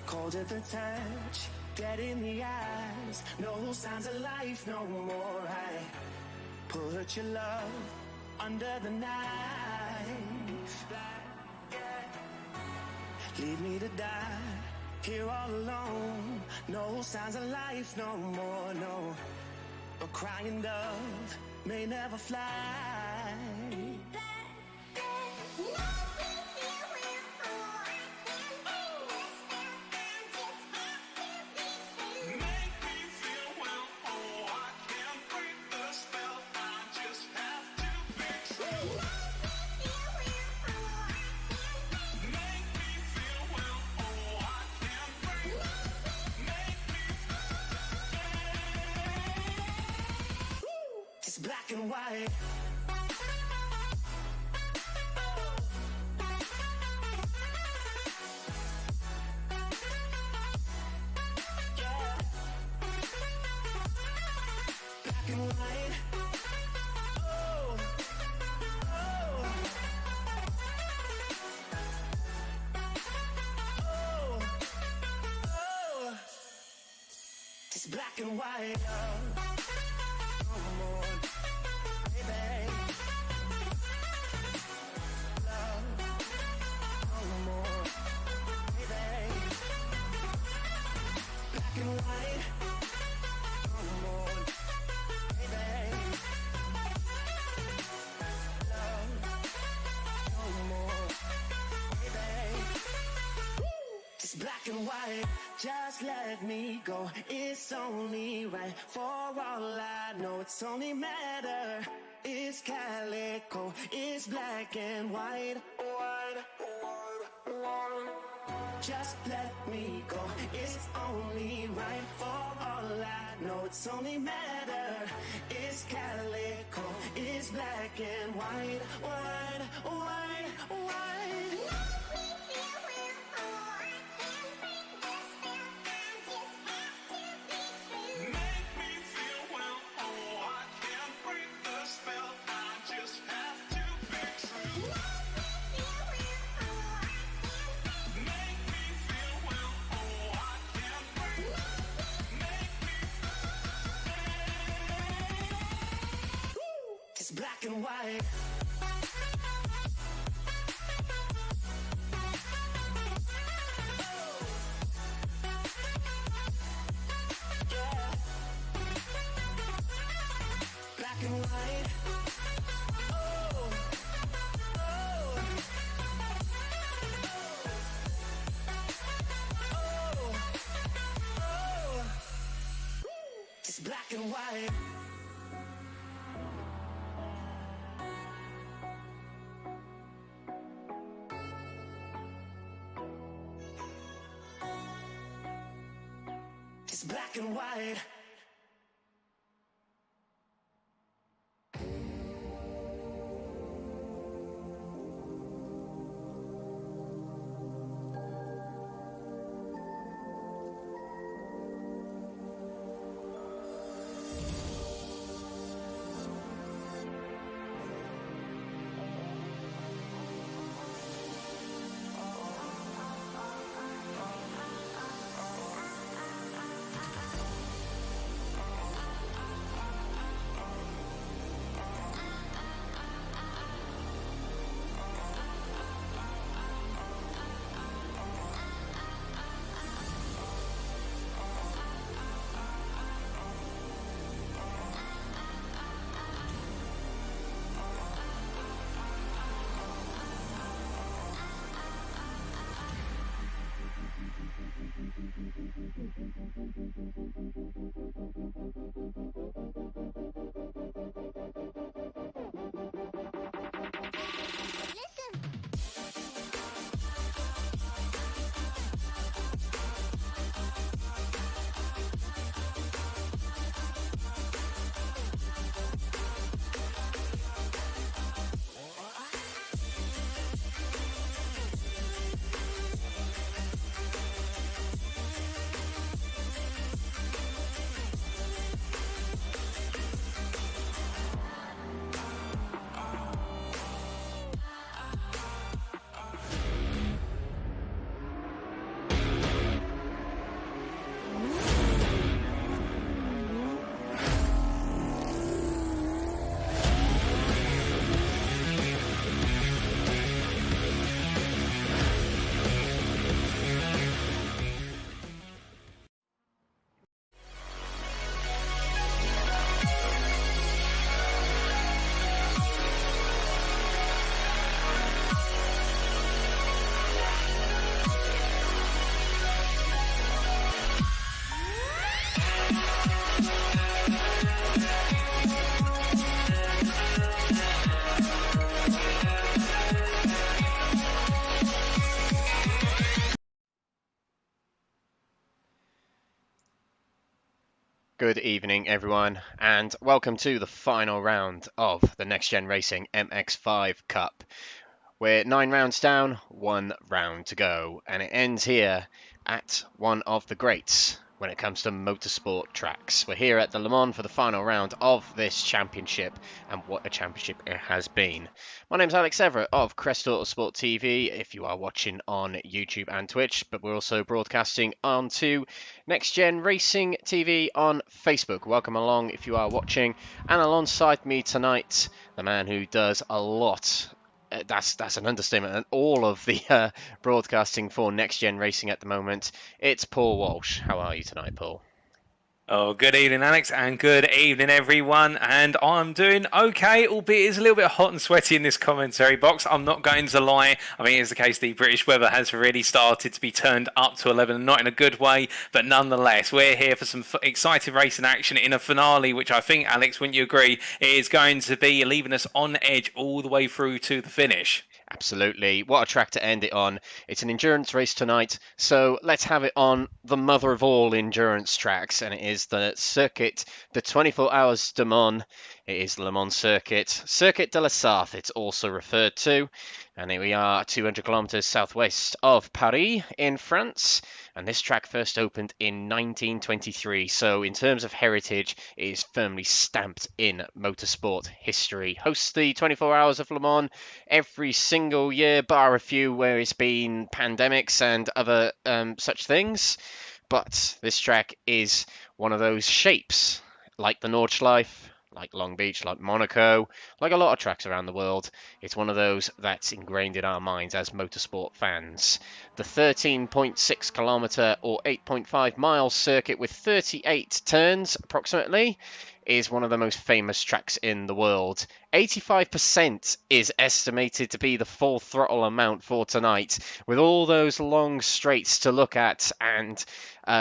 Cold at the touch, dead in the eyes. No signs of life no more. I put your love under the knife. Leave me to die here all alone. No signs of life no more, no. A crying dove may never fly. Black and white. Yeah. Black and white. Oh, oh, oh, oh. It's black and white. Black and white, just let me go. It's only right. For all I know, it's only matter. It's calico, it's black and white. White, white, white. Just let me go. It's only right. For all I know, it's only matter. It's calico, it's black and white. White, white, white. Black and white. Yeah. Black and white. Oh, oh, oh, oh. It's black and white. Black and white. Good evening, everyone, and welcome to the final round of the Next Gen Racing MX-5 Cup. We're 9 rounds down, 1 round to go, and it ends here at one of the greats when it comes to motorsport tracks. We're here at the Le Mans for the final round of this championship, and what a championship it has been. My name's Alex Everett of Crest Autosport TV, if you are watching on YouTube and Twitch, but we're also broadcasting onto Next Gen Racing TV on Facebook. Welcome along if you are watching, and alongside me tonight, the man who does a lot. That's an understatement. And all of the broadcasting for Next Gen Racing at the moment. It's Paul Walsh. How are you tonight, Paul? Oh, good evening, Alex, and good evening, everyone. And I'm doing okay, albeit it's a little bit hot and sweaty in this commentary box. I'm not going to lie. I mean, it's the case the British weather has really started to be turned up to 11, not in a good way, but nonetheless, we're here for some exciting racing action in a finale, which I think, Alex, wouldn't you agree, is going to be leaving us on edge all the way through to the finish. Absolutely. What a track to end it on. It's an endurance race tonight, so let's have it on the mother of all endurance tracks, and it is the circuit, the 24 Hours de Mans. It is Le Mans Circuit, Circuit de la Sarthe it's also referred to, and here we are 200 kilometers southwest of Paris in France, and this track first opened in 1923, so in terms of heritage, it is firmly stamped in motorsport history. Hosts the 24 Hours of Le Mans every single year, bar a few where it's been pandemics and other such things, but this track is one of those shapes, like the Nordschleife, like Long Beach, like Monaco, like a lot of tracks around the world. It's one of those that's ingrained in our minds as motorsport fans. The 13.6 kilometre or 8.5 mile circuit with 38 turns approximately is one of the most famous tracks in the world. 85% is estimated to be the full throttle amount for tonight, with all those long straights to look at and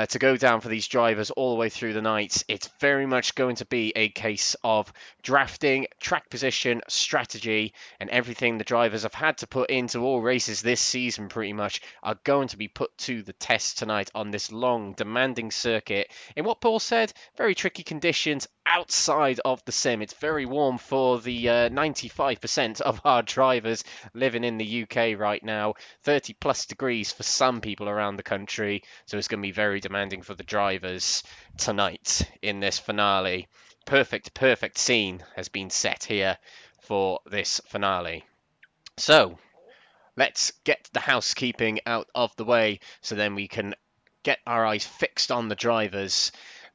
to go down for these drivers all the way through the night. It's very much going to be a case of drafting, track position, strategy, and everything the drivers have had to put into all races this season pretty much are going to be put to the test tonight on this long, demanding circuit in what Paul said, very tricky conditions outside of the sim. It's very warm for the 95% of our drivers living in the UK right now, 30 plus degrees for some people around the country, so it's going to be very demanding for the drivers tonight in this finale. Perfect scene has been set here for this finale. So let's get the housekeeping out of the way so then we can get our eyes fixed on the drivers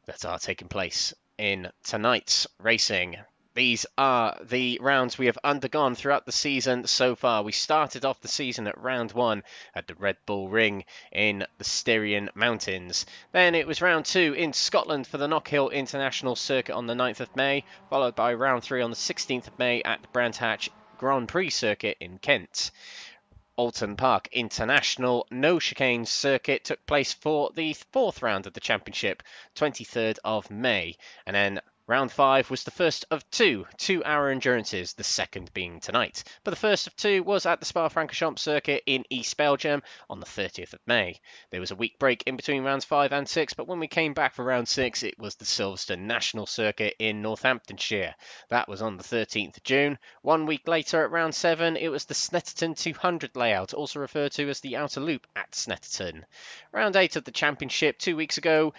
that are taking place in tonight's racing. These are the rounds we have undergone throughout the season so far. We started off the season at round 1 at the Red Bull Ring in the Styrian Mountains. Then it was round 2 in Scotland for the Knockhill International Circuit on the 9th of May, followed by round 3 on the 16th of May at the Brands Hatch Grand Prix Circuit in Kent. Alton Park International No Chicane Circuit took place for the 4th round of the championship, 23rd of May, and then round 5 was the first of 2 2-hour endurances, the second being tonight. But the first of 2 was at the Spa-Francorchamps circuit in East Belgium on the 30th of May. There was a week break in between rounds 5 and 6, but when we came back for round 6, it was the Silverstone National Circuit in Northamptonshire. That was on the 13th of June. 1 week later at round 7, it was the Snetterton 200 layout, also referred to as the Outer Loop at Snetterton. Round 8 of the championship 2 weeks ago,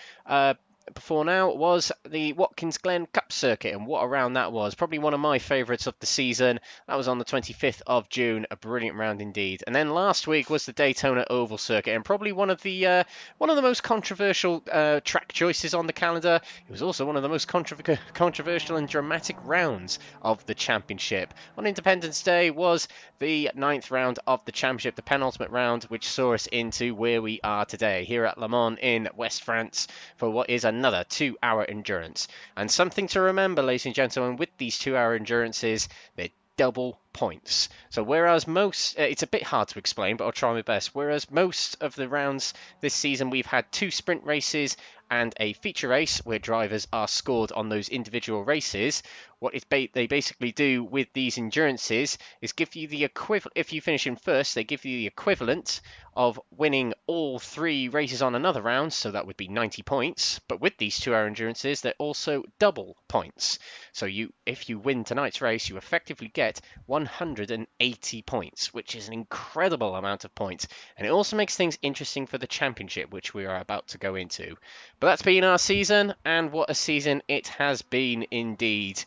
before now, was the Watkins Glen Cup Circuit, and what a round that was. Probably one of my favourites of the season. That was on the 25th of June, a brilliant round indeed. And then last week was the Daytona Oval Circuit, and probably one of the most controversial track choices on the calendar. It was also one of the most controversial and dramatic rounds of the championship. On Independence Day was the 9th round of the championship, the penultimate round, which saw us into where we are today, here at Le Mans in West France, for what is another 2-hour endurance. And something to remember, ladies and gentlemen, with these 2-hour endurances, they're double points. So whereas most, it's a bit hard to explain, but I'll try my best. Whereas most of the rounds this season, we've had 2 sprint races and a feature race where drivers are scored on those individual races. What they basically do with these endurances is give you the equivalent. If you finish in first, they give you the equivalent of winning all 3 races on another round, so that would be 90 points. But with these 2-hour endurances, they're also double points. So if you win tonight's race, you effectively get 180 points, which is an incredible amount of points. And it also makes things interesting for the championship, which we are about to go into. But that's been our season, and what a season it has been indeed.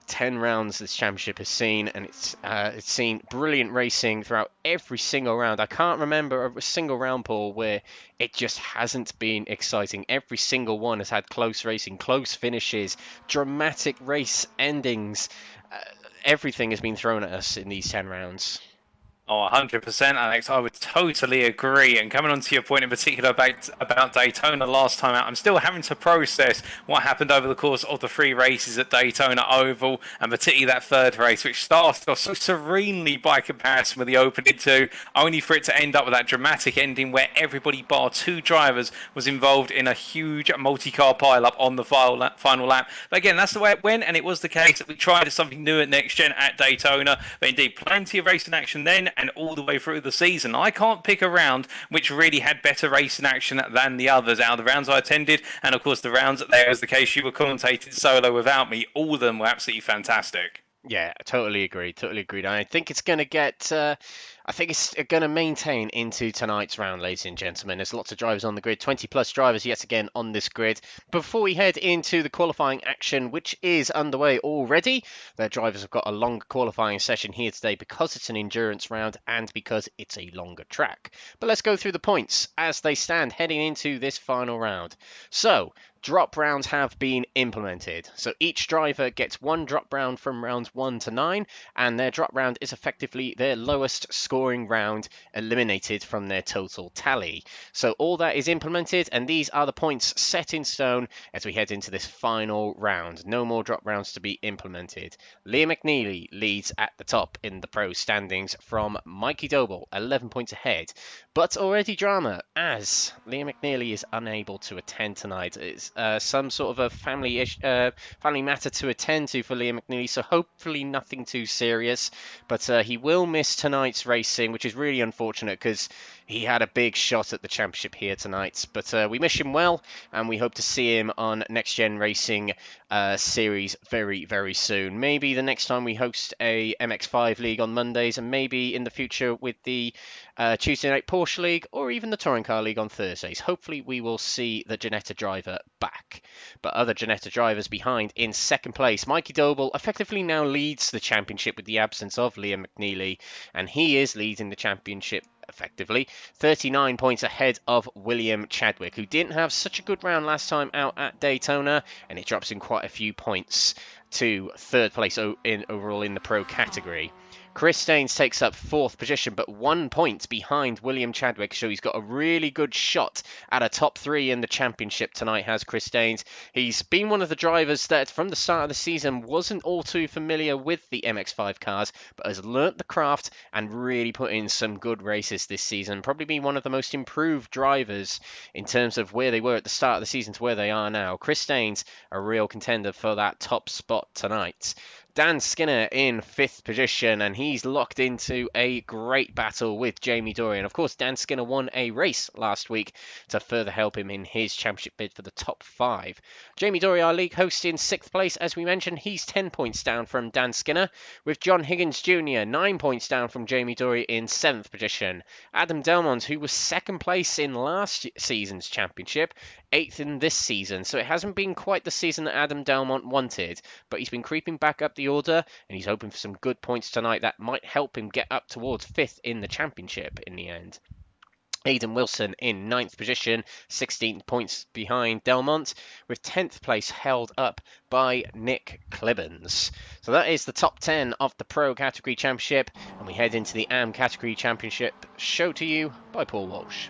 10 rounds this championship has seen, and it's seen brilliant racing throughout every single round. I can't remember a single round, Paul, where it just hasn't been exciting. Every single one has had close racing, close finishes, dramatic race endings. Everything has been thrown at us in these 10 rounds. Oh, 100%, Alex. I would totally agree. And coming on to your point in particular about Daytona last time out, I'm still having to process what happened over the course of the 3 races at Daytona Oval, and particularly that 3rd race, which started off so serenely by comparison with the opening 2, only for it to end up with that dramatic ending where everybody bar 2 drivers was involved in a huge multi-car pile-up on the final lap. But again, that's the way it went, and it was the case that we tried something new at NXTGEN at Daytona. But indeed, plenty of racing action then, and all the way through the season. I can't pick a round which really had better racing action than the others out of the rounds I attended, and of course the rounds there, as the case you were commentating solo without me, all of them were absolutely fantastic. Yeah, totally agree. Totally agreed. I think it's going to get. I think it's going to maintain into tonight's round, ladies and gentlemen. There's lots of drivers on the grid, 20 plus drivers yet again on this grid. Before we head into the qualifying action, which is underway already, the drivers have got a longer qualifying session here today because it's an endurance round and because it's a longer track. But let's go through the points as they stand heading into this final round. So, drop rounds have been implemented. So each driver gets 1 drop round from rounds 1 to 9, and their drop round is effectively their lowest scoring round eliminated from their total tally. So all that is implemented, and these are the points set in stone as we head into this final round. No more drop rounds to be implemented. Liam McNeilly leads at the top in the pro standings from Mikey Doble, 11 points ahead. But already drama, as Liam McNeilly is unable to attend tonight. It's some sort of a family matter to attend to for Liam McNeilly, so hopefully nothing too serious. But he will miss tonight's racing, which is really unfortunate because he had a big shot at the championship here tonight. But we wish him well, and we hope to see him on Next Gen Racing series very, very soon. Maybe the next time we host a MX-5 league on Mondays, and maybe in the future with the Tuesday Night Porsche League, or even the Touring Car League on Thursdays. Hopefully we will see the Ginetta driver back. But other Ginetta drivers behind in second place. Mikey Doble effectively now leads the championship with the absence of Liam McNeilly, and he is leading the championship effectively 39 points ahead of William Chadwick, who didn't have such a good round last time out at Daytona, and it drops in quite a few points to 3rd place overall in the pro category. Chris Staines takes up 4th position, but 1 point behind William Chadwick, so he's got a really good shot at a top 3 in the championship tonight, has Chris Staines. He's been one of the drivers that from the start of the season wasn't all too familiar with the MX-5 cars, but has learnt the craft and really put in some good races this season. Probably been one of the most improved drivers in terms of where they were at the start of the season to where they are now. Chris Staines, a real contender for that top spot tonight. Dan Skinner in 5th position, and he's locked into a great battle with Jamie Dory. And of course, Dan Skinner won a race last week to further help him in his championship bid for the top 5. Jamie Dory, our league host, in 6th place. As we mentioned, he's 10 points down from Dan Skinner, with John Higgins Jr. 9 points down from Jamie Dory in 7th position. Adam Delman, who was 2nd place in last season's championship, 8th in this season. So it hasn't been quite the season that Adam Delman wanted, but he's been creeping back up the order, and he's hoping for some good points tonight that might help him get up towards 5th in the championship in the end. Aidan Wilson in 9th position, 16 points behind Delmont, with 10th place held up by Nick Clibbens. So that is the top 10 of the Pro Category Championship, and we head into the AM Category Championship, show to you by Paul Walsh.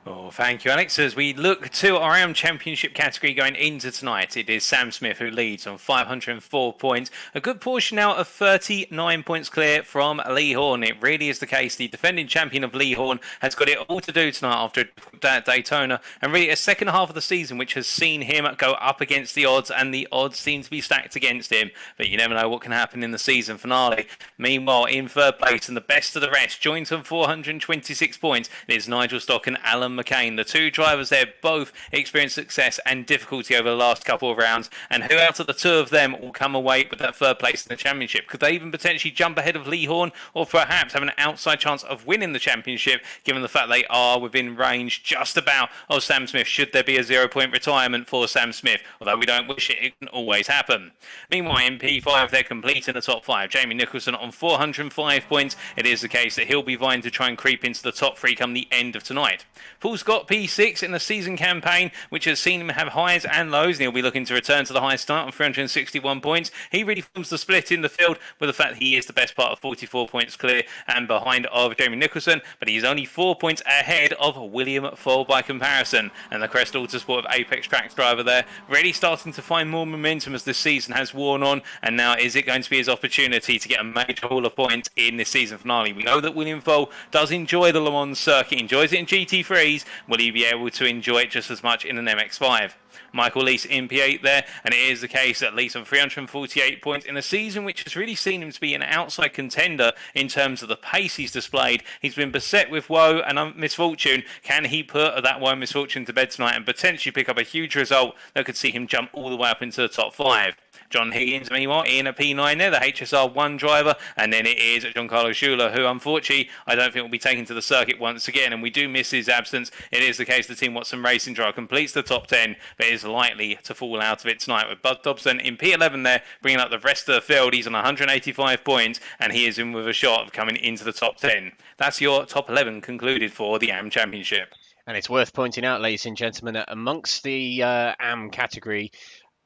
Oh, thank you, Alex. As we look to our AM Championship category going into tonight, it is Sam Smith who leads on 504 points. A good portion now of 39 points clear from Lee Horne. It really is the case. The defending champion of Lee Horne has got it all to do tonight after Daytona, and really a second half of the season which has seen him go up against the odds, and the odds seem to be stacked against him. But you never know what can happen in the season finale. Meanwhile, in third place and the best of the rest, joint on 426 points, it is Nigel Stock and Alan McCain. The two drivers there both experienced success and difficulty over the last couple of rounds, and who out of the two of them will come away with that third place in the championship? Could they even potentially jump ahead of Lee Horne, or perhaps have an outside chance of winning the championship, given the fact they are within range just about of Sam Smith, should there be a 0-point retirement for Sam Smith? Although we don't wish it, it can always happen. Meanwhile, in P5 they're complete in the top 5. Jamie Nicholson on 405 points. It is the case that he'll be vying to try and creep into the top 3 come the end of tonight. Paul Scott P6 in the season campaign, which has seen him have highs and lows, and he'll be looking to return to the high start on 361 points. He really forms the split in the field with the fact that he is the best part of 44 points clear and behind of Jamie Nicholson, but he's only 4 points ahead of William Foyle by comparison. And the Crest Autosport of Apex Tracks driver there really starting to find more momentum as this season has worn on, and now is it going to be his opportunity to get a major haul of points in this season finale? We know that William Foyle does enjoy the Le Mans circuit, enjoys it in GT3s. Will he be able to enjoy it just as much in an MX-5? Michael Lees in P8 there, and it is the case that Lees on 348 points in a season which has really seen him to be an outside contender in terms of the pace he's displayed. He's been beset with woe and misfortune. Can he put that woe and misfortune to bed tonight and potentially pick up a huge result that could see him jump all the way up into the top 5? John Higgins, meanwhile, in a P9 there, the HSR1 driver, and then it is Giancarlo Schuler, who unfortunately I don't think will be taken to the circuit once again, and we do miss his absence. It is the case the Team Watson Racing driver completes the top 10, but is likely to fall out of it tonight, with Bud Dobson in P11 there, bringing up the rest of the field. He's on 185 points, and he is in with a shot of coming into the top 10. That's your top 11 concluded for the AM Championship. And it's worth pointing out, ladies and gentlemen, that amongst the AM category,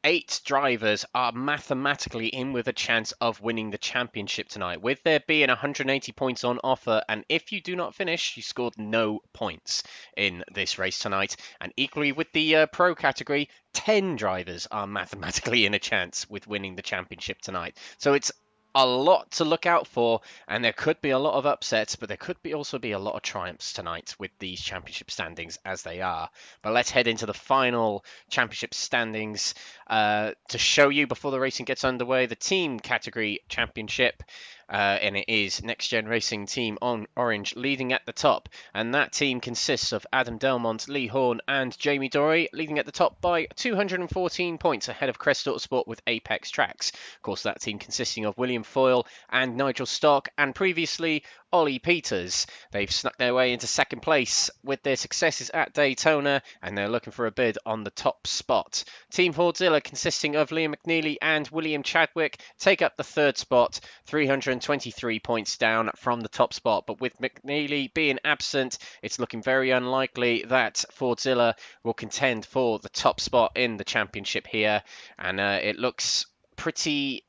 8 drivers are mathematically in with a chance of winning the championship tonight, with there being 180 points on offer, and if you do not finish, you scored no points in this race tonight. And equally with the pro category, 10 drivers are mathematically in a chance with winning the championship tonight. So it's a lot to look out for, and there could be a lot of upsets, but there could also be a lot of triumphs tonight with these championship standings as they are. But let's head into the final championship standings to show you before the racing gets underway. The team category championship, and it is NXTGEN Racing Team on Orange leading at the top, and that team consists of Adam Delmont, Lee Horne and Jamie Dory, leading at the top by 214 points ahead of Crest Autosport with Apex Tracks. Of course, that team consisting of William Foyle and Nigel Stock, and previously Ollie Peters. They've snuck their way into second place with their successes at Daytona, and they're looking for a bid on the top spot. Team Fordzilla, consisting of Liam McNeilly and William Chadwick, take up the third spot, 323 points down from the top spot. But with McNeilly being absent, it's looking very unlikely that Fordzilla will contend for the top spot in the championship here, and it looks pretty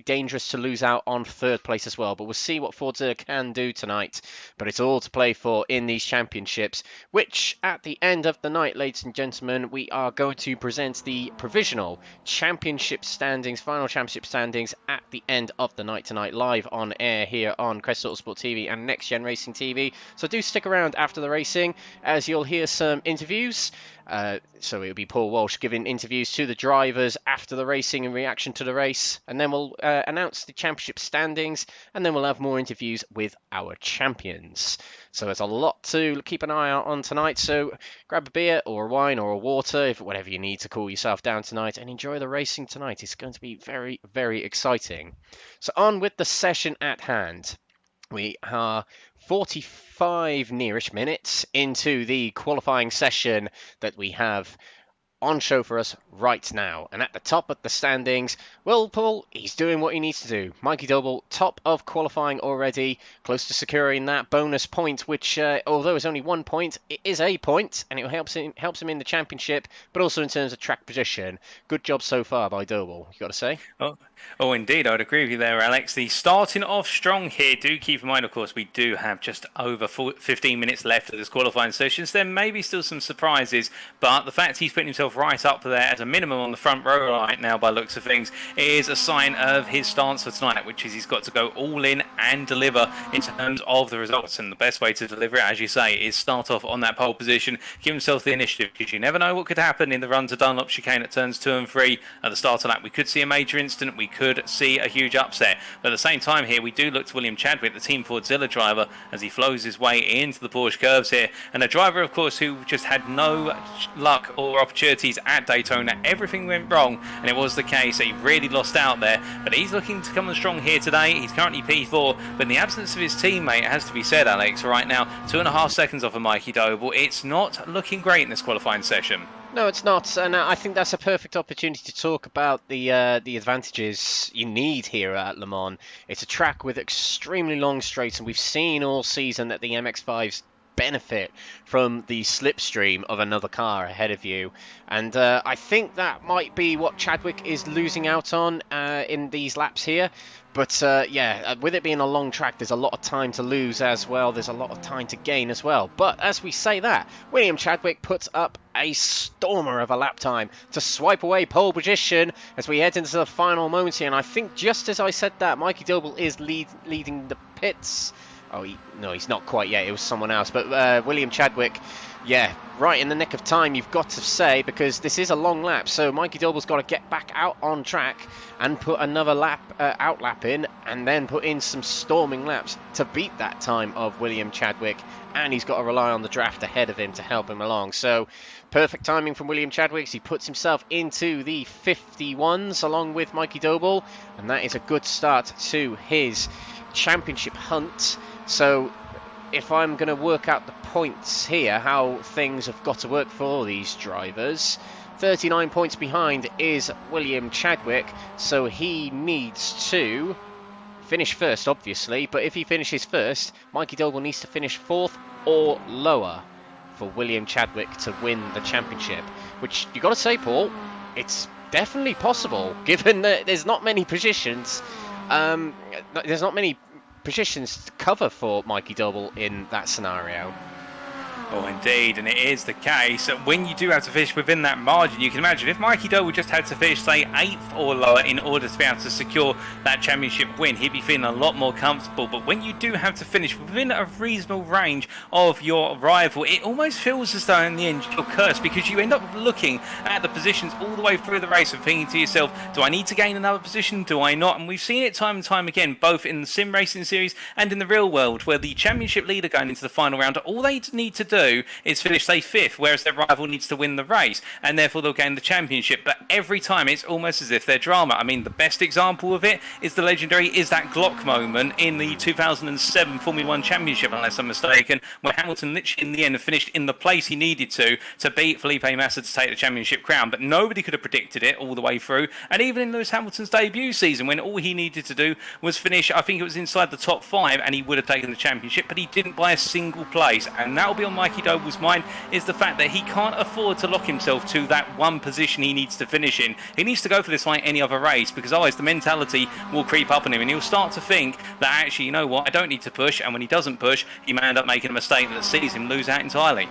dangerous to lose out on third place as well. But we'll see what Fordzilla can do tonight. But it's all to play for in these championships, which at the end of the night, ladies and gentlemen, we are going to present the provisional championship standings, final championship standings at the end of the night tonight, live on air here on Crest Autosport TV and NXTGEN Racing TV. So do stick around after the racing, as you'll hear some interviews. So it'll be Paul Walsh giving interviews to the drivers after the racing in reaction to the race, and then we'll announce the championship standings, and then we'll have more interviews with our champions. So there's a lot to keep an eye out on tonight, so grab a beer or a wine or a water, whatever you need to cool yourself down tonight, and enjoy the racing tonight. It's going to be very, very exciting. So on with the session at hand. We are 45 nearish minutes into the qualifying session that we have on show for us right now. And at the top of the standings, well, Paul, he's doing what he needs to do. Mikey Doble, top of qualifying already, close to securing that bonus point, which, although it's only 1 point, it is a point, and it helps him in the championship, but also in terms of track position. Good job so far by Doble, you got to say. Oh, indeed, I'd agree with you there, Alex. The starting off strong here. Do keep in mind, of course, we do have just over 15 minutes left of this qualifying session, so there may be still some surprises, but the fact he's putting himself right up there as a minimum on the front row right now, by looks of things, is a sign of his stance for tonight, which is he's got to go all in and deliver in terms of the results. And the best way to deliver it, as you say, is start off on that pole position, give himself the initiative, because you never know what could happen in the run to Dunlop chicane at turns 2 and 3. At the start of that, we could see a major incident, we could see a huge upset. But at the same time here, we do look to William Chadwick, the Team Fordzilla driver, as he flows his way into the Porsche curves here. And a driver, of course, who just had no luck or opportunities at Daytona. Everything went wrong, and it was the case. He really lost out there. But he's looking to come on strong here today. He's currently P4, but in the absence of his teammate, it has to be said, Alex, right now, 2.5 seconds off of Mikey Doble. It's not looking great in this qualifying session. No, it's not, and I think that's a perfect opportunity to talk about the advantages you need here at Le Mans. It's a track with extremely long straights, and we've seen all season that the MX-5s benefit from the slipstream of another car ahead of you, and I think that might be what Chadwick is losing out on in these laps here. But yeah, with it being a long track, there's a lot of time to lose as well. There's a lot of time to gain as well. But as we say that, William Chadwick puts up a stormer of a lap time to swipe away pole position as we head into the final moments here. And I think just as I said that, Mikey Doble is leading the pits. Oh, no, he's not quite yet. It was someone else. But William Chadwick, yeah, right in the nick of time, you've got to say, because this is a long lap. So Mikey Doble's got to get back out on track and put another outlap in, and then put in some storming laps to beat that time of William Chadwick. And he's got to rely on the draft ahead of him to help him along. So perfect timing from William Chadwick. He puts himself into the 51s along with Mikey Doble, and that is a good start to his championship hunt. So if I'm going to work out the points here, how things have got to work for all these drivers, 39 points behind is William Chadwick, so he needs to finish first, obviously, but if he finishes first, Mikey Doble needs to finish 4th or lower for William Chadwick to win the championship, which you got to say, Paul, it's definitely possible, given that there's not many positions. There's not many positions to cover for Mikey Doble in that scenario. Oh, indeed, and it is the case. When you do have to finish within that margin, you can imagine if Mikey Doble just had to finish, say, 8th or lower in order to be able to secure that championship win, he'd be feeling a lot more comfortable. But when you do have to finish within a reasonable range of your rival, it almost feels as though in the end you're cursed, because you end up looking at the positions all the way through the race and thinking to yourself, do I need to gain another position? Do I not? And we've seen it time and time again, both in the sim racing series and in the real world, where the championship leader going into the final round, all they need to do is finish, say, 5th, whereas their rival needs to win the race, and therefore they'll gain the championship. But every time it's almost as if they're drama. I mean, the best example of it is the legendary Is That Glock moment in the 2007 Formula 1 Championship, unless I'm mistaken, where Hamilton literally in the end finished in the place he needed to beat Felipe Massa to take the championship crown. But nobody could have predicted it all the way through. And even in Lewis Hamilton's debut season, when all he needed to do was finish, I think it was inside the top 5, and he would have taken the championship, but he didn't by a single place. And that will be on Mikey Doble's mind, is the fact that he can't afford to lock himself to that one position he needs to finish in. He needs to go for this like any other race, because otherwise the mentality will creep up on him and he'll start to think that actually, you know what, I don't need to push, and when he doesn't push, he may end up making a mistake that sees him lose out entirely.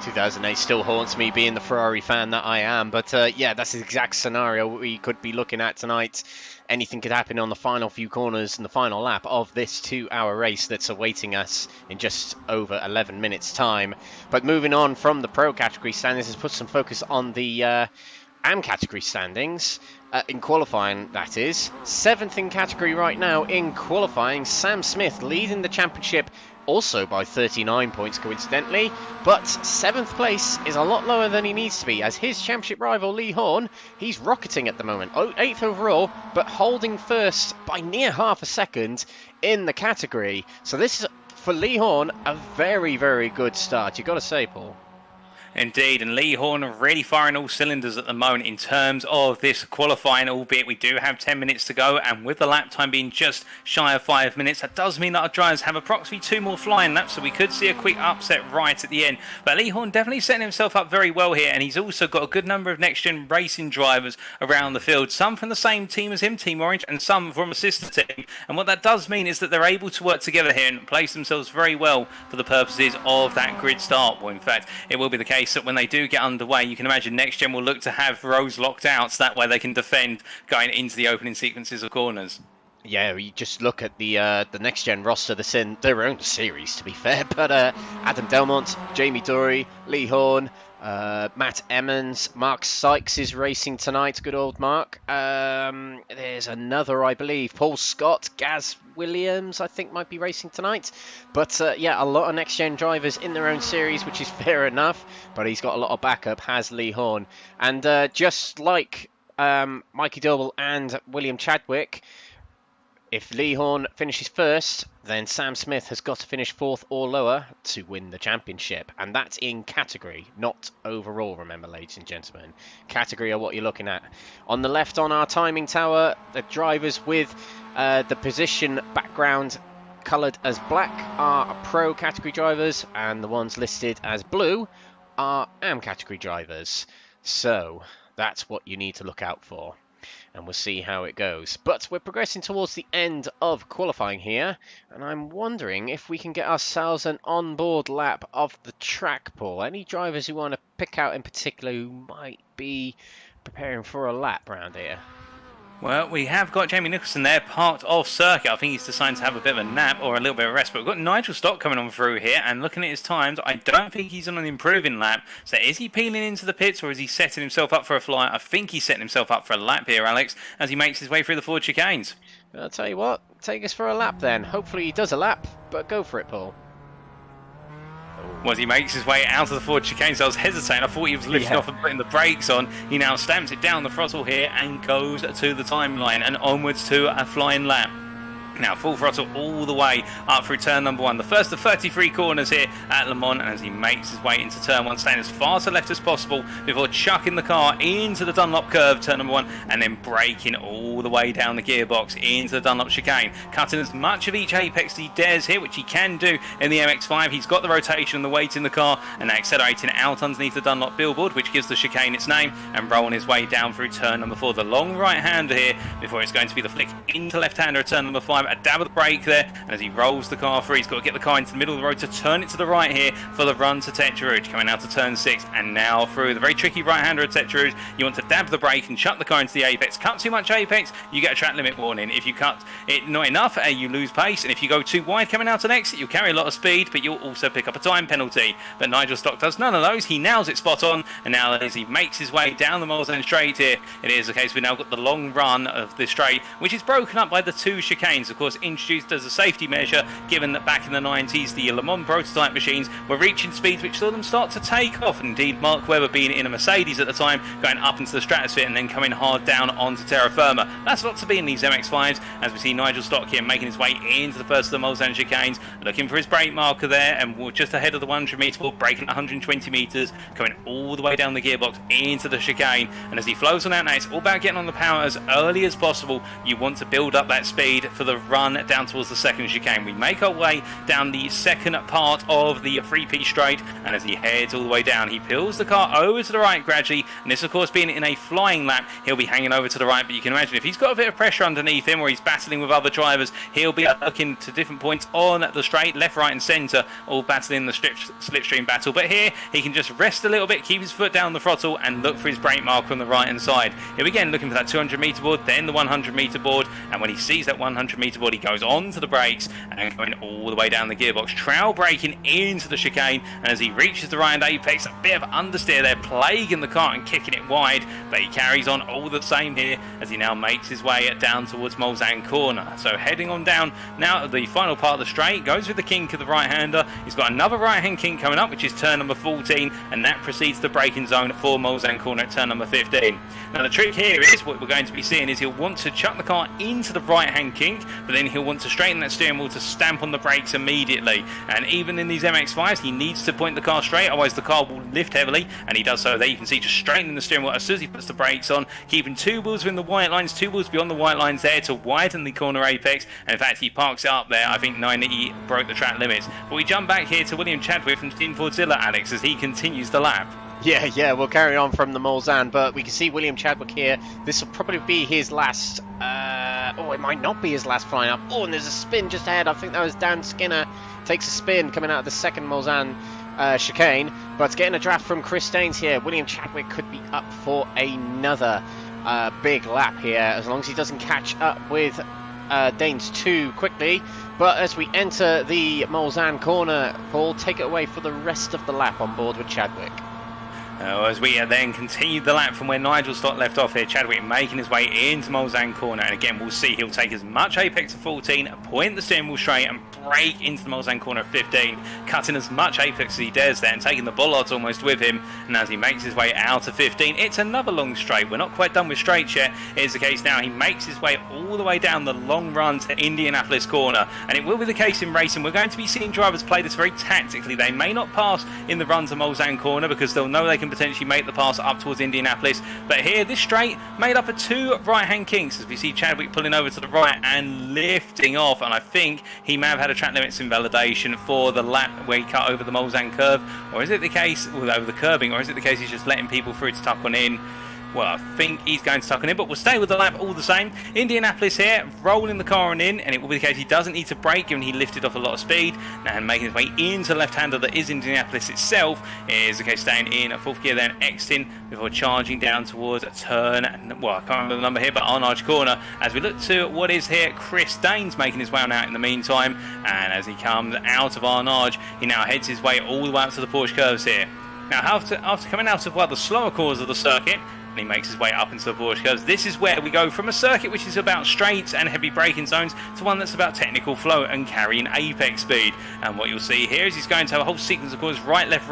2008 still haunts me, being the Ferrari fan that I am, but yeah, that's the exact scenario we could be looking at tonight. Anything could happen on the final few corners and the final lap of this 2-hour race that's awaiting us in just over 11 minutes time. But moving on from the pro category standings, let's put some focus on the AM category standings. In qualifying, that is. 7th in category right now in qualifying, Sam Smith leading the championship, also by 39 points coincidentally, but 7th place is a lot lower than he needs to be, as his championship rival Lee Horne, he's rocketing at the moment, 8th overall, but holding first by near half a second in the category. So this is, for Lee Horne, a very, very good start, you've got to say, Paul. Indeed, and Lee Horne really firing all cylinders at the moment in terms of this qualifying, albeit we do have 10 minutes to go, and with the lap time being just shy of 5 minutes, that does mean that our drivers have approximately 2 more flying laps, so we could see a quick upset right at the end. But Lee Horne definitely setting himself up very well here, and he's also got a good number of next-gen racing drivers around the field, some from the same team as him, Team Orange, and some from a sister team. And what that does mean is that they're able to work together here and place themselves very well for the purposes of that grid start. Well, in fact, it will be the case that when they do get underway, you can imagine Next Gen will look to have rows locked out, so that way they can defend going into the opening sequences of corners. Yeah, you just look at the Next Gen roster that's in their own series, to be fair. But Adam Delmont, Jamie Dory, Lee Horne, Matt Emmons, Mark Sykes is racing tonight. Good old Mark. There's another, I believe, Paul Scott, Gaz Williams, I think, might be racing tonight. But yeah, a lot of Next Gen drivers in their own series, which is fair enough. But he's got a lot of backup, has Lee Horne. And just like Mikey Doble and William Chadwick, if Lee Horne finishes first, then Sam Smith has got to finish fourth or lower to win the championship. And that's in category, not overall, remember, ladies and gentlemen. Category are what you're looking at. On the left on our timing tower, the drivers with the position background coloured as black are pro category drivers, and the ones listed as blue are AM category drivers. So that's what you need to look out for. And we'll see how it goes. But we're progressing towards the end of qualifying here, and I'm wondering if we can get ourselves an onboard lap of the track, Paul. Any drivers you want to pick out in particular who might be preparing for a lap round here? Well, we have got Jamie Nicholson there, parked off circuit. I think he's decided to have a bit of a nap or a little bit of rest. But we've got Nigel Stock coming on through here, and looking at his times, I don't think he's on an improving lap. So is he peeling into the pits, or is he setting himself up for a fly? I think he's setting himself up for a lap here, Alex, as he makes his way through the Ford chicanes. I'll tell you what, take us for a lap then. Hopefully he does a lap, but go for it, Paul. As he makes his way out of the Ford chicane, so I was hesitating. I thought he was lifting off and putting the brakes on. He now stamps it down the throttle here and goes to the timeline and onwards to a flying lap. Now full throttle all the way up through turn number 1. The first of 33 corners here at Le Mans, and as he makes his way into turn 1, staying as far to the left as possible before chucking the car into the Dunlop curve, turn number 1, and then braking all the way down the gearbox into the Dunlop chicane, cutting as much of each apex as he dares here, which he can do in the MX-5. He's got the rotation and the weight in the car, and accelerating out underneath the Dunlop billboard, which gives the chicane its name, and rolling his way down through turn number 4. The long right-hander here before it's going to be the flick into left-hander at turn number 5. A dab of the brake there, and as he rolls the car through, he's got to get the car into the middle of the road to turn it to the right here for the run to Tetra Rouge, coming out to turn 6, and now through the very tricky right-hander at Tetra Rouge. You want to dab the brake and chuck the car into the apex. Cut too much apex, you get a track limit warning. If you cut it not enough, you lose pace, and if you go too wide coming out an exit, you'll carry a lot of speed, but you'll also pick up a time penalty. But Nigel Stock does none of those. He nails it spot on, and now as he makes his way down the Miles End straight here, it is the case we've now got the long run of the straight, which is broken up by the 2 chicanes, of course introduced as a safety measure, given that back in the 90s the Le Mans prototype machines were reaching speeds which saw them start to take off. Indeed, Mark Webber being in a Mercedes at the time, going up into the stratosphere and then coming hard down onto terra firma. That's not to be in these MX-5s, as we see Nigel Stock here making his way into the first of the Miles End chicanes, looking for his brake marker there, and we're just ahead of the 100 metre board, braking 120 metres, coming all the way down the gearbox into the chicane. And as he flows on out now, it's all about getting on the power as early as possible. You want to build up that speed for the run down towards the second chicane. We make our way down the second part of the 3P straight, and as he heads all the way down, he peels the car over to the right gradually, and this of course being in a flying lap, he'll be hanging over to the right, but you can imagine if he's got a bit of pressure underneath him or he's battling with other drivers, he'll be looking to different points on the straight, left, right and centre, all battling the slipstream battle. But here he can just rest a little bit, keep his foot down the throttle and look for his brake marker on the right hand side. Here again looking for that 200 metre board, then the 100 metre board, and when he sees that 100 metre board, he goes on to the brakes and going all the way down the gearbox, trail braking into the chicane, and as he reaches the right hand apex, a bit of understeer there, plaguing the car and kicking it wide, but he carries on all the same here as he now makes his way down towards Mulsanne Corner. So heading on down now to the final part of the straight, goes with the kink of the right hander. He's got another right hand kink coming up, which is turn number 14, and that precedes the braking zone for Mulsanne Corner at turn number 15. Now the trick here is what we're going to be seeing is he'll want to chuck the car into the right hand kink, but then he'll want to straighten that steering wheel to stamp on the brakes immediately. And even in these MX-5s, he needs to point the car straight, otherwise the car will lift heavily, and he does so there. You can see just straightening the steering wheel as soon as he puts the brakes on, keeping 2 wheels within the white lines, 2 wheels beyond the white lines there to widen the corner apex, and in fact he parks it up there, I think 9 that he broke the track limits. But we jump back here to William Chadwick from Team Fordzilla, Alex, as he continues the lap. Yeah, we'll carry on from the Mulsanne, but we can see William Chadwick here. This will probably be his last, it might not be his last flying up. Oh, and there's a spin just ahead. I think that was Dan Skinner takes a spin coming out of the second Mulsanne chicane, but getting a draft from Chris Daines here. William Chadwick could be up for another big lap here, as long as he doesn't catch up with Daines too quickly. But as we enter the Mulsanne corner, Paul, take it away for the rest of the lap on board with Chadwick. As we then continue the lap from where Nigel Stott left off here, Chadwick making his way into Mulsanne corner, and again we'll see he'll take as much apex to 14, point the steering wheel straight and brake into the Mulsanne corner at 15, cutting as much apex as he dares there and taking the bollards almost with him. And as he makes his way out of 15, it's another long straight. We're not quite done with straights yet. It is the case now. He makes his way all the way down the long run to Indianapolis corner, and it will be the case in racing. We're going to be seeing drivers play this very tactically. They may not pass in the run to Mulsanne corner because they'll know they can potentially make the pass up towards Indianapolis, but here this straight made up of 2 right hand kinks as we see Chadwick pulling over to the right and lifting off. And I think he may have had a track limits invalidation for the lap where he cut over the Mulsanne curve, or is it the case over the curbing, or is it the case he's just letting people through to tuck on in? Well, I think he's going to tuck on in, but we'll stay with the lap all the same. Indianapolis here, rolling the car on in, and it will be the case he doesn't need to brake given he lifted off a lot of speed. Now making his way into the left-hander that is Indianapolis itself, is the case staying in at 4th gear, then exiting before charging down towards a turn. Well, I can't remember the number here, but Arnold corner. As we look to what is here, Chris Daines making his way on out in the meantime, and as he comes out of Arnold, he now heads his way all the way up to the Porsche curves here. Now, after coming out of the slower corners of the circuit, and he makes his way up into the Porsche curves, this is where we go from a circuit which is about straights and heavy braking zones to one that's about technical flow and carrying apex speed. And what you'll see here is he's going to have a whole sequence of corners, right, left,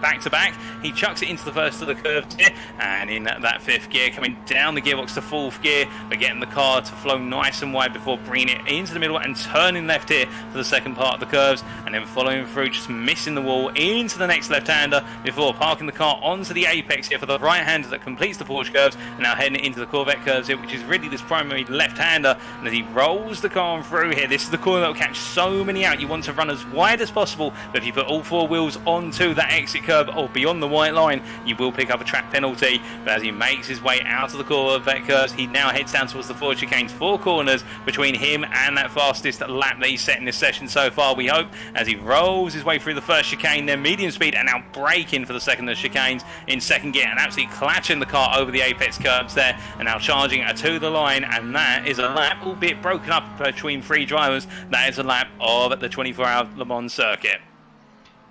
back to back. He chucks it into the first of the curves here, and in that 5th gear, coming down the gearbox to 4th gear, but getting the car to flow nice and wide before bringing it into the middle and turning left here for the second part of the curves, and then following through, just missing the wall into the next left-hander before parking the car onto the apex here for the right-hander that completes the Porsche curves, and now heading into the Corvette curves here, which is really this primary left-hander. And as he rolls the car on through here, this is the corner that will catch so many out. You want to run as wide as possible, but if you put all 4 wheels onto that exit curb or beyond the white line, you will pick up a track penalty. But as he makes his way out of the Corvette curves, he now heads down towards the 4 chicanes, 4 corners between him and that fastest lap that he's set in this session so far, we hope, as he rolls his way through the first chicane, then medium speed, and now braking for the second of the chicanes in 2nd gear, and absolutely clutching the car over the apex curbs there, and now charging to the line. And that is a lap, albeit broken up between 3 drivers. That is a lap of the 24-hour Le Mans circuit.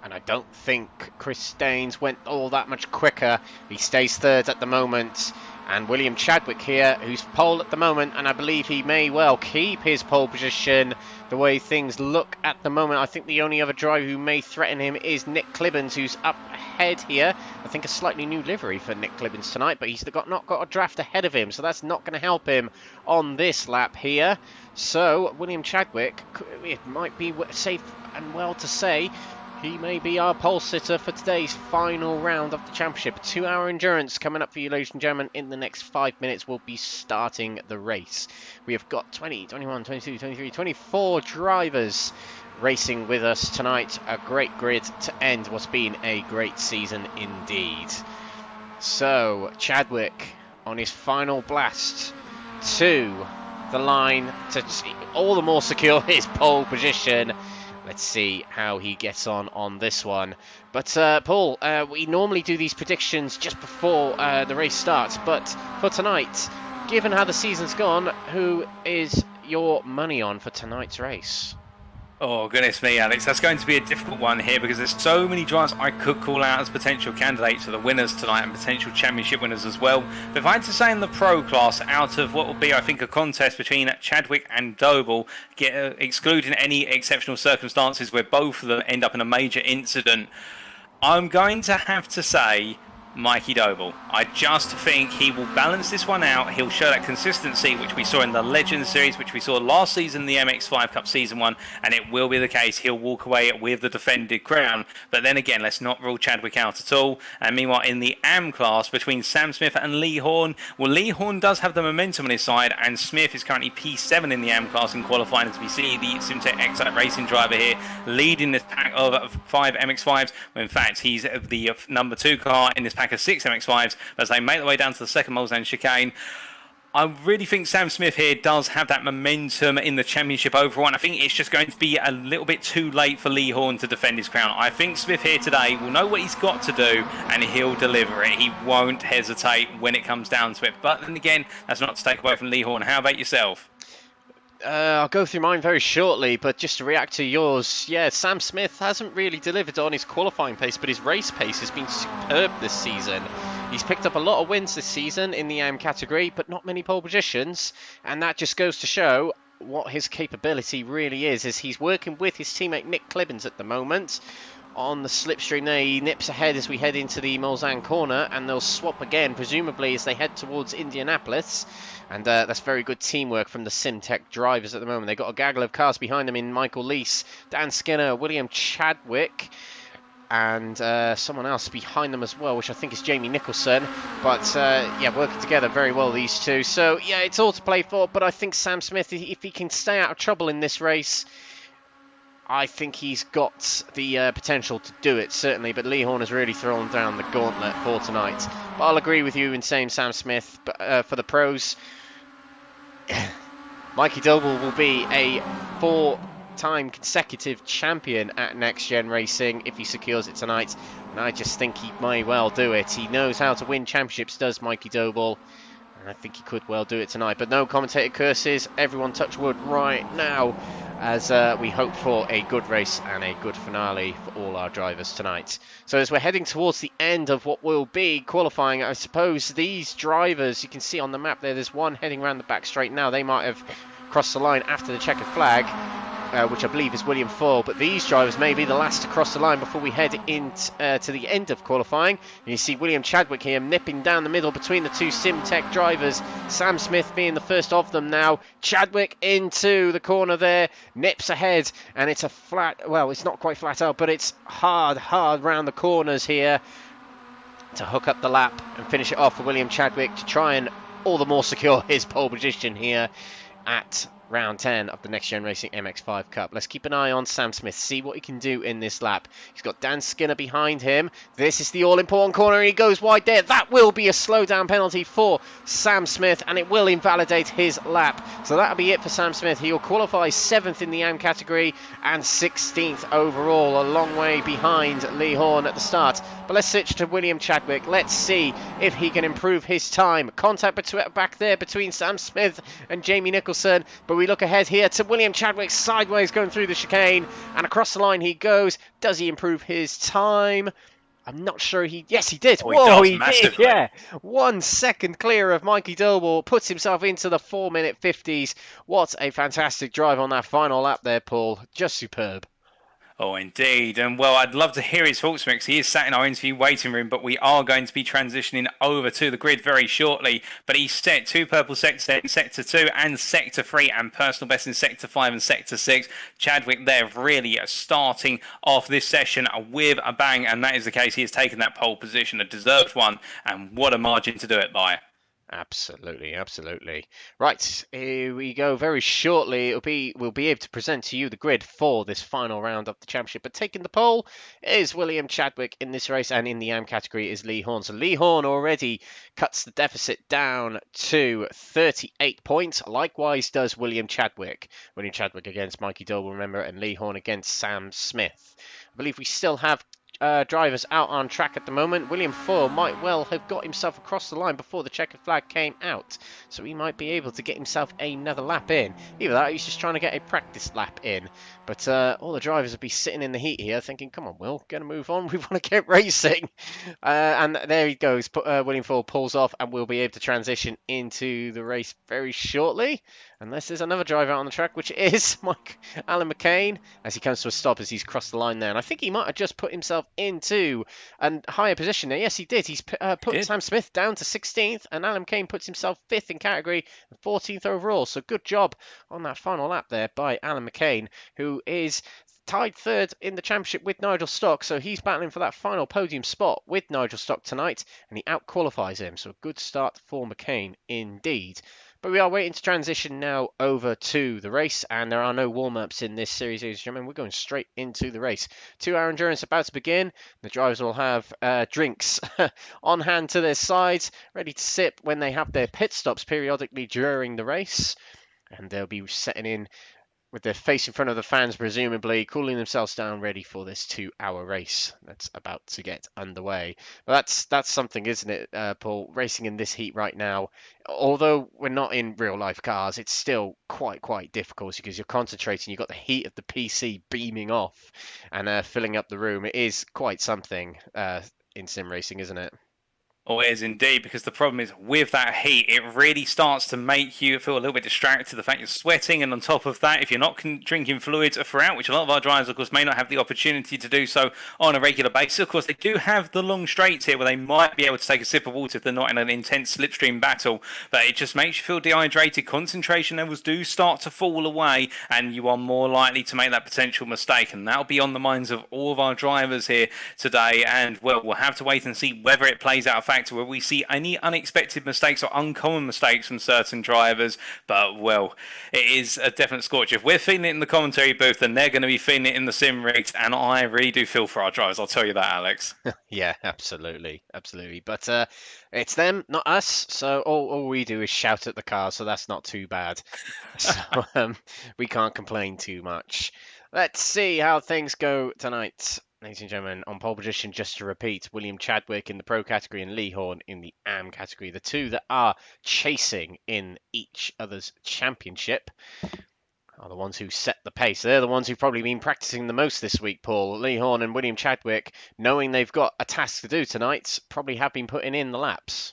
And I don't think Chris Daines went all that much quicker. He stays 3rd at the moment. And William Chadwick here, who's pole at the moment, and I believe he may well keep his pole position the way things look at the moment. I think the only other driver who may threaten him is Nick Clibbins, who's up ahead here. I think a slightly new livery for Nick Clibbins tonight, but he's not got a draft ahead of him, so that's not going to help him on this lap here. So William Chadwick, it might be safe and well to say, he may be our pole sitter for today's final round of the championship. 2-hour endurance coming up for you, ladies and gentlemen. In the next 5 minutes, we'll be starting the race. We have got 20, 21, 22, 23, 24 drivers racing with us tonight. A great grid to end what's been a great season indeed. So, Chadwick on his final blast to the line to all the more secure his pole position. Let's see how he gets on this one. But Paul, we normally do these predictions just before the race starts. But for tonight, given how the season's gone, who is your money on for tonight's race? Oh, goodness me, Alex. That's going to be a difficult one here because there's so many drivers I could call out as potential candidates for the winners tonight and potential championship winners as well. But if I had to say in the pro class, out of what will be, I think, a contest between Chadwick and Doble, excluding any exceptional circumstances where both of them end up in a major incident, I'm going to have to say Mikey Doble. I just think he will balance this one out. He'll show that consistency which we saw in the Legends Series, which we saw last season, the MX-5 Cup Season 1, and it will be the case. He'll walk away with the defended crown. But then again, let's not rule Chadwick out at all. And meanwhile, in the AM class, between Sam Smith and Lee Horne, well, Lee Horne does have the momentum on his side, and Smith is currently P7 in the AM class in qualifying, as we see the Simtek Excite Racing driver here leading this pack of 5 MX-5s, when in fact he's the number 2 car in this pack of 6 MX-5s as they make their way down to the second Mulsanne chicane. I really think Sam Smith here does have that momentum in the championship overall, and I think it's just going to be a little bit too late for Lee Horne to defend his crown. I think Smith here today will know what he's got to do, and he'll deliver it. He won't hesitate when it comes down to it. But then again, that's not to take away from Lee Horne. How about yourself? I'll go through mine very shortly, but just to react to yours, yeah, Sam Smith hasn't really delivered on his qualifying pace, but his race pace has been superb this season. He's picked up a lot of wins this season in the AM category, but not many pole positions, and that just goes to show what his capability really is he's working with his teammate Nick Clibbins at the moment. On the slipstream there, he nips ahead as we head into the Mulsanne corner, and they'll swap again, presumably as they head towards Indianapolis. And that's very good teamwork from the Simtek drivers at the moment. They've got a gaggle of cars behind them in Michael Lease, Dan Skinner, William Chadwick, and someone else behind them as well, which I think is Jamie Nicholson. But yeah, working together very well, these two. So yeah, it's all to play for, but I think Sam Smith, if he can stay out of trouble in this race, I think he's got the potential to do it, certainly. But Lee Horne has really thrown down the gauntlet for tonight. But I'll agree with you in saying Sam Smith. But for the pros, Mikey Doble will be a 4-time consecutive champion at NXTGEN Racing if he secures it tonight. And I just think he may well do it. He knows how to win championships, does Mikey Doble. And I think he could well do it tonight. But no commentator curses. Everyone touch wood right now, as we hope for a good race and a good finale for all our drivers tonight. So as we're heading towards the end of what will be qualifying, I suppose these drivers, you can see on the map there, there's one heading around the back straight now. They might have crossed the line after the checkered flag, which I believe is William Fall. But these drivers may be the last to cross the line before we head into to the end of qualifying. And you see William Chadwick here nipping down the middle between the two Simtek drivers. Sam Smith being the first of them now. Chadwick into the corner there, nips ahead, and it's a flat, well, it's not quite flat out, but it's hard round the corners here to hook up the lap and finish it off for William Chadwick to try and all the more secure his pole position here at round 10 of the NXTGEN Racing MX-5 Cup. Let's keep an eye on Sam Smith, see what he can do in this lap. He's got Dan Skinner behind him. This is the all-important corner, and he goes wide there. That will be a slowdown penalty for Sam Smith, and it will invalidate his lap. So that'll be it for Sam Smith. He'll qualify 7th in the AM category and 16th overall, a long way behind Lee Horne at the start. But let's switch to William Chadwick. Let's see if he can improve his time. Contact back there between Sam Smith and Jamie Nicholson. But we look ahead here to William Chadwick sideways going through the chicane. And across the line he goes. Does he improve his time? I'm not sure yes, he did. Oh, whoa, he did, yeah. 1 second clear of Mikey Doble. Puts himself into the 4-minute 50s. What a fantastic drive on that final lap there, Paul. Just superb. Oh, indeed. And, well, I'd love to hear his thoughts, Mix. He is sat in our interview waiting room, but we are going to be transitioning over to the grid very shortly. But he's set 2 purple sectors in Sector 2 and Sector 3, and personal best in Sector 5 and Sector 6. Chadwick there really starting off this session with a bang, and that is the case. He has taken that pole position, a deserved one, and what a margin to do it by. Absolutely, absolutely. Right, here we go. Very shortly, we'll be able to present to you the grid for this final round of the championship. But taking the pole is William Chadwick in this race, and in the AM category is Lee Horne. So Lee Horne already cuts the deficit down to 38 points. Likewise does William Chadwick. William Chadwick against Mikey Doble, remember, and Lee Horne against Sam Smith. I believe we still have drivers out on track at the moment. William Foyle might well have got himself across the line before the checkered flag came out, so he might be able to get himself another lap in. Either that, he's just trying to get a practice lap in. But all the drivers will be sitting in the heat here thinking, come on, Will, gonna move on, we want to get racing. And there he goes. William Foyle pulls off, and we'll be able to transition into the race very shortly. Unless there's another driver out on the track, which is Alan McCain, as he comes to a stop as he's crossed the line there. And I think he might have just put himself into a higher position there. Yes, he did. He's put Sam Smith down to 16th, and Alan McCain puts himself 5th in category and 14th overall. So good job on that final lap there by Alan McCain, who is tied 3rd in the championship with Nigel Stock, so he's battling for that final podium spot with Nigel Stock tonight, and he out-qualifies him, so a good start for McCain indeed. But we are waiting to transition now over to the race, and there are no warm-ups in this series, ladies and gentlemen. We're going straight into the race. 2-hour endurance about to begin. The drivers will have drinks on hand to their sides, ready to sip when they have their pit stops periodically during the race, and they'll be setting in with their face in front of the fans, presumably, cooling themselves down, ready for this 2-hour race that's about to get underway. But that's something, isn't it, Paul? Racing in this heat right now, although we're not in real-life cars, it's still quite difficult because you're concentrating. You've got the heat of the PC beaming off and filling up the room. It is quite something in sim racing, isn't it? Oh, it is indeed, because the problem is with that heat, it really starts to make you feel a little bit distracted. The fact you're sweating, and on top of that, if you're not drinking fluids throughout, which a lot of our drivers, of course, may not have the opportunity to do so on a regular basis. Of course, they do have the long straights here where they might be able to take a sip of water if they're not in an intense slipstream battle, but it just makes you feel dehydrated. Concentration levels do start to fall away, and you are more likely to make that potential mistake, and that'll be on the minds of all of our drivers here today. And, well, we'll have to wait and see whether it plays out where we see any unexpected mistakes or uncommon mistakes from certain drivers. But, well, it is a definite scorcher. If we're feeling it in the commentary booth, then they're going to be feeling it in the sim rigs, and I really do feel for our drivers, I'll tell you that, Alex. Yeah, absolutely. But it's them, not us, so all we do is shout at the cars, so that's not too bad. So we can't complain too much. Let's see how things go tonight. Ladies and gentlemen, on pole position, just to repeat, William Chadwick in the Pro category and Lee Horne in the AM category. The two that are chasing in each other's championship are the ones who set the pace. They're the ones who've probably been practicing the most this week, Paul. Lee Horne and William Chadwick, knowing they've got a task to do tonight, probably have been putting in the laps.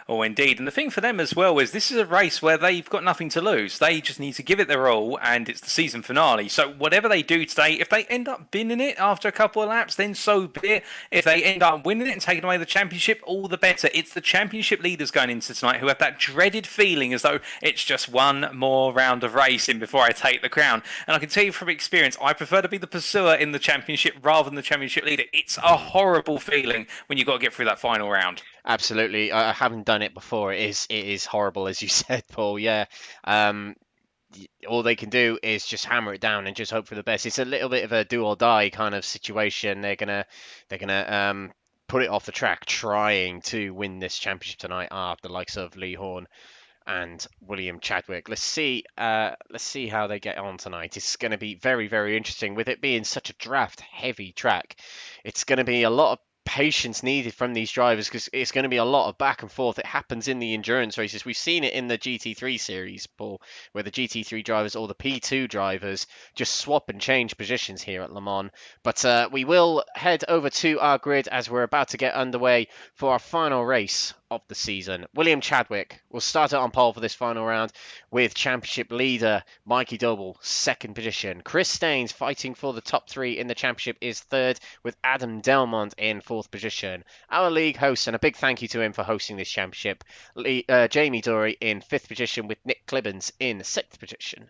Oh, indeed. And the thing for them as well is this is a race where they've got nothing to lose. They just need to give it their all, and it's the season finale. So whatever they do today, if they end up binning it after a couple of laps, then so be it. If they end up winning it and taking away the championship, all the better. It's the championship leaders going into tonight who have that dreaded feeling as though it's just one more round of racing before I take the crown. And I can tell you from experience, I prefer to be the pursuer in the championship rather than the championship leader. It's a horrible feeling when you've got to get through that final round. Absolutely. I haven't done it before. It is horrible, as you said, Paul. Yeah. All they can do is just hammer it down and just hope for the best. It's a little bit of a do or die kind of situation. They're gonna put it off the track, trying to win this championship tonight. The likes of Lee Horne and William Chadwick. Let's see how they get on tonight. It's going to be very, very interesting. With it being such a draft-heavy track, it's going to be a lot of patience needed from these drivers because it's going to be a lot of back and forth. It happens in the endurance races. We've seen it in the GT3 series, Paul, where the GT3 drivers or the P2 drivers just swap and change positions here at Le Mans. But we will head over to our grid as we're about to get underway for our final race of the season. William Chadwick will start it on pole for this final round with championship leader Mikey Doble, second position. Chris Staines fighting for the top three in the championship is third, with Adam Delman in fourth position. Our league host, and a big thank you to him for hosting this championship, Jamie Dory in fifth position with Nick Clibbens in sixth position.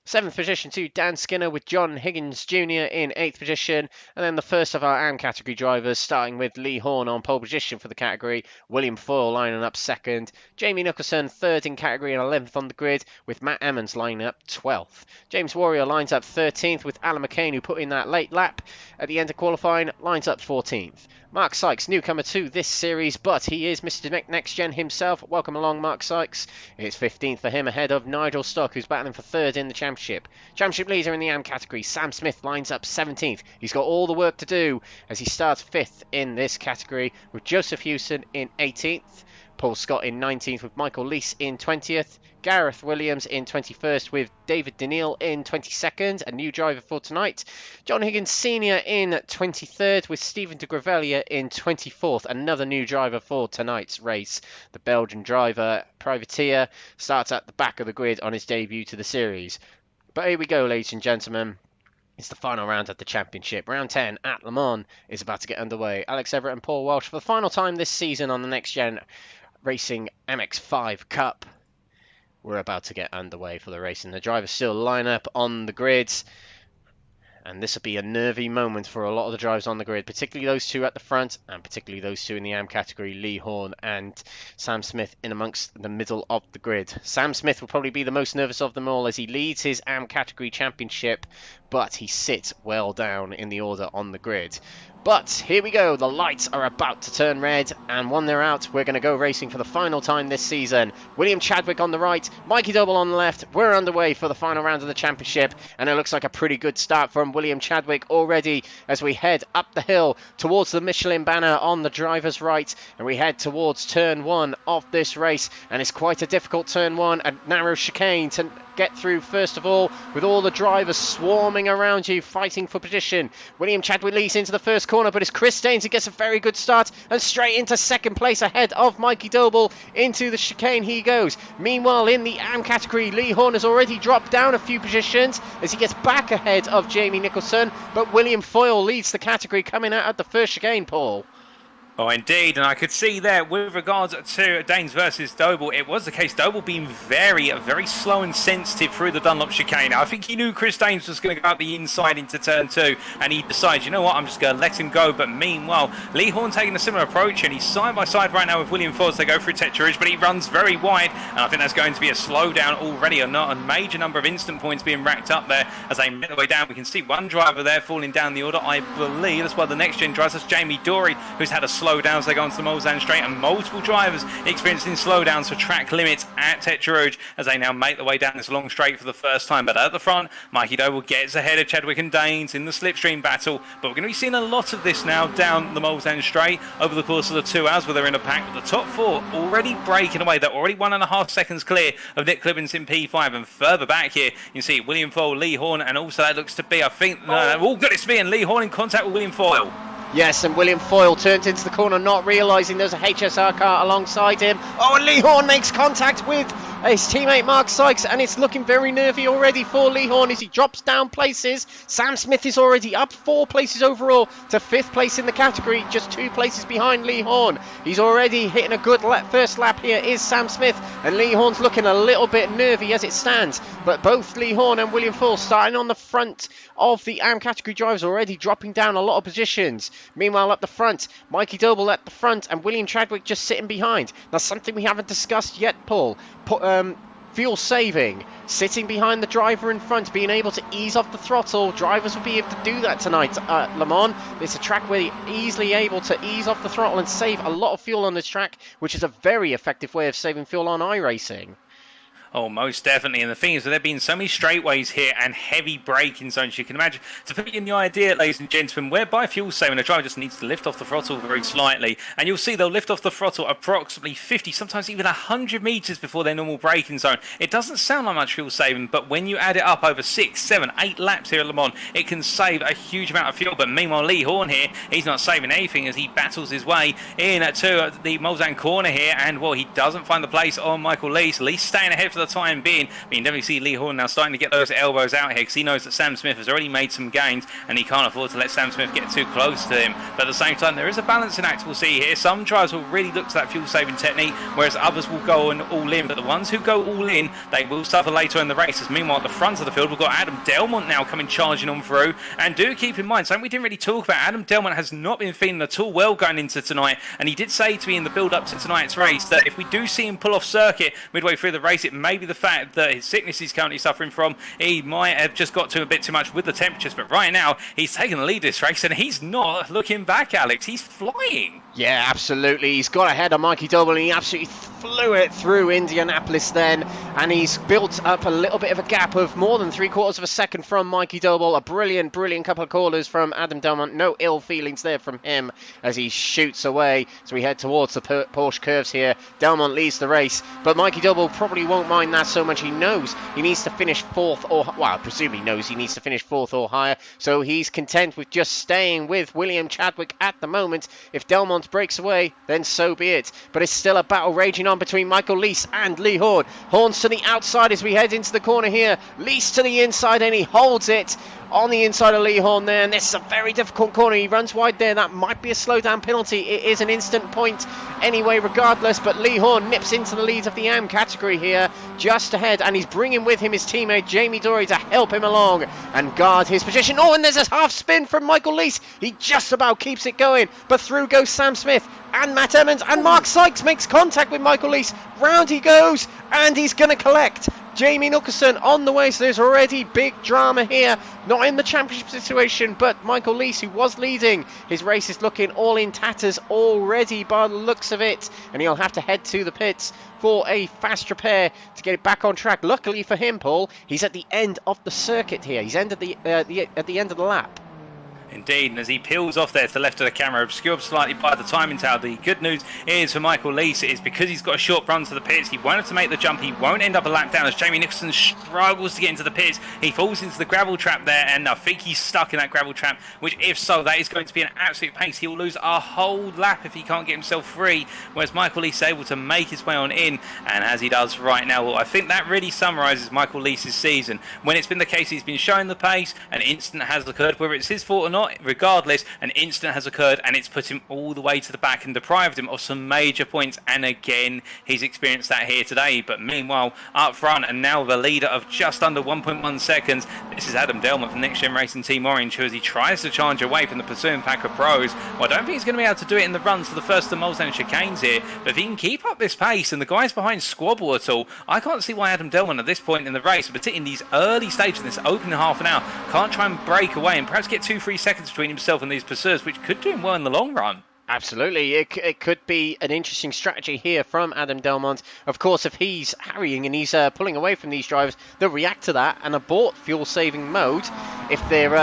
Seventh position to Dan Skinner with John Higgins Jr. in eighth position. And then the first of our AM category drivers, starting with Lee Horne on pole position for the category. William Foyle lining up second. Jamie Nicholson third in category and 11th on the grid, with Matt Emmons lining up 12th. James Warrior lines up 13th, with Alan McCain, who put in that late lap at the end of qualifying, lines up 14th. Mark Sykes, newcomer to this series, but he is Mr. NXTGEN himself. Welcome along, Mark Sykes. It's 15th for him, ahead of Nigel Stock, who's battling for third in the championship. Championship leader in the AM category, Sam Smith, lines up 17th. He's got all the work to do as he starts 5th in this category, with Joseph Hewson in 18th. Paul Scott in 19th with Michael Leese in 20th. Gareth Williams in 21st with David Daniil in 22nd, a new driver for tonight. John Higgins Sr. in 23rd with Stephen de Gravelia in 24th, another new driver for tonight's race. The Belgian driver, Privateer, starts at the back of the grid on his debut to the series. But here we go, ladies and gentlemen. It's the final round of the championship. Round 10 at Le Mans is about to get underway. Alex Everett and Paul Walsh for the final time this season on the NXTGEN Racing MX-5 Cup. We're about to get underway for the race, and the drivers still line up on the grids. And this will be a nervy moment for a lot of the drivers on the grid, particularly those two at the front, and particularly those two in the AM category, Lee Horne and Sam Smith, in amongst the middle of the grid. Sam Smith will probably be the most nervous of them all as he leads his AM category championship, but he sits well down in the order on the grid. But here we go, the lights are about to turn red, and when they're out, we're going to go racing for the final time this season. William Chadwick on the right, Mikey Doble on the left. We're underway for the final round of the championship, and it looks like a pretty good start from William Chadwick already as we head up the hill towards the Michelin banner on the driver's right, and we head towards turn 1 of this race, and it's quite a difficult turn 1, a narrow chicane to get through first of all, with all the drivers swarming around you, fighting for position. William Chadwick leads into the first corner, but it's Chris Staines who gets a very good start and straight into second place ahead of Mikey Doble. Into the chicane he goes. Meanwhile, in the AM category, Lee Horne has already dropped down a few positions as he gets back ahead of Jamie Nicholson, but William Foyle leads the category coming out at the first chicane, Paul. Oh, indeed, and I could see there with regards to Daines versus Doble, it was the case, Doble being very slow and sensitive through the Dunlop chicane. I think he knew Chris Daines was going to go out the inside into turn 2, and he decided, you know what, I'm just going to let him go. But meanwhile, Lee Horne taking a similar approach, and he's side by side right now with William Foyle as they go through Tetra Ridge, but he runs very wide, and I think that's going to be a slowdown already, or not a major number of instant points being racked up there as they make their way down. We can see one driver there falling down the order, I believe. That's why the next gen drives, that's Jamie Dory, who's had a slowdowns as they go onto the Mulsanne Straight, and multiple drivers experiencing slowdowns for track limits at Tetra Rouge as they now make their way down this long straight for the first time. But at the front, Mikey Doble gets ahead of Chadwick and Daines in the slipstream battle, but we're going to be seeing a lot of this now down the Mulsanne Straight over the course of the 2 hours where they're in a pack. But the top 4 already breaking away. They're already 1.5 seconds clear of Nick Clibbins in P5, and further back here you can see William Foyle, Lee Horne, and also that looks to be, I think, oh goodness me, and Lee Horne in contact with William Foyle. Yes, and William Foyle turns into the corner, not realising there's a HSR car alongside him. Oh, and Lee Horne makes contact with his teammate Mark Sykes, and it's looking very nervy already for Lee Horne as he drops down places. Sam Smith is already up 4 places overall to 5th place in the category, just 2 places behind Lee Horne. He's already hitting a good first lap here is Sam Smith, and Lee Horne's looking a little bit nervy as it stands. But both Lee Horne and William Foyle starting on the front of the AM category drivers, already dropping down a lot of positions. Meanwhile, up the front, Mikey Doble at the front and William Chadwick just sitting behind. Now, something we haven't discussed yet, Paul. Fuel saving, sitting behind the driver in front, being able to ease off the throttle. Drivers will be able to do that tonight at Le Mans. It's a track where you're easily able to ease off the throttle and save a lot of fuel on this track, which is a very effective way of saving fuel on iRacing. Oh, most definitely. And the thing is that there have been so many straightaways here and heavy braking zones. You can imagine, to put you in the idea, ladies and gentlemen, whereby fuel saving, a driver just needs to lift off the throttle very slightly. And you'll see they'll lift off the throttle approximately 50, sometimes even 100 meters before their normal braking zone. It doesn't sound like much fuel saving, but when you add it up over 6, 7, 8 laps here at Le Mans, it can save a huge amount of fuel. But meanwhile, Lee Horne here, he's not saving anything as he battles his way in to the Mulsanne corner here. And, well, he doesn't find the place on Michael Leese. Leese staying ahead for the time being. But you can definitely see Lee Horne now starting to get those elbows out here because he knows that Sam Smith has already made some gains and he can't afford to let Sam Smith get too close to him. But at the same time, there is a balancing act we'll see here. Some drivers will really look to that fuel saving technique, whereas others will go all in. But the ones who go all in, they will suffer later in the races. Meanwhile, at the front of the field, we've got Adam Delman now coming charging on through. And do keep in mind, something we didn't really talk about, Adam Delman has not been feeling at all well going into tonight. And he did say to me in the build-up to tonight's race that if we do see him pull off circuit midway through the race, it may be the fact that his sickness he's currently suffering from, he might have just got to a bit too much with the temperatures. But right now, he's taking the lead this race and he's not looking back, Alex. He's flying. Yeah, absolutely. He's got ahead of Mikey Doble and he absolutely flew it through Indianapolis then. And he's built up a little bit of a gap of more than 3/4 of a second from Mikey Doble. A brilliant, brilliant couple of corners from Adam Delman. No ill feelings there from him as he shoots away. So we head towards the Porsche curves here. Delman leads the race, but Mikey Doble probably won't mind that so much. He knows he needs to finish fourth or, well, presumably knows he needs to finish fourth or higher. So he's content with just staying with William Chadwick at the moment. If Delman breaks away, then so be it. But it's still a battle raging on between Michael Leese and Lee Horne. Horne's to the outside as we head into the corner here. Leese to the inside and he holds it on the inside of Lee Horne there. And this is a very difficult corner. He runs wide there. That might be a slowdown penalty. It is an instant point anyway, regardless. But Lee Horne nips into the lead of the AM category here, just ahead. And he's bringing with him his teammate Jamie Dory to help him along and guard his position. Oh, and there's a half spin from Michael Leese. He just about keeps it going. But through goes Sam Smith and Matt Emmons, and Mark Sykes makes contact with Michael Leese. Round he goes, and he's going to collect Jamie Nicholson on the way. So there's already big drama here. Not in the championship situation, but Michael Leese, who was leading his race, is looking all in tatters already by the looks of it, and he'll have to head to the pits for a fast repair to get it back on track. Luckily for him, Paul, he's at the end of the circuit here. He's at the end of the lap. Indeed, and as he peels off there to the left of the camera, obscured slightly by the timing tower, the good news is for Michael Leese is because he's got a short run to the pits, he won't have to make the jump, he won't end up a lap down as Jamie Nicholson struggles to get into the pits. He falls into the gravel trap there, and I think he's stuck in that gravel trap, which if so, that is going to be an absolute pace. He'll lose a whole lap if he can't get himself free, whereas Michael Leese is able to make his way on in, and as he does right now, well, I think that really summarises Michael Leese's season. When it's been the case he's been showing the pace, an incident has occurred, whether it's his fault or not, regardless, an incident has occurred and it's put him all the way to the back and deprived him of some major points, and again he's experienced that here today. But meanwhile, up front, and now the leader of just under 1.1 seconds, this is Adam Delman from NXTGEN Racing Team Orange, who as he tries to charge away from the pursuing pack of pros, well, I don't think he's going to be able to do it in the runs for the first of the Molestown chicanes here, but if he can keep up this pace and the guys behind squabble at all, I can't see why Adam Delman at this point in the race, particularly in these early stages, in this opening half an hour, can't try and break away and perhaps get 2-3 seconds between himself and these pursuers, which could do him well in the long run. Absolutely, it could be an interesting strategy here from Adam Delman. Of course, if he's harrying and he's pulling away from these drivers, they'll react to that and abort fuel-saving mode if they're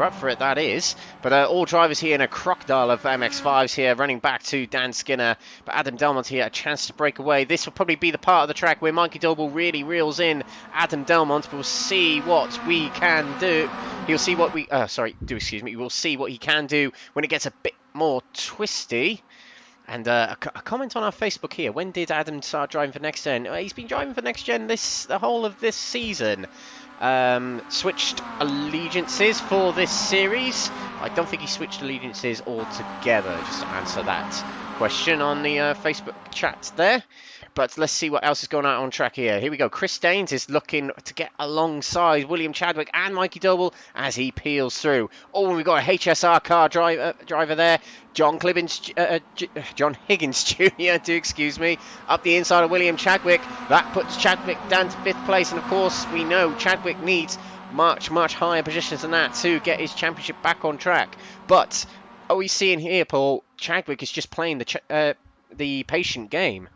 up for it. That is. But all drivers here in a crocodile of MX-5s here, running back to Dan Skinner. But Adam Delman here, a chance to break away. This will probably be the part of the track where Mikey Doble really reels in Adam Delman. We'll see what we can do. He'll see what we. We'll see what he can do when it gets a bit more twisty. And a comment on our Facebook here: when did Adam start driving for NXTGEN? He's been driving for NXTGEN the whole of this season. Switched allegiances for this series. I don't think he switched allegiances altogether, just to answer that question on the Facebook chat there. But let's see what else is going on track here. Here we go. Chris Daines is looking to get alongside William Chadwick and Mikey Doble as he peels through. Oh, we've got a HSR car driver there. John Higgins Jr. Up the inside of William Chadwick. That puts Chadwick down to 5th place. And of course, we know Chadwick needs much higher positions than that to get his championship back on track. But are we seeing here, Paul? Chadwick is just playing the patient game.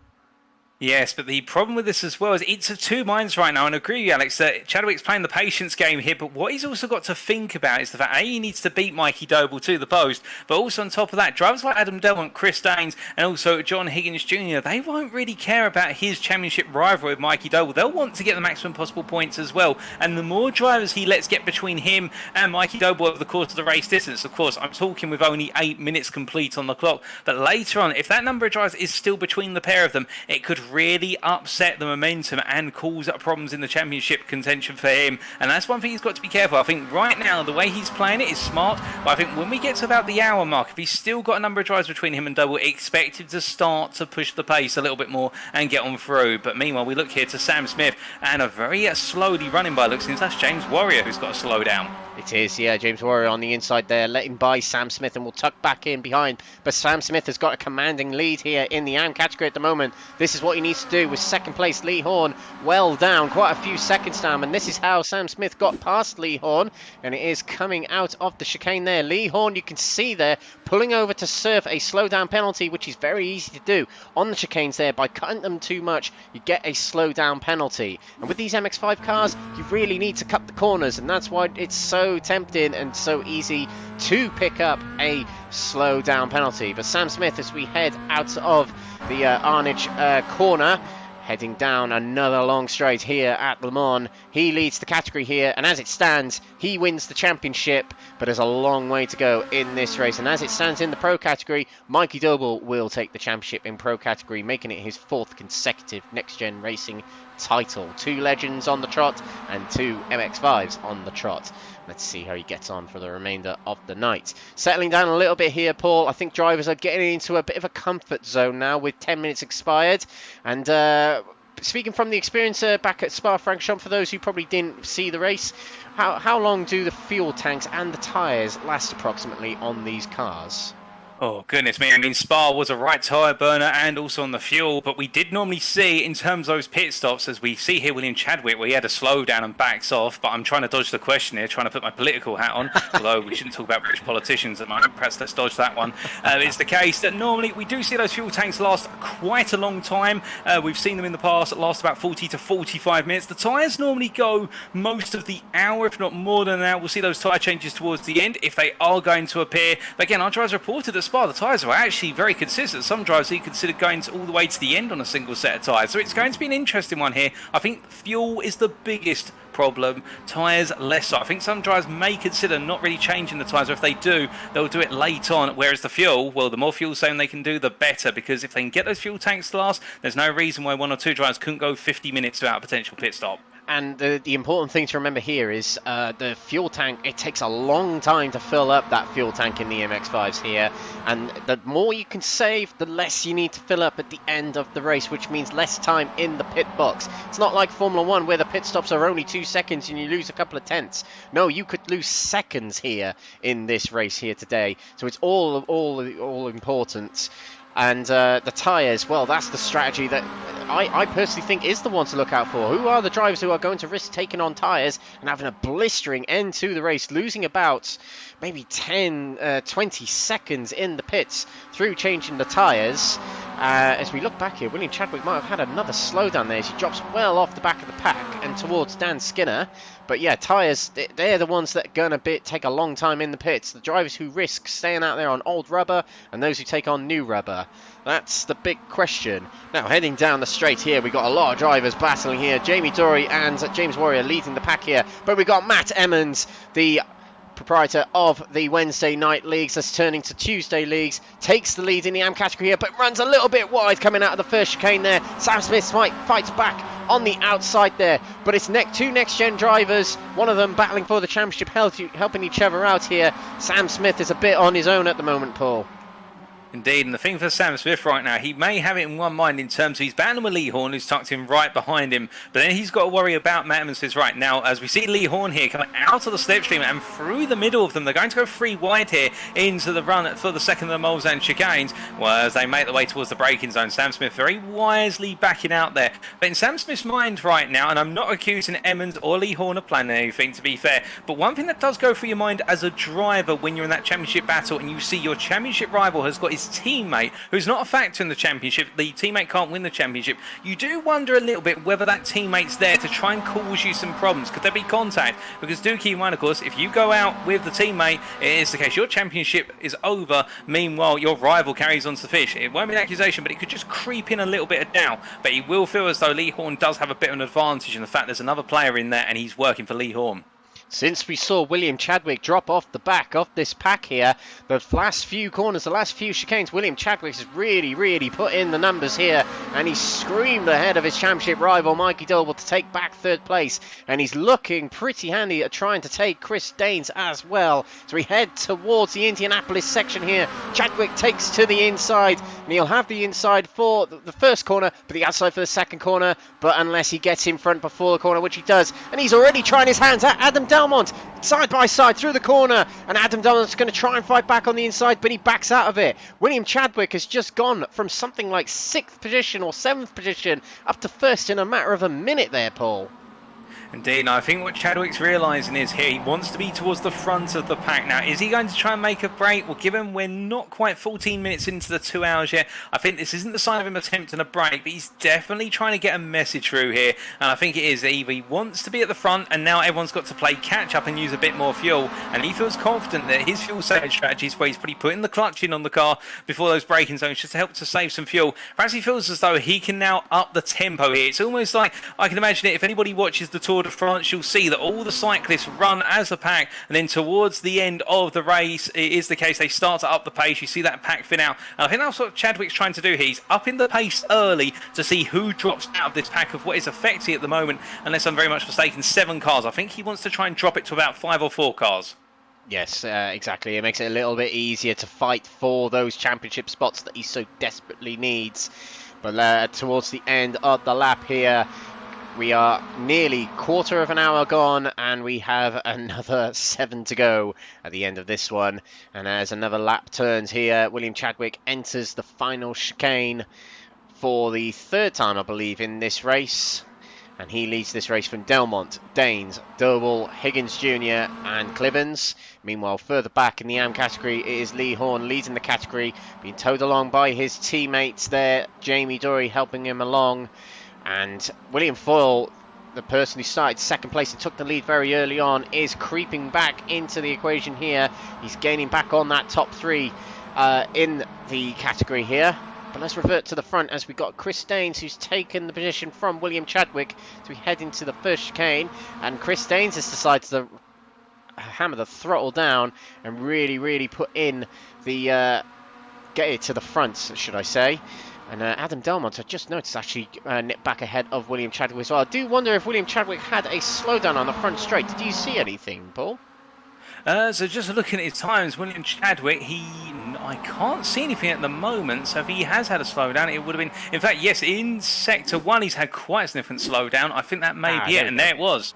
Yes, but the problem with this as well is it's of two minds right now, and I agree with you, Alex, that Chadwick's playing the patience game here, but what he's also got to think about is the fact, A, he needs to beat Mikey Doble to the post, but also on top of that, drivers like Adam Delman, Chris Daines, and also John Higgins Jr., they won't really care about his championship rival with Mikey Doble. They'll want to get the maximum possible points as well, and the more drivers he lets get between him and Mikey Doble over the course of the race distance, of course, I'm talking with only 8 minutes complete on the clock, but later on, if that number of drivers is still between the pair of them, it could really upset the momentum and cause problems in the championship contention for him, and that's one thing he's got to be careful. I think right now the way he's playing it is smart, but I think when we get to about the hour mark, if he's still got a number of drivers between him and Doble, expect him to start to push the pace a little bit more and get on through. But meanwhile, we look here to Sam Smith, and a very slowly running by looks, since that's James Warrior who's got to slow down. It is, yeah. James Warrior on the inside there, letting by Sam Smith, and will tuck back in behind. But Sam Smith has got a commanding lead here in the AM category at the moment. This is what he needs to do with second place Lee Horne well down, quite a few seconds down. And this is how Sam Smith got past Lee Horne. And it is coming out of the chicane there. Lee Horne, you can see there, pulling over to serve a slowdown penalty, which is very easy to do on the chicanes there. By cutting them too much, you get a slowdown penalty. And with these MX-5 cars, you really need to cut the corners, and that's why it's so tempting and so easy to pick up a slow down penalty. But Sam Smith, as we head out of the Arnold corner, heading down another long straight here at Le Mans, he leads the category here, and as it stands, he wins the championship, but there's a long way to go in this race. And as it stands in the pro category, Mikey Doble will take the championship in pro category, making it his 4th consecutive Next Gen Racing title. 2 legends on the trot and 2 MX-5s on the trot. Let's see how he gets on for the remainder of the night. Settling down a little bit here, Paul. I think drivers are getting into a bit of a comfort zone now with 10 minutes expired. And speaking from the experience back at Spa-Francorchamps, for those who probably didn't see the race, how long do the fuel tanks and the tyres last approximately on these cars? Oh, goodness me. I mean, Spa was a right tyre burner and also on the fuel, but we did normally see, in terms of those pit stops, as we see here William Chadwick, where he had a slowdown and backs off, but I'm trying to dodge the question here, trying to put my political hat on, although we shouldn't talk about British politicians at the moment, perhaps let's dodge that one. It's the case that normally we do see those fuel tanks last quite a long time. We've seen them in the past last about 40 to 45 minutes. The tyres normally go most of the hour, if not more than an hour. We'll see those tyre changes towards the end, if they are going to appear. But again, our drivers reported that Spa, the tyres are actually very consistent. Some drivers he considered going all the way to the end on a single set of tyres. So it's going to be an interesting one here. I think fuel is the biggest problem, tyres less so. I think some drivers may consider not really changing the tyres, or if they do, they'll do it late on, whereas the fuel, well, the more fuel zone they can do, the better, because if they can get those fuel tanks to last, there's no reason why 1 or 2 drivers couldn't go 50 minutes without a potential pit stop. And the important thing to remember here is the fuel tank, it takes a long time to fill up that fuel tank in the MX-5s here. And the more you can save, the less you need to fill up at the end of the race, which means less time in the pit box. It's not like Formula 1 where the pit stops are only 2 seconds and you lose a couple of tenths. No, you could lose seconds here in this race here today. So it's all important. And the tyres, well, that's the strategy that I personally think is the one to look out for. Who are the drivers who are going to risk taking on tyres and having a blistering end to the race, losing about maybe 10, 20 seconds in the pits through changing the tyres? As we look back here, William Chadwick might have had another slowdown there as he drops well off the back of the pack and towards Dan Skinner. But yeah, tyres, they're the ones that are going to take a long time in the pits. The drivers who risk staying out there on old rubber and those who take on new rubber. That's the big question. Now, heading down the straight here, we've got a lot of drivers battling here. Jamie Dory and James Warrior leading the pack here. But we've got Matt Emmons, the proprietor of the Wednesday night leagues that's turning to Tuesday leagues, takes the lead in the AM category here, but runs a little bit wide coming out of the first chicane there. Sam Smith fights back on the outside there, but it's two next gen drivers, one of them battling for the championship, helping each other out here. Sam Smith is a bit on his own at the moment, Paul. Indeed, and the thing for Sam Smith right now, he may have it in one mind in terms of he's battling with Lee Horne, who's tucked in right behind him, but then he's got to worry about Matt Emmons' right. Now, as we see Lee Horne here coming out of the slipstream and through the middle of them, they're going to go 3 wide here into the run for the second of the Mulsanne chicanes, whereas they make their way towards the braking zone. Sam Smith very wisely backing out there. But in Sam Smith's mind right now, and I'm not accusing Emmons or Lee Horne of planning anything, to be fair, but one thing that does go through your mind as a driver when you're in that championship battle and you see your championship rival has got his teammate who's not a factor in the championship, the teammate can't win the championship, you do wonder a little bit whether that teammate's there to try and cause you some problems. Could there be contact? Because do keep in mind, of course, if you go out with the teammate, it is the case your championship is over, meanwhile your rival carries on to the finish. It won't be an accusation, but it could just creep in a little bit of doubt. But he will feel as though Lee Horne does have a bit of an advantage in the fact there's another player in there and he's working for Lee Horne. Since we saw William Chadwick drop off the back of this pack here, the last few corners, the last few chicanes, William Chadwick has really put in the numbers here, and he's screamed ahead of his championship rival Mikey Doble to take back 3rd place, and he's looking pretty handy at trying to take Chris Daines as well. So we head towards the Indianapolis section here. Chadwick takes to the inside, and he'll have the inside for the first corner, but the outside for the second corner, but unless he gets in front before the corner, which he does, and he's already trying his hands at Adam Delman, side by side through the corner, and Adam Delman's going to try and fight back on the inside, but he backs out of it. William Chadwick has just gone from something like 6th position or 7th position up to 1st in a matter of a minute there, Paul. Indeed, and I think what Chadwick's realising is here, he wants to be towards the front of the pack. Now, is he going to try and make a break? Well, given we're not quite 14 minutes into the 2 hours yet, I think this isn't the sign of him attempting a break, but he's definitely trying to get a message through here. And I think it is either he wants to be at the front, and now everyone's got to play catch up and use a bit more fuel. And he feels confident that his fuel saving strategy is where he's probably putting the clutch in on the car before those braking zones just to help to save some fuel. Perhaps he feels as though he can now up the tempo here. It's almost like, I can imagine it, if anybody watches the Tour de France, you'll see that all the cyclists run as a pack, and then towards the end of the race, it is the case they start to up the pace. You see that pack thin out, and I think that's what Chadwick's trying to do here. He's upping the pace early to see who drops out of this pack of what is effectively at the moment, unless I'm very much mistaken, 7 cars. I think he wants to try and drop it to about 5 or 4 cars. Yes, exactly. It makes it a little bit easier to fight for those championship spots that he so desperately needs. But towards the end of the lap here, we are nearly quarter of an hour gone, and we have another 7 to go at the end of this one. And as another lap turns here, William Chadwick enters the final chicane for the 3rd time, I believe, in this race. And he leads this race from Delmont, Danes, Doble, Higgins Jr. and Clivens. Meanwhile, further back in the AM category, it is Lee Horne leading the category, being towed along by his teammates there. Jamie Dory helping him along. And William Foyle, the person who started 2nd place and took the lead very early on, is creeping back into the equation here. He's gaining back on that top 3 in the category here. But let's revert to the front as we've got Chris Daines, who's taken the position from William Chadwick as we head into the first chicane. And Chris Daines has decided to hammer the throttle down and really put in the get it to the front, should I say. And Adam Delman, I just noticed, actually nipped back ahead of William Chadwick as well. I do wonder if William Chadwick had a slowdown on the front straight. Did you see anything, Paul? So just looking at his times, William Chadwick, I can't see anything at the moment, so if he has had a slowdown, it would have been, in fact, yes, in Sector 1 he's had quite a significant slowdown. I think that may be it, and there it was.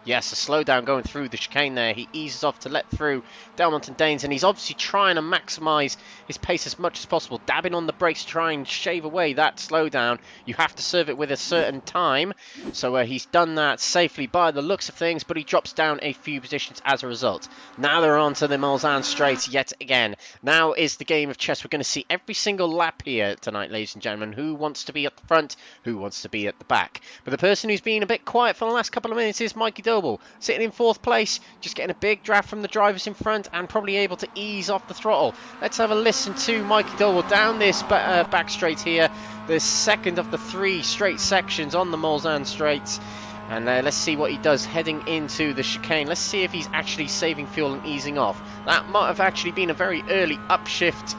Yes, a slowdown going through the chicane there. He eases off to let through Delmont and Daines, and he's obviously trying to maximise his pace as much as possible, dabbing on the brakes, trying to shave away that slowdown. You have to serve it with a certain time, so he's done that safely by the looks of things, but he drops down a few positions as a result. Now they're on to the Mulsanne straight yet again. Now is the game of chess. We're going to see every single lap here tonight, ladies and gentlemen. Who wants to be at the front? Who wants to be at the back? But the person who's been a bit quiet for the last couple of minutes is Mikey Doble. Sitting in 4th place, just getting a big draft from the drivers in front and probably able to ease off the throttle. Let's have a listen to Mikey Doble down this back straight here, the 2nd of the 3 straight sections on the Mulsanne straight. And let's see what he does heading into the chicane. Let's see if he's actually saving fuel and easing off. That might have actually been a very early upshift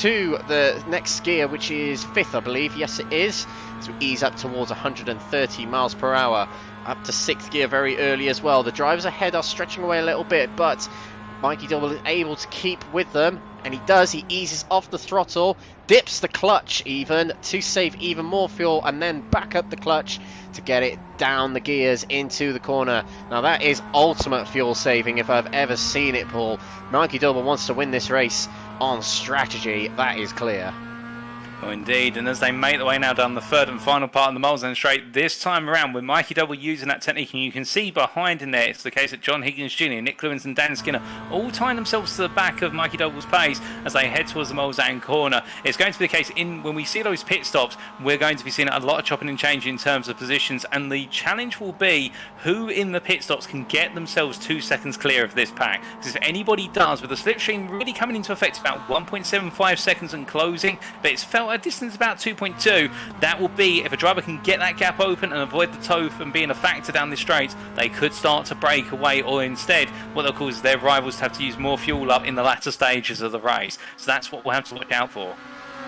to the next gear, which is 5th, I believe. Yes, it is. So we ease up towards 130 miles per hour. Up to 6th gear very early as well. The drivers ahead are stretching away a little bit, but Mikey Doble is able to keep with them, and he does. He eases off the throttle, dips the clutch even to save even more fuel, and then back up the clutch to get it down the gears into the corner. Now that is ultimate fuel saving if I've ever seen it, Paul. Mikey Doble wants to win this race on strategy, that is clear. Oh, indeed, and as they make their way now down the 3rd and final part of the Mulsanne straight, this time around with Mikey Doble using that technique, and you can see behind in there, it's the case that John Higgins Jr., Nick Clivens and Dan Skinner all tying themselves to the back of Mikey Doble's pace as they head towards the Mulsanne corner. It's going to be the case when we see those pit stops, we're going to be seeing a lot of chopping and changing in terms of positions, and the challenge will be who in the pit stops can get themselves 2 seconds clear of this pack. Because if anybody does, with the slipstream really coming into effect about 1.75 seconds and closing, but it's felt a distance about 2.2, that will be, if a driver can get that gap open and avoid the tow from being a factor down the straight, they could start to break away, or instead what they'll cause their rivals to have to use more fuel up in the latter stages of the race. So that's what we'll have to look out for.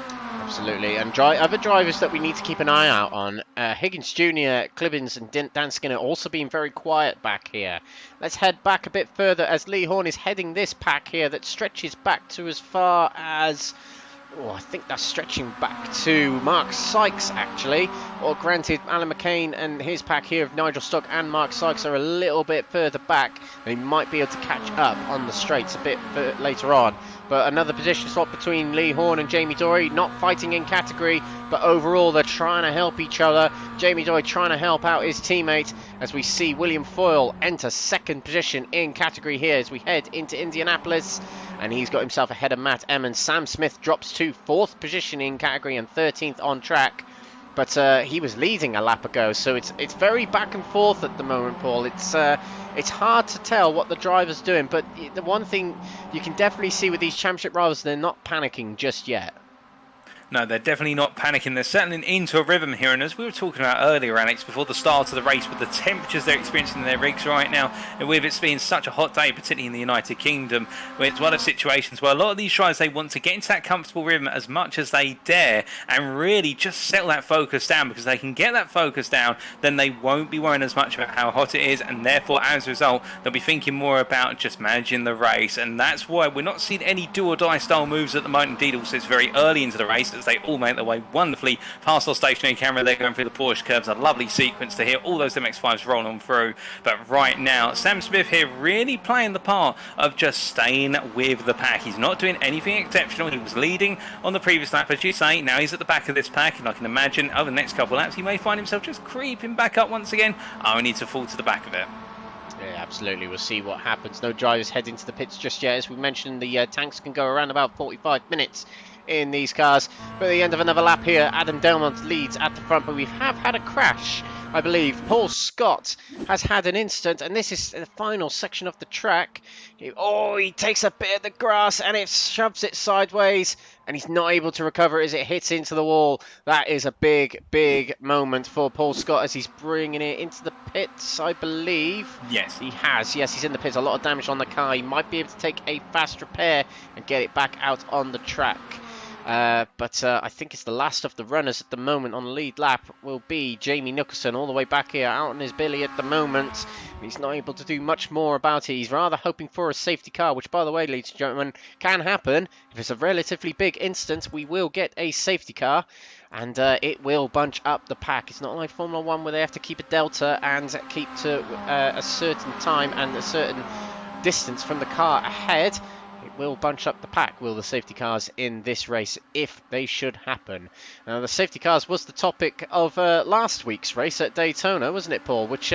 Absolutely, and other drivers that we need to keep an eye out on, Higgins Jr., Clivens and Dan Skinner also being very quiet back here. Let's head back a bit further as Lee Horne is heading this pack here that stretches back to as far as Oh, I think that's stretching back to Mark Sykes, actually. Or granted, Alan McCain and his pack here of Nigel Stock and Mark Sykes are a little bit further back, and he might be able to catch up on the straights a bit later on. But another position swap between Lee Horne and Jamie Dory, not fighting in category, but overall they're trying to help each other. Jamie Dory trying to help out his teammate, as we see William Foyle enter second position in category here as we head into Indianapolis. And he's got himself ahead of Matt Emmons. Sam Smith drops to 4th position in category and 13th on track. But he was leading a lap ago, so it's very back and forth at the moment, Paul. It's hard to tell what the driver's doing, but the one thing you can definitely see with these championship drivers, they're not panicking just yet. No, they're definitely not panicking. They're settling into a rhythm here. And as we were talking about earlier, Alex, before the start of the race, with the temperatures they're experiencing in their rigs right now, and with it being such a hot day, particularly in the United Kingdom, where it's one of situations where a lot of these drivers, they want to get into that comfortable rhythm as much as they dare and really just settle that focus down, because they can get that focus down, then they won't be worrying as much about how hot it is, and therefore, as a result, they'll be thinking more about just managing the race. And that's why we're not seeing any do-or-die style moves at the moment. Indeed, also it's very early into the race, as they all make their way wonderfully past our stationary camera. They're going through the Porsche curves, a lovely sequence to hear all those MX-5s roll on through. But right now, Sam Smith here really playing the part of just staying with the pack. He's not doing anything exceptional. He was leading on the previous lap, as you say. Now he's at the back of this pack, and I can imagine over the next couple of laps he may find himself just creeping back up once again, only to fall to the back of it. Yeah, absolutely. We'll see what happens. No drivers head into the pits just yet. As we mentioned, the tanks can go around about 45 minutes in these cars. But at the end of another lap here, Adam Delman leads at the front, but we have had a crash, I believe. Paul Scott has had an incident, and this is the final section of the track. He takes a bit of the grass and it shoves it sideways, and he's not able to recover as it hits into the wall. That is a big, big moment for Paul Scott as he's bringing it into the pits, I believe. Yes. He has. Yes, he's in the pits. A lot of damage on the car. He might be able to take a fast repair and get it back out on the track. But I think it's the last of the runners at the moment on the lead lap will be Jamie Nicholson, all the way back here out on his billy at the moment. He's not able to do much more about it. He's rather hoping for a safety car, which, by the way, ladies and gentlemen, can happen. If it's a relatively big instance, we will get a safety car, and it will bunch up the pack. It's not like Formula 1 where they have to keep a delta and keep to a certain time and a certain distance from the car ahead. Will bunch up the pack, will the safety cars in this race, if they should happen. Now, the safety cars was the topic of last week's race at Daytona, wasn't it, Paul? Which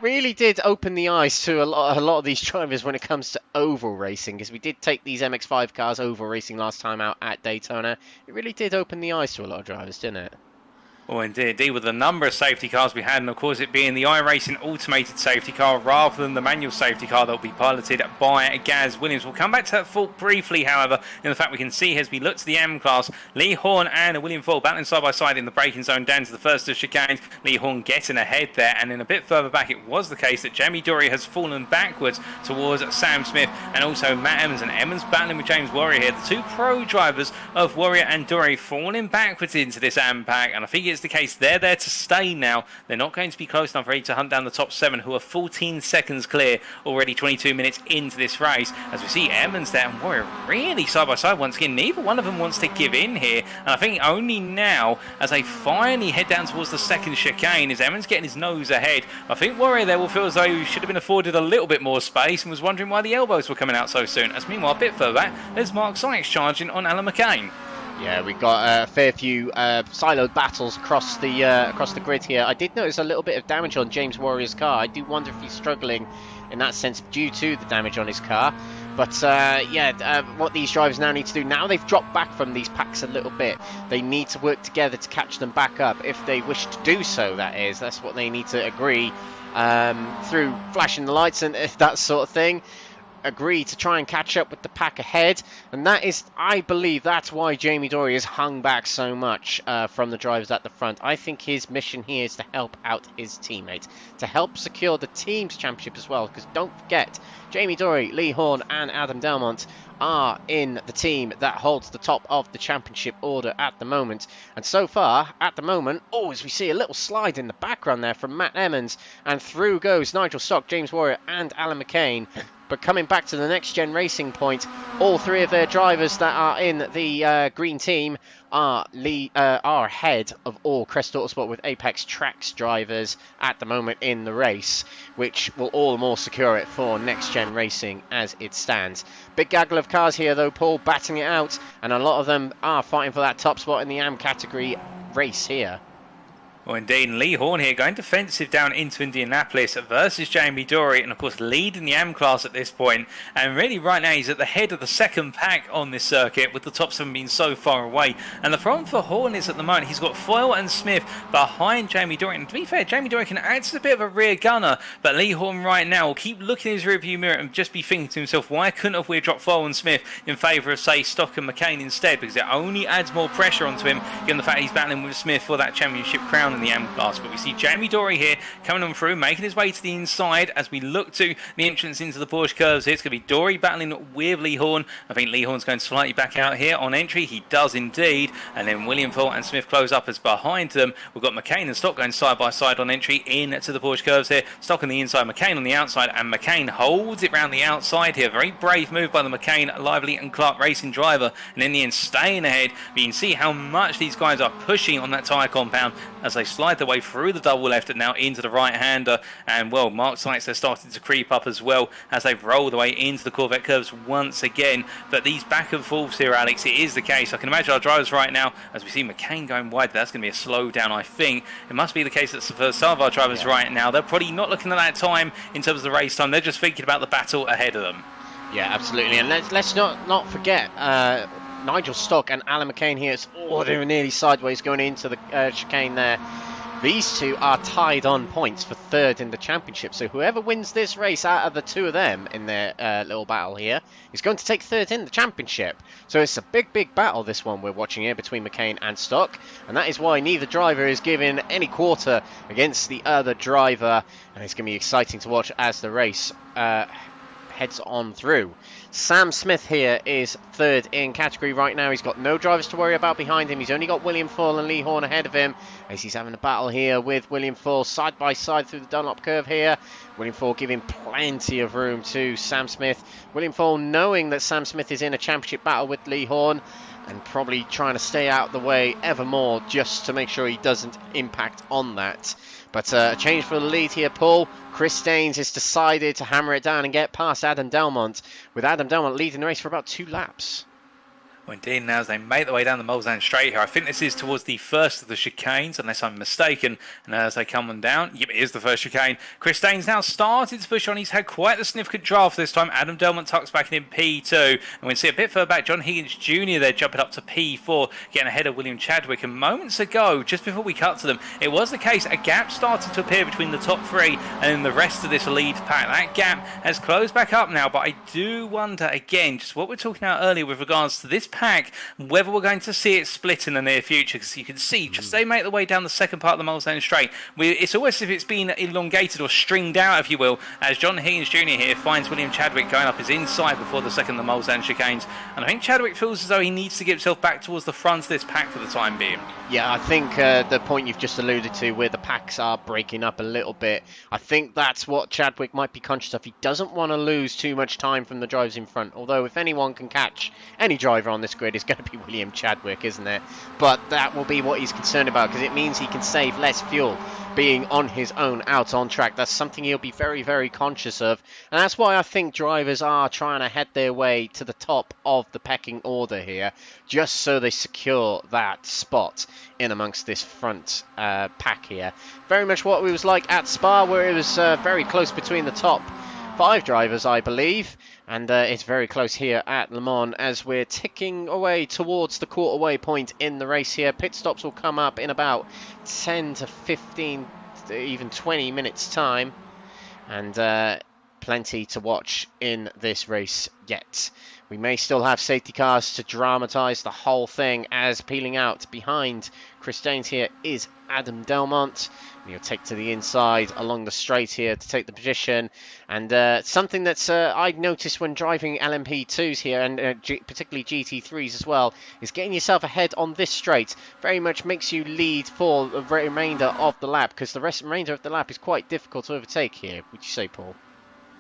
really did open the eyes to a lot of these drivers when it comes to oval racing, because we did take these MX-5 cars oval racing last time out at Daytona. It really did open the eyes to a lot of drivers, didn't it? Oh, indeed, with the number of safety cars we had, and of course it being the iRacing automated safety car rather than the manual safety car that will be piloted by Gaz Williams. We'll come back to that fault briefly, however, in the fact we can see as we look to the M class, Lee Horne and William Foyle battling side by side in the braking zone down to the first of chicanes. Lee Horne getting ahead there, and then a bit further back it was the case that Jamie Dory has fallen backwards towards Sam Smith and also Matt Emmons, and Emmons battling with James Warrior here. The two pro drivers of Warrior and Dory falling backwards into this AM pack, and I think it's the case they're there to stay now. They're not going to be close enough ready to hunt down the top 7, who are 14 seconds clear already 22 minutes into this race. As we see Emmons there and Warrior really side by side once again. Neither one of them wants to give in here, and I think only now as they finally head down towards the second chicane is Emmons getting his nose ahead. I think Warrior there will feel as though he should have been afforded a little bit more space and was wondering why the elbows were coming out so soon. As meanwhile, a bit further back, there's Mark Sykes charging on Alan McCain. Yeah, we've got a fair few siloed battles across the grid here. I did notice a little bit of damage on James Warrior's car. I do wonder if he's struggling in that sense due to the damage on his car. But what these drivers now need to do, now they've dropped back from these packs a little bit, they need to work together to catch them back up. If they wish to do so, that is. That's what they need to agree through flashing the lights and that sort of thing. Agree to try and catch up with the pack ahead, and that is, I believe, that's why Jamie Dory is hung back so much from the drivers at the front. I think his mission here is to help out his teammate, to help secure the team's championship as well, because don't forget, Jamie Dory, Lee Horne and Adam Delmont are in the team that holds the top of the championship order at the moment. And so far, at the moment, as we see a little slide in the background there from Matt Emmons, and through goes Nigel Stock, James Warrior and Alan McCain. But coming back to the Next Gen Racing point, all three of their drivers that are in the green team are ahead of all Crest Autosport with Apex Tracks drivers at the moment in the race, which will all the more secure it for Next Gen Racing as it stands. Big gaggle of cars here though, Paul, batting it out, and a lot of them are fighting for that top spot in the AM category race here. Well, indeed, and Lee Horne here going defensive down into Indianapolis versus Jamie Dory, and of course leading the AM class at this point. And really right now he's at the head of the second pack on this circuit, with the top 7 being so far away. And the problem for Horne is at the moment he's got Foyle and Smith behind Jamie Dory. And to be fair, Jamie Dory can act as a bit of a rear gunner, but Lee Horne right now will keep looking in his rearview mirror and just be thinking to himself, why couldn't have we dropped Foyle and Smith in favour of, say, Stock and McCain instead? Because it only adds more pressure onto him, given the fact he's battling with Smith for that championship crown in the AM class. But we see Jamie Dory here coming on through, making his way to the inside as we look to the entrance into the Porsche curves here. It's going to be Dory battling with Lee Horne. I think Lee Horne's going slightly back out here on entry. He does indeed. And then William Foyle and Smith close up as behind them. We've got McCain and Stock going side by side on entry into the Porsche curves here. Stock on the inside, McCain on the outside, and McCain holds it round the outside here. Very brave move by the McCain, Lively and Clark racing driver, and in the end staying ahead. But you can see how much these guys are pushing on that tyre compound as they slide their way through the double left and now into the right hander. And well, Mark Sykes, they're starting to creep up as well as they've rolled their way into the Corvette curves once again. But these back and forths here, Alex, it is the case. I can imagine our drivers right now, as we see McCain going wide, that's going to be a slowdown, I think. It must be the case that for some of our drivers right now, they're probably not looking at that time in terms of the race time. They're just thinking about the battle ahead of them. Yeah, absolutely. And let's not forget Nigel Stock and Alan McCain here. They were nearly sideways going into the chicane there. These two are tied on points for third in the championship. So whoever wins this race out of the two of them in their little battle here is going to take third in the championship. So it's a big battle, this one we're watching here between McCain and Stock. And that is why neither driver is giving any quarter against the other driver. And it's going to be exciting to watch as the race heads on through. Sam Smith here is third in category right now. He's got no drivers to worry about behind him. He's only got William Foyle and Lee Horne ahead of him as he's having a battle here with William Foyle side by side through the Dunlop curve here. William Foyle giving plenty of room to Sam Smith. William Foyle knowing that Sam Smith is in a championship battle with Lee Horne and probably trying to stay out of the way ever more just to make sure he doesn't impact on that. But a change for the lead here, Paul. Chris Staines has decided to hammer it down and get past Adam Delmont, with Adam Delmont leading the race for about 2 laps. Well, indeed, now as they make their way down the Mulsanne straight here, I think this is towards the first of the chicanes, unless I'm mistaken. And as they come on down, yep, it is the first chicane. Chris Staines now started to push on. He's had quite a significant draft this time. Adam Delmont tucks back in P2. And we can see a bit further back, John Higgins Jr. there jumping up to P4, getting ahead of William Chadwick. And moments ago, just before we cut to them, it was the case, a gap started to appear between the top 3 and then the rest of this lead pack. That gap has closed back up now, but I do wonder, again, just what we're talking about earlier with regards to this pack, whether we're going to see it split in the near future, because you can see just they make their way down the second part of the Mulsanne straight. It's almost as if it's been elongated or stringed out, if you will, as John Higgins Jr. here finds William Chadwick going up his inside before the second of the Mulsanne chicanes. And I think Chadwick feels as though he needs to get himself back towards the front of this pack for the time being. Yeah, I think the point you've just alluded to where the packs are breaking up a little bit, I think that's what Chadwick might be conscious of. He doesn't want to lose too much time from the drivers in front, although if anyone can catch any driver on this grid, it's going to be William Chadwick, isn't it? But that will be what he's concerned about, because it means he can save less fuel being on his own out on track. That's something he'll be very conscious of, and that's why I think drivers are trying to head their way to the top of the pecking order here, just so they secure that spot in amongst this front pack here. Very much what it was like at Spa, where it was very close between the top 5 drivers, I believe. And it's very close here at Le Mans as we're ticking away towards the quarter-way point in the race here. Pit stops will come up in about 10 to 15, even 20 minutes time. And plenty to watch in this race yet. We may still have safety cars to dramatise the whole thing, as peeling out behind Chris Staines here is Adam Delmont. He'll take to the inside along the straight here to take the position. And something that's I'd noticed when driving LMP2s here, and particularly GT3s as well, is getting yourself ahead on this straight very much makes you lead for the remainder of the lap, because the remainder of the lap is quite difficult to overtake here. Would you say, Paul?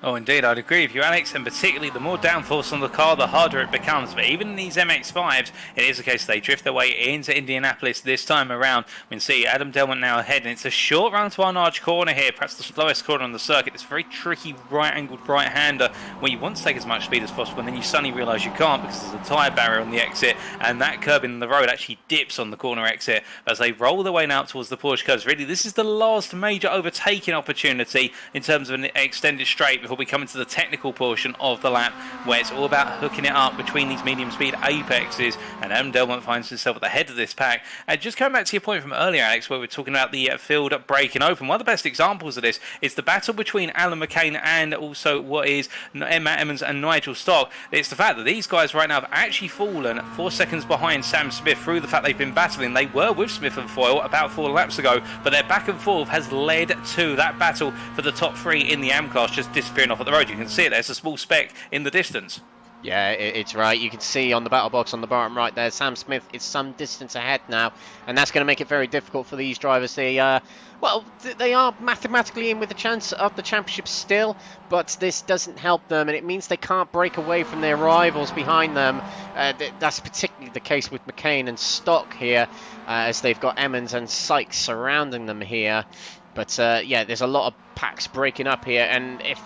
Oh, indeed, I'd agree with you, Alex, and particularly the more downforce on the car, the harder it becomes. But even in these MX-5s, it is a case they drift their way into Indianapolis this time around. We can see Adam Delman now ahead, and it's a short run to Arnold corner here, perhaps the slowest corner on the circuit. It's a very tricky right-angled right-hander where you want to take as much speed as possible, and then you suddenly realise you can't because there's a tyre barrier on the exit, and that curb in the road actually dips on the corner exit as they roll their way now towards the Porsche curves. Really, this is the last major overtaking opportunity in terms of an extended straight before we come into the technical portion of the lap, where it's all about hooking it up between these medium speed apexes, and Adam Delman finds himself at the head of this pack. Just coming back to your point from earlier, Alex, where we're talking about the field breaking open, one of the best examples of this is the battle between Alan McCain and also what is Matt Emmons and Nigel Stock. It's the fact that these guys right now have actually fallen 4 seconds behind Sam Smith through the fact they've been battling. They were with Smith and Foyle about 4 laps ago, but their back and forth has led to that battle for the top 3 in the AM class just disappearing off at the road. You can see it, there's a small speck in the distance. Yeah, it's right. You can see on the battle box on the bottom right there, Sam Smith is some distance ahead now, and that's going to make it very difficult for these drivers. They are mathematically in with a chance of the championship still, but this doesn't help them, and it means they can't break away from their rivals behind them. That's particularly the case with McCain and Stock here, as they've got Emmons and Sykes surrounding them here. But yeah, there's a lot of packs breaking up here, and if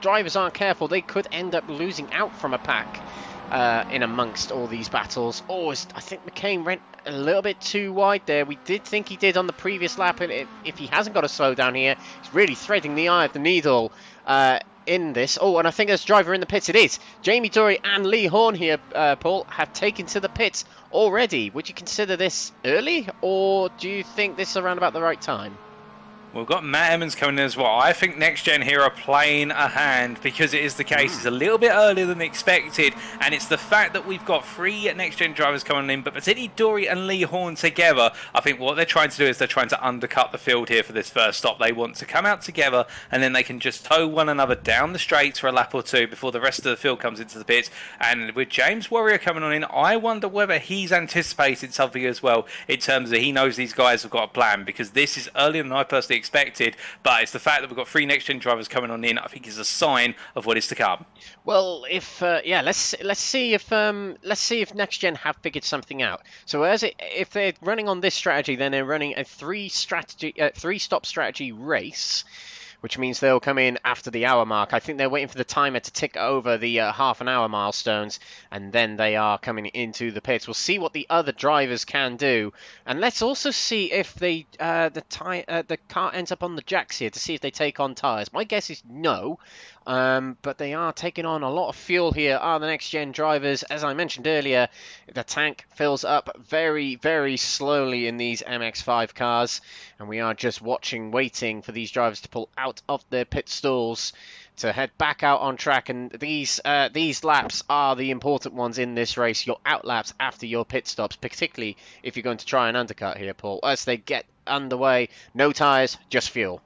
drivers aren't careful, they could end up losing out from a pack in amongst all these battles. I think McCain went a little bit too wide there. We did think he did on the previous lap, and if he hasn't got a slowdown here, he's really threading the eye of the needle in this. And I think there's a driver in the pits. It is Jamie Dory and Lee Horne here, Paul, have taken to the pits already. Would you consider this early, or do you think this is around about the right time? We've got Matt Emmons coming in as well. I think Next Gen here are playing a hand because it is the case. It's a little bit earlier than expected, and it's the fact that we've got 3 Next Gen drivers coming in, but particularly Dory and Lee Horne together. I think what they're trying to do is they're trying to undercut the field here for this first stop. They want to come out together, and then they can just tow one another down the straights for a lap or 2 before the rest of the field comes into the pits. And with James Warrior coming on in, I wonder whether he's anticipated something as well in terms of he knows these guys have got a plan, because this is earlier than I personally expected, but it's the fact that we've got 3 Next Gen drivers coming on in, I think, is a sign of what is to come. Well, if let's see if Next Gen have figured something out. So if they're running on this strategy, then they're running a 3-stop strategy race, which means they'll come in after the hour mark. I think they're waiting for the timer to tick over the half an hour milestones, and then they are coming into the pits. We'll see what the other drivers can do, and let's also see if the car ends up on the jacks here to see if they take on tyres. My guess is no. But they are taking on a lot of fuel here, are the Next Gen drivers. As I mentioned earlier, the tank fills up very, very slowly in these MX-5 cars, and we are just waiting for these drivers to pull out of their pit stalls to head back out on track. And these laps are the important ones in this race, your out laps after your pit stops, particularly if you're going to try and undercut here, Paul. As they get underway, no tyres, just fuel.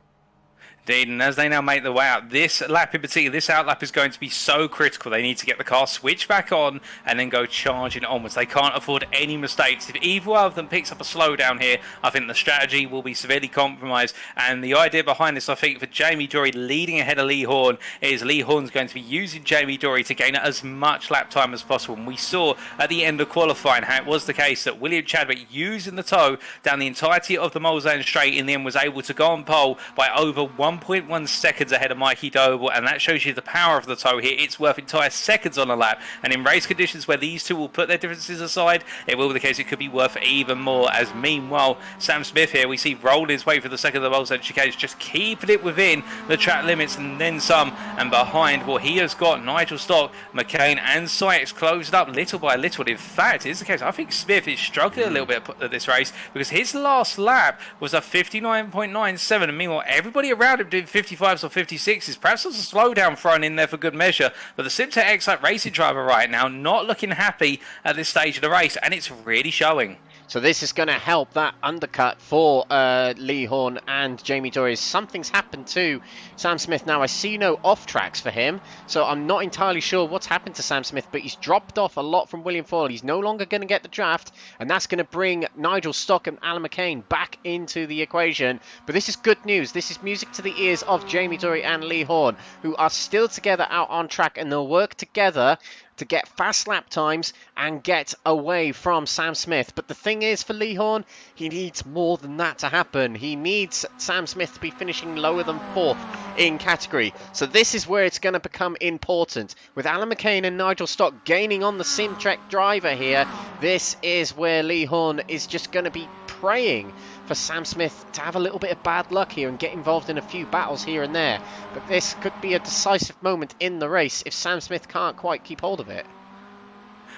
Indeed, and as they now make their way out, this lap in particular, this out lap is going to be so critical. They need to get the car switched back on and then go charging onwards. They can't afford any mistakes. If either one of them picks up a slowdown here, I think the strategy will be severely compromised. And the idea behind this, I think, for Jamie Dory leading ahead of Lee Horne, is Lee Horne's going to be using Jamie Dory to gain as much lap time as possible. And we saw at the end of qualifying how it was the case that William Chadwick, using the tow down the entirety of the Mulsanne straight, in the end was able to go on pole by over 1.1 seconds ahead of Mikey Doble, and that shows you the power of the tow here. It's worth entire seconds on a lap, and in race conditions where these two will put their differences aside, it will be the case it could be worth even more. As meanwhile, Sam Smith here, we see rolling his way for the second of the Mulsanne chicanes, just keeping it within the track limits and then some, and behind what he has got, Nigel Stock, McCain and Sykes closed up little by little. In fact, it is the case, I think Smith is struggling a little bit at this race, because his last lap was a 59.97, and meanwhile everybody around him doing 55s or 56s. Perhaps there's a slowdown thrown in there for good measure, but the Simtech Excite racing driver right now not looking happy at this stage of the race, and it's really showing. So this is going to help that undercut for Lee Horne and Jamie Dory. Something's happened to Sam Smith. Now, I see no off tracks for him, so I'm not entirely sure what's happened to Sam Smith, but he's dropped off a lot from William Foyle. He's no longer going to get the draft, and that's going to bring Nigel Stock and Alan McCain back into the equation. But this is good news. This is music to the ears of Jamie Dory and Lee Horne, who are still together out on track, and they'll work together to get fast lap times and get away from Sam Smith. But the thing is, for Lee Horne, he needs more than that to happen. He needs Sam Smith to be finishing lower than 4th in category. So this is where it's going to become important. With Alan McCain and Nigel Stock gaining on the Simtrek driver here, this is where Lee Horne is just going to be praying for Sam Smith to have a little bit of bad luck here and get involved in a few battles here and there. But this could be a decisive moment in the race if Sam Smith can't quite keep hold of it.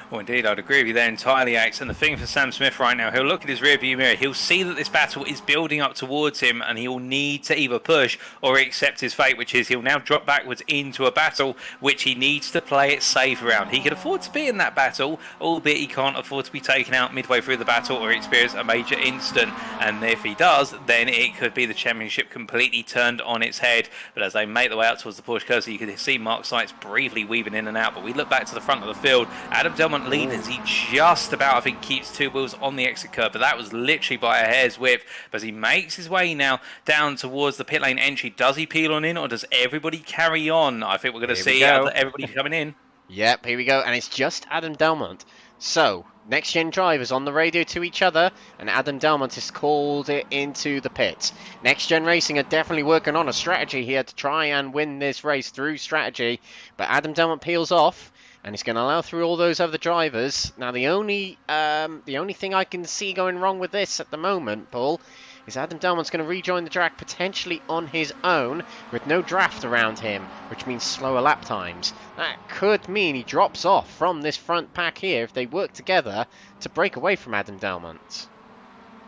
Well, indeed, I'd agree with you there entirely, Axe. And the thing for Sam Smith right now, he'll look at his rearview mirror, he'll see that this battle is building up towards him, and he'll need to either push or accept his fate, which is he'll now drop backwards into a battle, which he needs to play it safe around. He can afford to be in that battle, albeit he can't afford to be taken out midway through the battle or experience a major incident. And if he does, then it could be the championship completely turned on its head. But as they make their way out towards the Porsche curve, so you can see Mark Sykes briefly weaving in and out. But we look back to the front of the field. Adam Delman leads as he just about, I think, keeps 2 wheels on the exit curve, but that was literally by a hair's width. But as he makes his way now down towards the pit lane entry, does he peel on in, or does everybody carry on? I think we're going to see everybody coming in. Yep, here we go, and it's just Adam Delmont. So, Next Gen drivers on the radio to each other, and Adam Delmont has called it into the pits. Next Gen Racing are definitely working on a strategy here to try and win this race through strategy, but Adam Delmont peels off, and he's going to allow through all those other drivers. Now, the only thing I can see going wrong with this at the moment, Paul, is Adam Delmont's going to rejoin the track potentially on his own with no draft around him, which means slower lap times. That could mean he drops off from this front pack here if they work together to break away from Adam Delmont.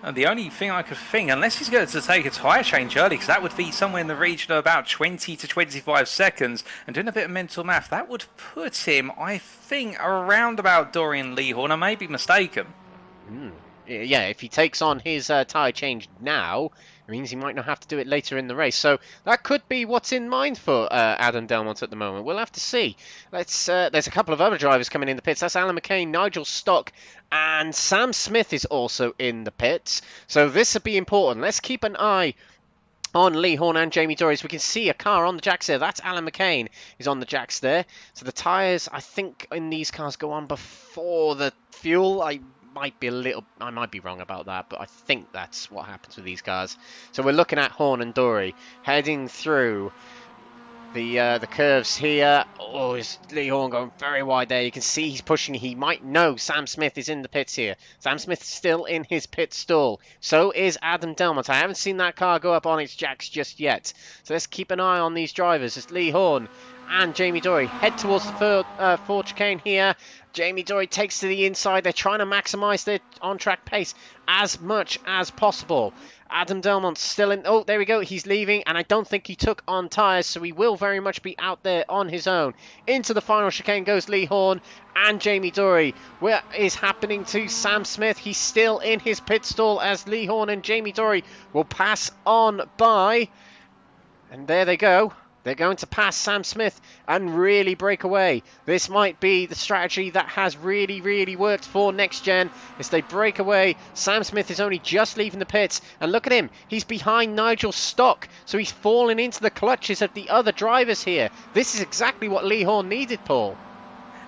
And the only thing I could think, unless he's going to take a tyre change early, because that would be somewhere in the region of about 20 to 25 seconds, and doing a bit of mental math, that would put him, I think, around about Dorian Lee Horne. I may be mistaken. Yeah, if he takes on his tyre change now, it means he might not have to do it later in the race. So that could be what's in mind for Adam Delmont at the moment. We'll have to see. There's a couple of other drivers coming in the pits. That's Alan McCain, Nigel Stock, and Sam Smith is also in the pits. So this will be important. Let's keep an eye on Lee Horne and Jamie Dory. We can see a car on the jacks there. That's Alan McCain is on the jacks there. So the tyres, I think, in these cars go on before the fuel. I might be wrong about that, but I think that's what happens with these cars. So we're looking at Horne and Dory heading through the curves here. Oh, is Lee Horne going very wide there? You can see he's pushing. He might know Sam Smith is in the pits here. Sam Smith's still in his pit stall. So is Adam Delmont. I haven't seen that car go up on its jacks just yet. So let's keep an eye on these drivers as Lee Horne and Jamie Dory head towards the Ford chicane here. Jamie Dory takes to the inside. They're trying to maximise their on-track pace as much as possible. Adam Delmont's still in. Oh, there we go. He's leaving, and I don't think he took on tyres, so he will very much be out there on his own. Into the final chicane goes Lee Horne and Jamie Dory. What is happening to Sam Smith? He's still in his pit stall as Lee Horne and Jamie Dory will pass on by. And there they go. They're going to pass Sam Smith and really break away. This might be the strategy that has really, really worked for Next Gen as they break away. Sam Smith is only just leaving the pits. And look at him. He's behind Nigel Stock. So he's fallen into the clutches of the other drivers here. This is exactly what Lee Horne needed, Paul.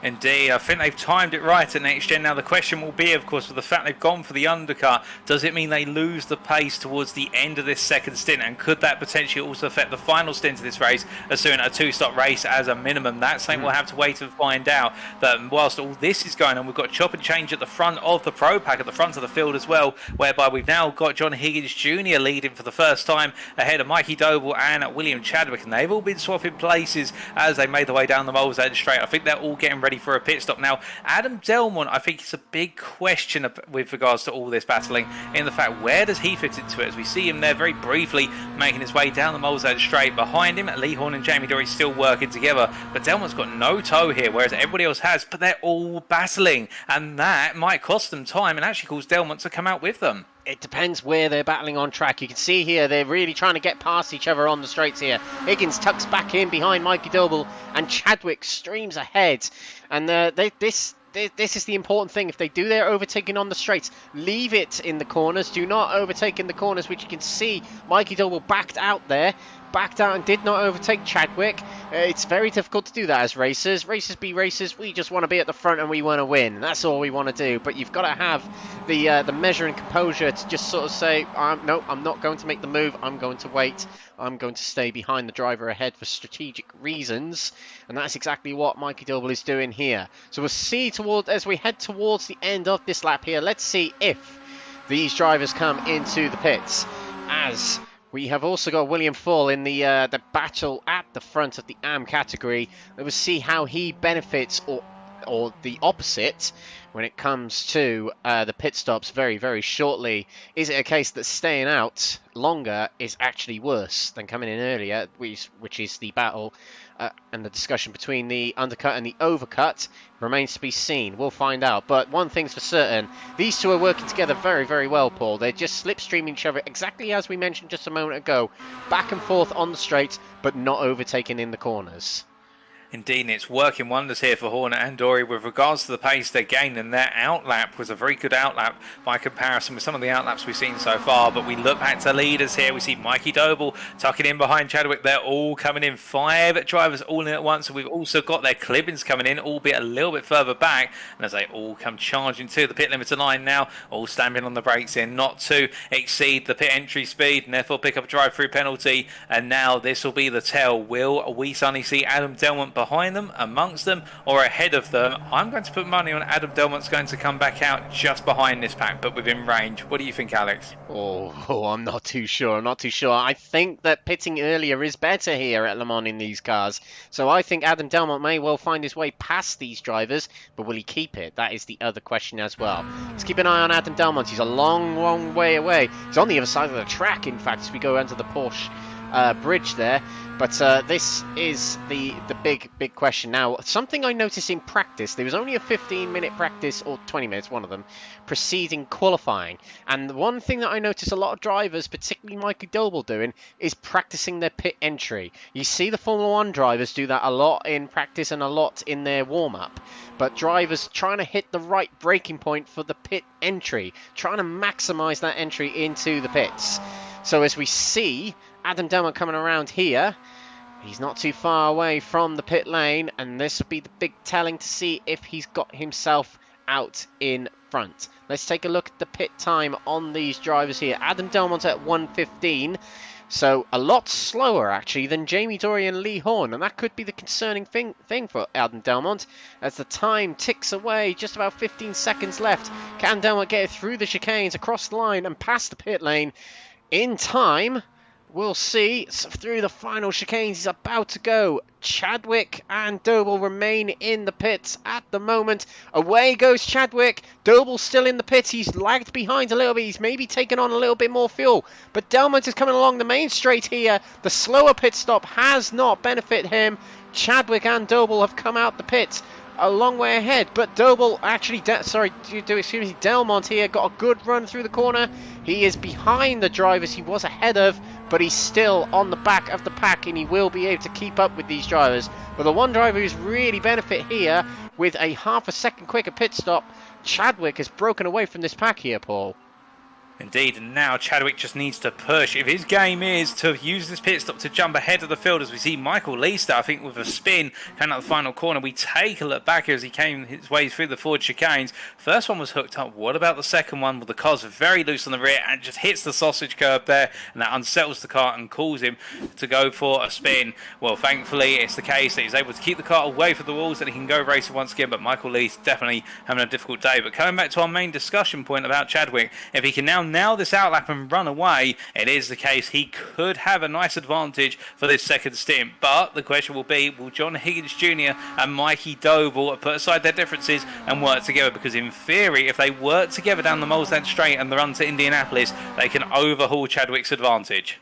Indeed, I think they've timed it right at Next Gen. Now the question will be, of course, with the fact they've gone for the undercut, does it mean they lose the pace towards the end of this second stint? And could that potentially also affect the final stint of this race, assuming a 2-stop race as a minimum? That's something we'll have to wait and find out. That whilst all this is going on, we've got chop and change at the front of the Pro Pack, at the front of the field as well, whereby we've now got John Higgins Jr. leading for the first time ahead of Mikey Doble and William Chadwick, and they've all been swapping places as they made their way down the Moles End Straight. I think they're all getting ready ready for a pit stop. Now, Adam Delman, I think it's a big question with regards to all this battling, in the fact, where does he fit into it? As we see him there very briefly making his way down the Moleshead Straight. Behind him, Lee Horne and Jamie Dory still working together, but Delman's got no toe here, whereas everybody else has, but they're all battling, and that might cost them time and actually cause Delman to come out with them. It depends where they're battling on track. You can see here they're really trying to get past each other on the straights here. Higgins tucks back in behind Mikey Doble, and Chadwick streams ahead. And this is the important thing. If they do their overtaking on the straights, leave it in the corners. Do not overtake in the corners, which you can see Mikey Doble backed out and did not overtake Chadwick. It's very difficult to do that as racers. Racers be racers. We just want to be at the front and we want to win. That's all we want to do. But you've got to have the measure and composure to just sort of say, no, I'm not going to make the move. I'm going to wait. I'm going to stay behind the driver ahead for strategic reasons. And that's exactly what Mikey Doble is doing here. So we'll see as we head towards the end of this lap here. Let's see if these drivers come into the pits, as we have also got William Full in the battle at the front of the AM category. Let's see how he benefits or the opposite when it comes to the pit stops very, very shortly. Is it a case that staying out longer is actually worse than coming in earlier, which is the battle and the discussion between the undercut and the overcut? Remains to be seen. We'll find out. But one thing's for certain, these two are working together very, very well, Paul. They're just slipstreaming each other exactly as we mentioned just a moment ago. Back and forth on the straights, but not overtaking in the corners. Indeed, and it's working wonders here for Horne and Dory with regards to the pace they gained, and their outlap was a very good outlap by comparison with some of the outlaps we've seen so far. But we look back to leaders here. We see Mikey Doble tucking in behind Chadwick. They're all coming in. 5 drivers all in at once, and we've also got their Clibbins coming in, albeit a little bit further back. And as they all come charging to the pit limiter line now, all stamping on the brakes in, not to exceed the pit entry speed, and therefore pick up a drive-through penalty. And now this will be the tell. Will we suddenly see Adam Delman behind them, amongst them, or ahead of them? I'm going to put money on Adam Delman's going to come back out just behind this pack, but within range. What do you think, Alex? Oh, I'm not too sure. I think that pitting earlier is better here at Le Mans in these cars. So I think Adam Delman may well find his way past these drivers, but will he keep it? That is the other question as well. Let's keep an eye on Adam Delman. He's a long, long way away. He's on the other side of the track, in fact, as we go into the Porsche bridge there. But this is the big question. Now, something I noticed in practice, there was only a 15-minute practice, or 20 minutes, one of them, preceding qualifying. And one thing that I noticed a lot of drivers, particularly Mikey Doble, doing is practicing their pit entry. You see the Formula 1 drivers do that a lot in practice and a lot in their warm-up. But drivers trying to hit the right braking point for the pit entry, trying to maximise that entry into the pits. So as we see Adam Delman coming around here, he's not too far away from the pit lane, and this will be the big telling to see if he's got himself out in front. Let's take a look at the pit time on these drivers here. Adam Delman's at 1:15, so a lot slower actually than Jamie Dory and Lee Horne, and that could be the concerning thing for Adam Delman as the time ticks away. Just about 15 seconds left. Can Delman get it through the chicanes, across the line and past the pit lane in time? We'll see. Through the final chicanes, he's about to go. Chadwick and Doble remain in the pits at the moment. Away goes Chadwick. Doble's still in the pits. He's lagged behind a little bit. He's maybe taken on a little bit more fuel. But Delman is coming along the main straight here. The slower pit stop has not benefited him. Chadwick and Doble have come out the pits a long way ahead, but Doble actually, Delmont here got a good run through the corner. He is behind the drivers he was ahead of, but he's still on the back of the pack, and he will be able to keep up with these drivers. But the one driver who's really benefit here with a half a second quicker pit stop, Chadwick, has broken away from this pack here, Paul. Indeed, and now Chadwick just needs to push. If his game is to use this pit stop to jump ahead of the field, as we see Michael Leicester, I think, with a spin coming out the final corner. We take a look back here as he came his way through the forward chicanes. First one was hooked up. What about the second one? Well, the car's very loose on the rear and just hits the sausage curb there, and that unsettles the car and calls him to go for a spin. Well, thankfully, it's the case that he's able to keep the car away from the walls and he can go racing once again, but Michael Lee's definitely having a difficult day. But coming back to our main discussion point about Chadwick, if he can now nail this outlap and run away, it is the case he could have a nice advantage for this second stint. But the question will be, will John Higgins Jr. and Mikey Doble put aside their differences and work together? Because in theory, if they work together down the Molesland Straight and the run to Indianapolis, they can overhaul Chadwick's advantage.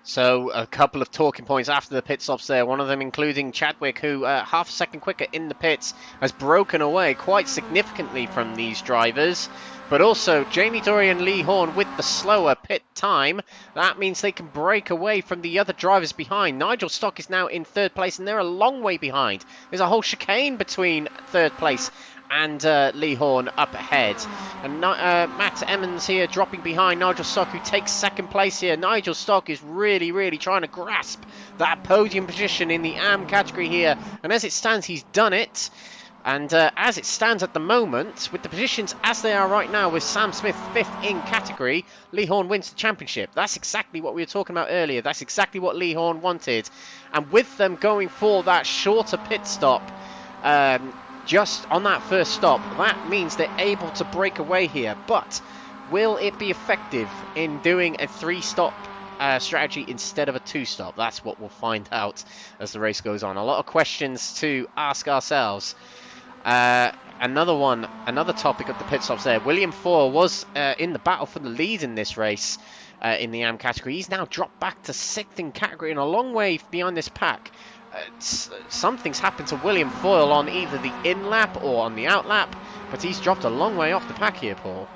So a couple of talking points after the pit stops there, one of them including Chadwick, who half a second quicker in the pits has broken away quite significantly from these drivers. But also Jamie Dory and Lee Horne with the slower pit time. That means they can break away from the other drivers behind. Nigel Stock is now in third place and they're a long way behind. There's a whole chicane between third place and Lee Horne up ahead. And Matt Emmons here dropping behind Nigel Stock, who takes second place here. Nigel Stock is really trying to grasp that podium position in the AM category here. And as it stands, he's done it. And as it stands at the moment, with the positions as they are right now, with Sam Smith 5th in category, Lee Horne wins the championship. That's exactly what we were talking about earlier. That's exactly what Lee Horne wanted. And with them going for that shorter pit stop, just on that first stop, that means they're able to break away here. But will it be effective in doing a 3-stop strategy instead of a 2-stop? That's what we'll find out as the race goes on. A lot of questions to ask ourselves. Another topic of the pit stops there. William Foyle was in the battle for the lead in this race in the AM category. He's now dropped back to 6th in category and a long way behind this pack. Something's happened to William Foyle on either the in-lap or on the out-lap, but he's dropped a long way off the pack here, Paul.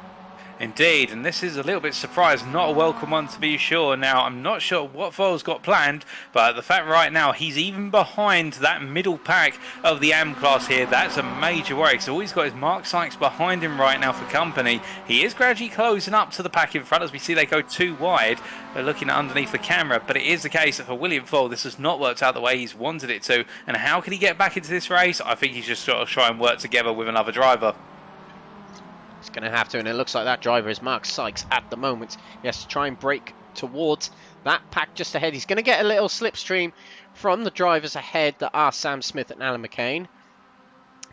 Indeed, and this is a little bit surprised, not a welcome one to be sure. Now, I'm not sure what Foyle's got planned, but the fact right now he's even behind that middle pack of the AM class here, that's a major worry. So all he's got is Mark Sykes behind him right now for company. He is gradually closing up to the pack in front as we see they go too wide. They're looking underneath the camera, but it is the case that for William Foyle, this has not worked out the way he's wanted it to. And how can he get back into this race? I think he's just sort of try and work together with another driver. He's going to have to, and it looks like that driver is Mark Sykes at the moment. He has to try and break towards that pack just ahead. He's going to get a little slipstream from the drivers ahead that are Sam Smith and Alan McCain,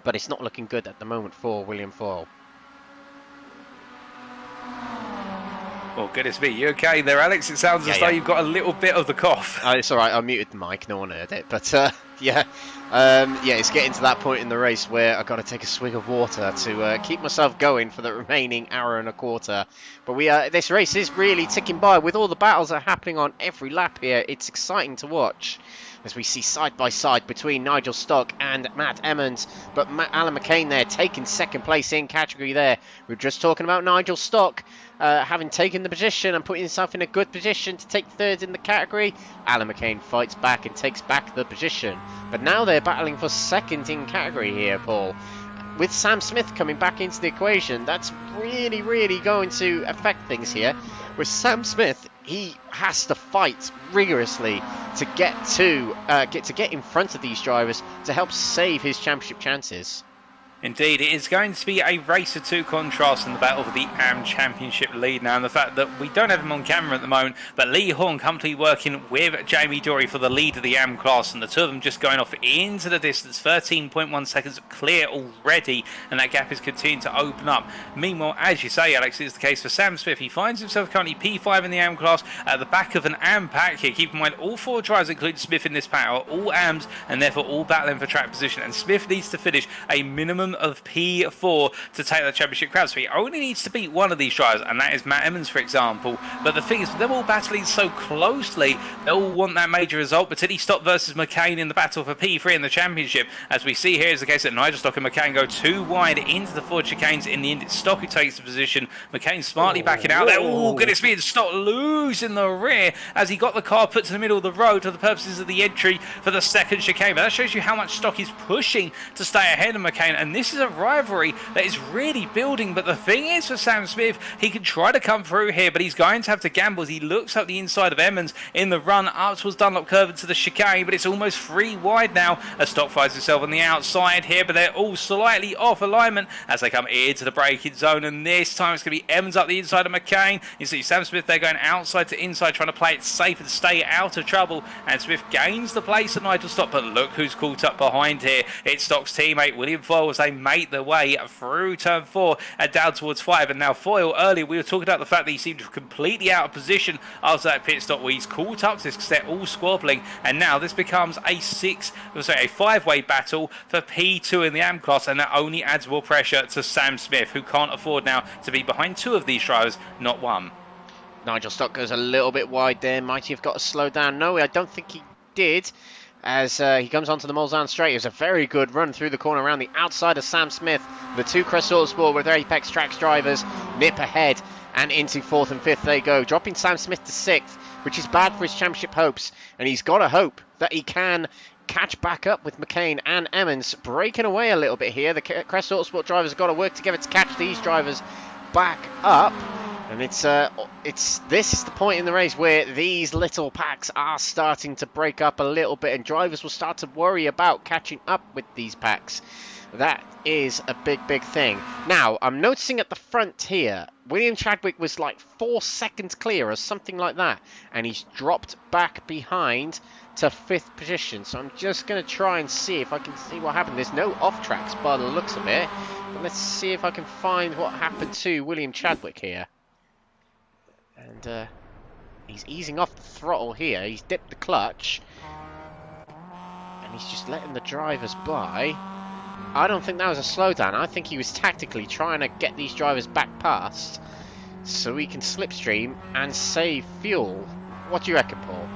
but it's not looking good at the moment for William Foyle. Oh, goodness me. You okay there, Alex? It sounds as though you've got a little bit of the cough. It's all right. I muted the mic. No one heard it. But, yeah, it's getting to that point in the race where I've got to take a swig of water to keep myself going for the remaining hour and a quarter. But this race is really ticking by with all the battles that are happening on every lap here. It's exciting to watch as we see side by side between Nigel Stock and Matt Emmons, but Alan McCain there taking second place in category there. We were just talking about Nigel Stock having taken the position and putting himself in a good position to take third in the category. Alan McCain fights back and takes back the position, but now they're battling for second in category here, Paul. With Sam Smith coming back into the equation, that's really going to affect things here. With Sam Smith, he has to fight rigorously to get in front of these drivers to help save his championship chances. Indeed, it is going to be a race of two contrasts in the battle for the AM Championship lead now, and the fact that we don't have him on camera at the moment, but Lee Horne comfortably working with Jamie Dory for the lead of the AM class, and the two of them just going off into the distance, 13.1 seconds clear already, and that gap is continuing to open up. Meanwhile, as you say, Alex, it is the case for Sam Smith. He finds himself currently P5 in the AM class at the back of an AM pack here. Keep in mind, all four drivers, including Smith in this pack, are all AMs, and therefore all battling for track position, and Smith needs to finish a minimum of P4 to take the championship crown. So he only needs to beat one of these drivers, and that is Matt Emmons, for example. But the thing is, they're all battling so closely, they all want that major result. Particularly Stock versus McCain in the battle for P3 in the championship. As we see here, is the case that Nigel Stock and McCain go too wide into the Ford chicanes. In the end, it's Stock who takes the position. McCain smartly backing out there. Oh, goodness me, it's Stock losing the rear as he got the car put to the middle of the road for the purposes of the entry for the second chicane. But that shows you how much Stock is pushing to stay ahead of McCain, and this is a rivalry that is really building. But the thing is, for Sam Smith, he can try to come through here, but he's going to have to gamble as he looks up the inside of Emmons in the run up towards Dunlop Curve into the chicane. But it's almost 3 wide now as Stock finds himself on the outside here, but they're all slightly off alignment as they come into the braking zone, and this time it's going to be Emmons up the inside of McCain. You see Sam Smith there going outside to inside, trying to play it safe and stay out of trouble, and Smith gains the place of Nigel Stock. But look who's caught up behind here. It's Stock's teammate William Foyle as they make their way through turn 4 and down towards 5. And now Foyle, earlier we were talking about the fact that he seemed completely out of position after that pit stop where he's caught up to this because they're all squabbling. And now this becomes a 5-way battle for P2 in the AM class, and that only adds more pressure to Sam Smith, who can't afford now to be behind 2 of these drivers, not 1. Nigel Stock goes a little bit wide there. Might he have got to slow down? No, I don't think he did. As he comes onto the Mulsanne straight. It was a very good run through the corner around the outside of Sam Smith. The 2 Crest Autosport with their Apex Tracks drivers nip ahead, and into 4th and 5th they go, dropping Sam Smith to 6th, which is bad for his championship hopes. And he's got to hope that he can catch back up with McCain and Emmons, breaking away a little bit here. The Crest Autosport drivers have got to work together to catch these drivers back up. And this is the point in the race where these little packs are starting to break up a little bit, and drivers will start to worry about catching up with these packs. That is a big thing. Now, I'm noticing at the front here, William Chadwick was like 4 seconds clear or something like that, and he's dropped back behind to 5th position. So I'm just going to try and see if I can see what happened. There's no off tracks by the looks of it, but let's see if I can find what happened to William Chadwick here. And he's easing off the throttle here. He's dipped the clutch, and he's just letting the drivers by. I don't think that was a slowdown. I think he was tactically trying to get these drivers back past so he can slipstream and save fuel. What do you reckon, Paul?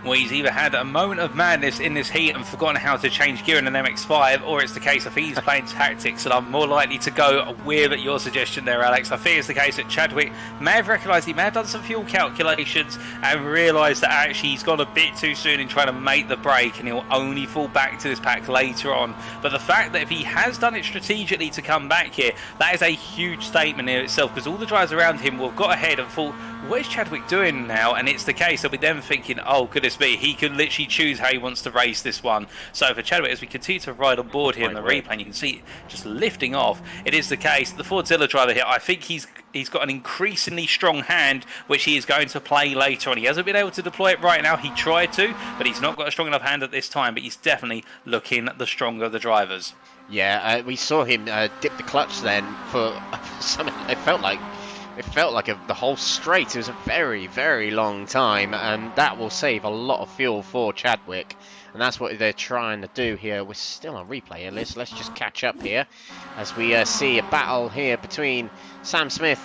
Well, he's either had a moment of madness in this heat and forgotten how to change gear in an MX-5, or it's the case of he's playing tactics, and I'm more likely to go with your suggestion there, Alex. I think it's the case that Chadwick may have recognised, he may have done some fuel calculations and realised that actually he's gone a bit too soon in trying to make the break, and he'll only fall back to this pack later on. But the fact that if he has done it strategically to come back here, that is a huge statement in itself, because all the drivers around him will have got ahead and thought, what is Chadwick doing now? And it's the case they'll be then thinking, oh goodness me, he can literally choose how he wants to race this one. So for Chadwick, as we continue to ride on board here in the replay, and you can see it just lifting off, it is the case. The Fordzilla driver here, I think he's got an increasingly strong hand, which he is going to play later on. He hasn't been able to deploy it right now. He tried to, but he's not got a strong enough hand at this time. But he's definitely looking the stronger of the drivers. Yeah, we saw him dip the clutch then for something. It felt like the whole straight. It was a very long time, and that will save a lot of fuel for Chadwick, and that's what they're trying to do here. We're still on replay here. Let's just catch up here as we see a battle here between Sam Smith,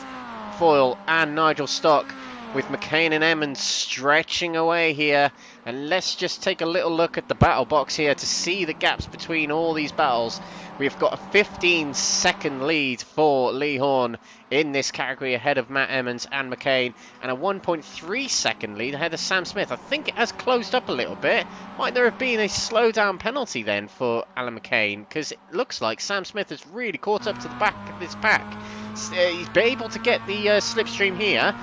Foyle and Nigel Stock, with McCain and Emmons stretching away here. And let's just take a little look at the battle box here to see the gaps between all these battles. We've got a 15-second lead for Lee Horne in this category ahead of Matt Emmons and McCain, and a 1.3-second lead ahead of Sam Smith. I think it has closed up a little bit. Might there have been a slowdown penalty then for Alan McCain? Because it looks like Sam Smith has really caught up to the back of this pack. He's been able to get the slipstream here,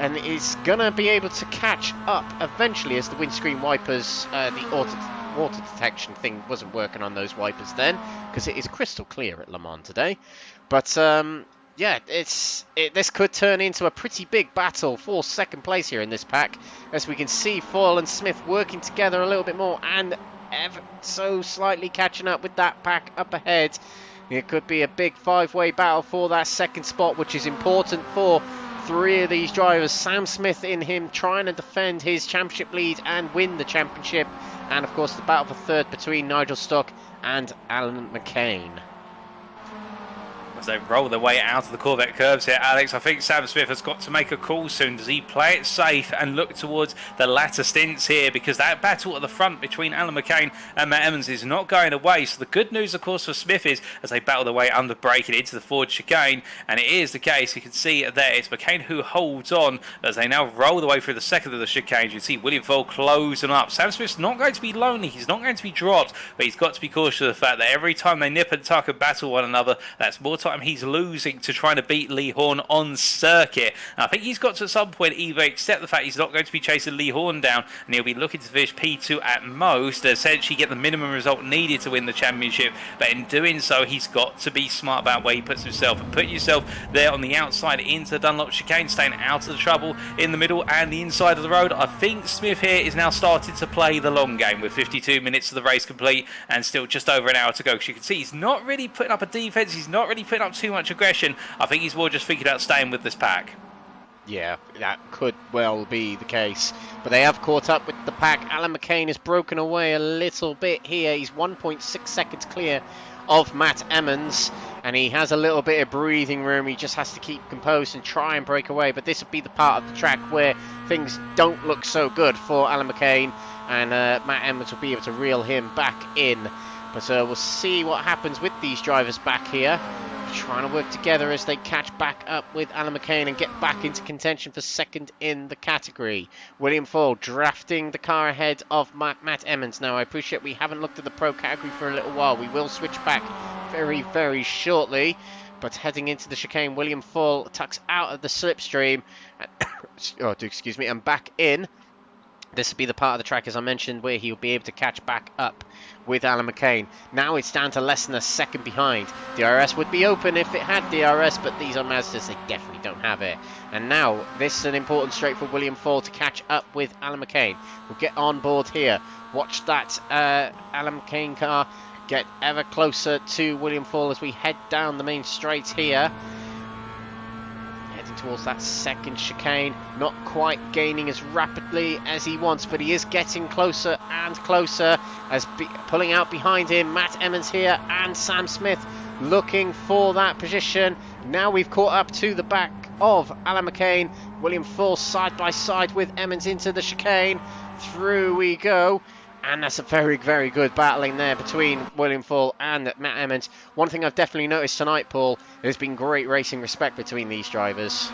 and is going to be able to catch up eventually as the windscreen wipers, the water detection thing wasn't working on those wipers then, because it is crystal clear at Le Mans today. But yeah, this could turn into a pretty big battle for second place here in this pack, as we can see Foyle and Smith working together a little bit more, and ever so slightly catching up with that pack up ahead. It could be a big 5-way battle for that second spot, which is important for 3 of these drivers. Sam Smith in him trying to defend his championship lead and win the championship, and of course the battle for third between Nigel Stock and Alan McCain. As they roll their way out of the Corvette Curves here, Alex, I think Sam Smith has got to make a call soon. Does he play it safe and look towards the latter stints here? Because that battle at the front between Alan McCain and Matt Emmons is not going away. So the good news, of course, for Smith is as they battle their way under braking into the forward chicane, and it is the case, you can see there, it's McCain who holds on as they now roll their way through the second of the chicane. You can see William Foyle closing up. Sam Smith's not going to be lonely, he's not going to be dropped, but he's got to be cautious of the fact that every time they nip and tuck and battle one another, that's more time time he's losing to trying to beat Lee Horne on circuit. And I think he's got to at some point either accept the fact he's not going to be chasing Lee Horne down, and he'll be looking to finish P2 at most, essentially get the minimum result needed to win the championship. But in doing so, he's got to be smart about where he puts himself, and put yourself there on the outside into the Dunlop chicane, staying out of the trouble in the middle and the inside of the road. I think Smith here is now starting to play the long game with 52 minutes of the race complete and still just over an hour to go, because you can see he's not really putting up a defense, he's not really putting up too much aggression. I think he's more just thinking about staying with this pack. Yeah, that could well be the case. But they have caught up with the pack. Alan McCain has broken away a little bit here. He's 1.6 seconds clear of Matt Emmons, and he has a little bit of breathing room. He just has to keep composed and try and break away. But this would be the part of the track where things don't look so good for Alan McCain, and Matt Emmons will be able to reel him back in. But we'll see what happens with these drivers back here, trying to work together as they catch back up with Alan McCain and get back into contention for second in the category. William Fall drafting the car ahead of Matt Emmons. Now, I appreciate we haven't looked at the pro category for a little while. We will switch back very, very shortly. But heading into the chicane, William Fall tucks out of the slipstream. Excuse me, and back in. This will be the part of the track, as I mentioned, where he'll be able to catch back up with Alan McCain. Now it's down to less than a second behind. DRS would be open if it had DRS, but these are Mazdas, they definitely don't have it. And now this is an important straight for William Fall to catch up with Alan McCain. We'll get on board here. Watch that Alan McCain car get ever closer to William Fall as we head down the main straight here. Towards that second chicane, not quite gaining as rapidly as he wants, but he is getting closer and closer as pulling out behind him. Matt Emmons here and Sam Smith looking for that position. Now we've caught up to the back of Alan McCain. William Fall side by side with Emmons into the chicane. Through we go. And that's a very, very good battling there between William Fall and Matt Emmons. One thing I've definitely noticed tonight, Paul, there's been great racing respect between these drivers.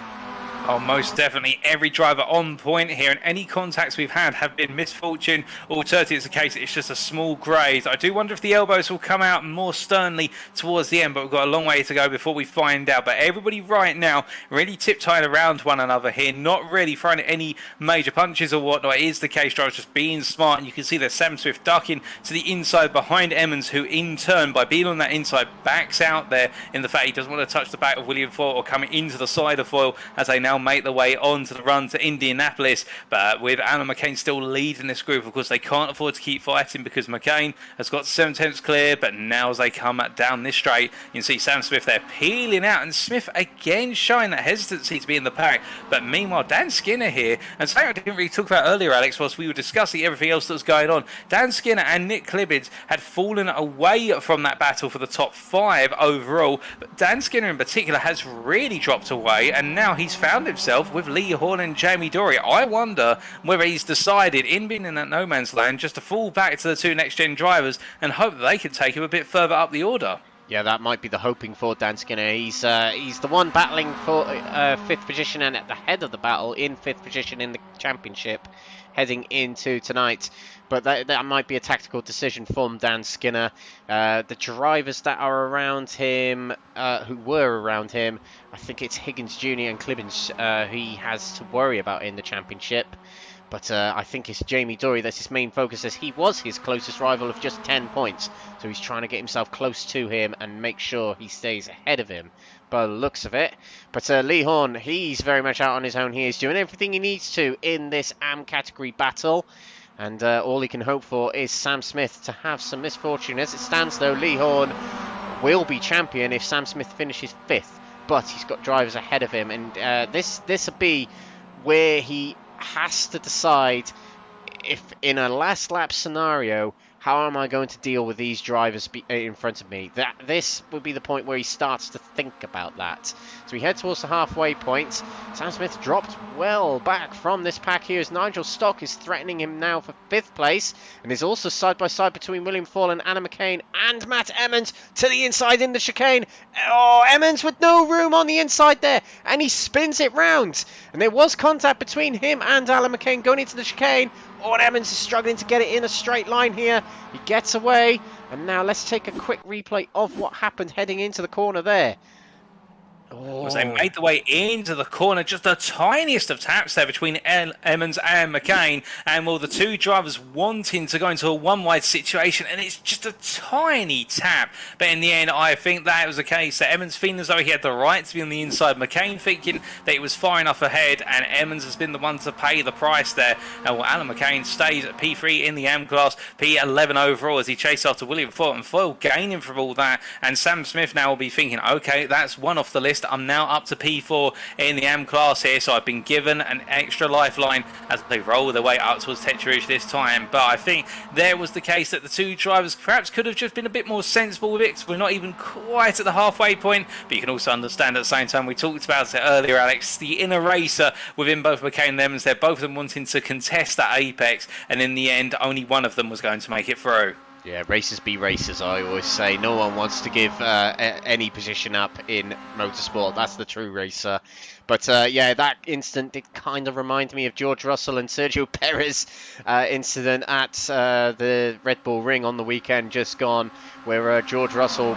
Oh, most definitely. Every driver on point here, and any contacts we've had have been misfortune. Alternatively, it's the case it's just a small graze. I do wonder if the elbows will come out more sternly towards the end, but we've got a long way to go before we find out. But everybody right now really tiptoeing around one another here, not really throwing any major punches or whatnot. It is the case drivers just being smart, and you can see that Sam Swift ducking to the inside behind Emmons, who in turn, by being on that inside, backs out there in the fact he doesn't want to touch the back of William Foyle or coming into the side of Foyle as they now make their way onto the run to Indianapolis. But with Alan McCain still leading this group, of course they can't afford to keep fighting because McCain has got 7 tenths clear. But now as they come down this straight, you can see Sam Smith there peeling out, and Smith again showing that hesitancy to be in the pack. But meanwhile, Dan Skinner here, and something I didn't really talk about earlier, Alex, whilst we were discussing everything else that was going on, Dan Skinner and Nick Klibbins had fallen away from that battle for the top 5 overall. But Dan Skinner in particular has really dropped away, and now he's found himself with Lee Horne and Jamie Dory. I wonder whether he's decided, in being in that no man's land, just to fall back to the 2 next-gen drivers and hope that they can take him a bit further up the order. Yeah, that might be the hoping for Dan Skinner. He's the one battling for 5th position and at the head of the battle in 5th position in the championship heading into tonight. But that might be a tactical decision from Dan Skinner. The drivers that are around him, who were around him, I think it's Higgins Jr. and Klibbins who he has to worry about in the championship. But I think it's Jamie Dory that's his main focus, as he was his closest rival of just 10 points. So he's trying to get himself close to him and make sure he stays ahead of him by the looks of it. But Lee Horne, he's very much out on his own here. He's doing everything he needs to in this AM category battle. And all he can hope for is Sam Smith to have some misfortune. As it stands, though, Lee Horne will be champion if Sam Smith finishes 5th. But he's got drivers ahead of him. And this will be where he has to decide if, in a last lap scenario, how am I going to deal with these drivers in front of me? This would be the point where he starts to think about that. So we head towards the halfway point. Sam Smith dropped well back from this pack here as Nigel Stock is threatening him now for 5th place. And is also side by side between William Fall and Anna McCain and Matt Emmons to the inside in the chicane. Oh, Emmons with no room on the inside there. And he spins it round. And there was contact between him and Alan McCain going into the chicane. Oh, and Emmons is struggling to get it in a straight line here. He gets away. And now let's take a quick replay of what happened heading into the corner there. Was they made the way into the corner, just the tiniest of taps there between Emmons and McCain, and the two drivers wanting to go into a one-wide situation, and it's just a tiny tap. But in the end, I think that was the case that Emmons feeling as though he had the right to be on the inside, McCain thinking that he was far enough ahead, and Emmons has been the one to pay the price there. And Alan McCain stays at P3 in the AM class, P11 overall as he chased after William Foyle, and Foyle gaining from all that, and Sam Smith now will be thinking, okay, that's one off the list. I'm now up to P4 in the AM class here, so I've been given an extra lifeline as they roll their way up towards Tetrage this time. But I think there was the case that the two drivers perhaps could have just been a bit more sensible with it, because we're not even quite at the halfway point. But you can also understand at the same time, we talked about it earlier, Alex, the inner racer within both McCain and Emmons, they're both of them wanting to contest that apex, and in the end only one of them was going to make it through. Yeah, races be races, I always say. No one wants to give any position up in motorsport. That's the true racer. But yeah, that incident did kind of remind me of George Russell and Sergio Perez incident at the Red Bull Ring on the weekend just gone, where George Russell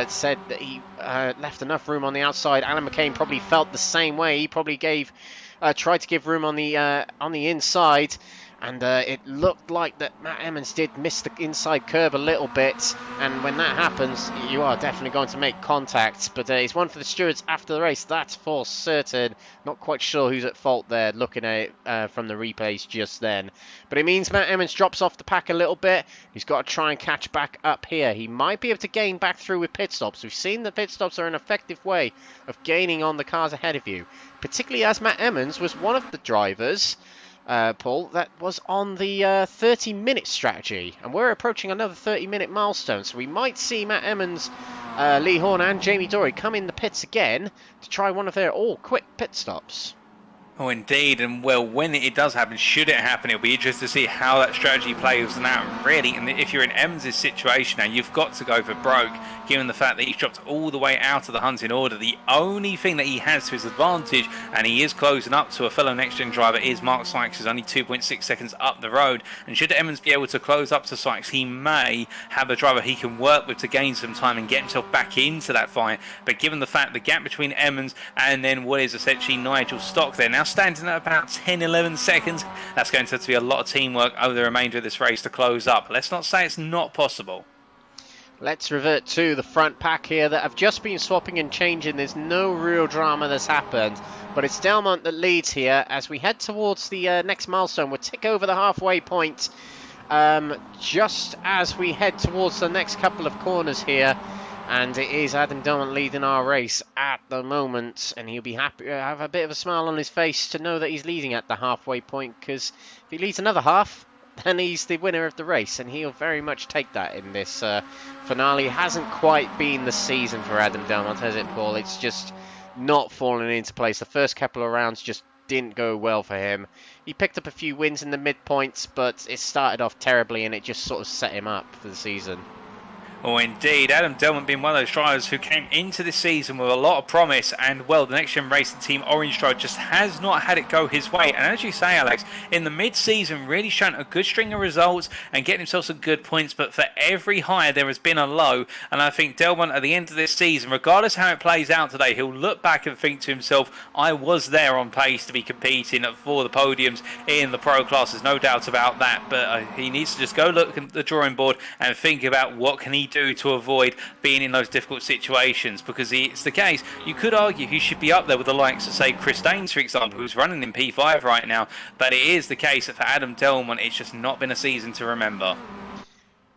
said that he left enough room on the outside. Alan McCain probably felt the same way. He probably tried to give room on the inside. And it looked like that Matt Emmons did miss the inside curve a little bit, and when that happens, you are definitely going to make contact. But it's one for the stewards after the race, that's for certain. Not quite sure who's at fault there, looking at it from the replays just then. But it means Matt Emmons drops off the pack a little bit. He's got to try and catch back up here. He might be able to gain back through with pit stops. We've seen that pit stops are an effective way of gaining on the cars ahead of you, particularly as Matt Emmons was one of the drivers, Paul, that was on the 30-minute strategy, and we're approaching another 30-minute milestone, so we might see Matt Emmons, Lee Horne and Jamie Dory come in the pits again to try one of their all-quick pit stops. Oh, indeed, and well, when it does happen, should it happen, it'll be interesting to see how that strategy plays out, really. And if you're in Emmons' situation now, you've got to go for broke, given the fact that he's dropped all the way out of the hunting order. The only thing that he has to his advantage, and he is closing up to a fellow next-gen driver, is Mark Sykes, who's only 2.6 seconds up the road. And should Emmons be able to close up to Sykes, he may have a driver he can work with to gain some time and get himself back into that fight. But given the fact the gap between Emmons and then what is essentially Nigel Stock there, now standing at about 10-11 seconds, that's going to have to be a lot of teamwork over the remainder of this race to close up. Let's not say it's not possible. Let's revert to the front pack here that have just been swapping and changing. There's no real drama that's happened, but it's Delman that leads here as we head towards the next milestone. We'll tick over the halfway point just as we head towards the next couple of corners here. And it is Adam Delman leading our race at the moment, and he'll be happy, have a bit of a smile on his face to know that he's leading at the halfway point, because if he leads another half, then he's the winner of the race, and he'll very much take that in this finale. Hasn't quite been the season for Adam Delman, has it, Paul? It's just not falling into place. The first couple of rounds just didn't go well for him. He picked up a few wins in the midpoints, but it started off terribly, and it just sort of set him up for the season. Oh, indeed. Adam Delman being one of those drivers who came into this season with a lot of promise, and, well, the Next Gen Racing Team Orange Drive just has not had it go his way. And as you say, Alex, in the mid-season, really shown a good string of results and getting himself some good points, but for every high, there has been a low. And I think Delman, at the end of this season, regardless how it plays out today, he'll look back and think to himself, I was there on pace to be competing for the podiums in the pro classes, no doubt about that. But he needs to just go look at the drawing board and think about what can he do to avoid being in those difficult situations, because it's the case, you could argue he should be up there with the likes of, say, Chris Daines, for example, who's running in P5 right now, but it is the case that for Adam Delman, it's just not been a season to remember.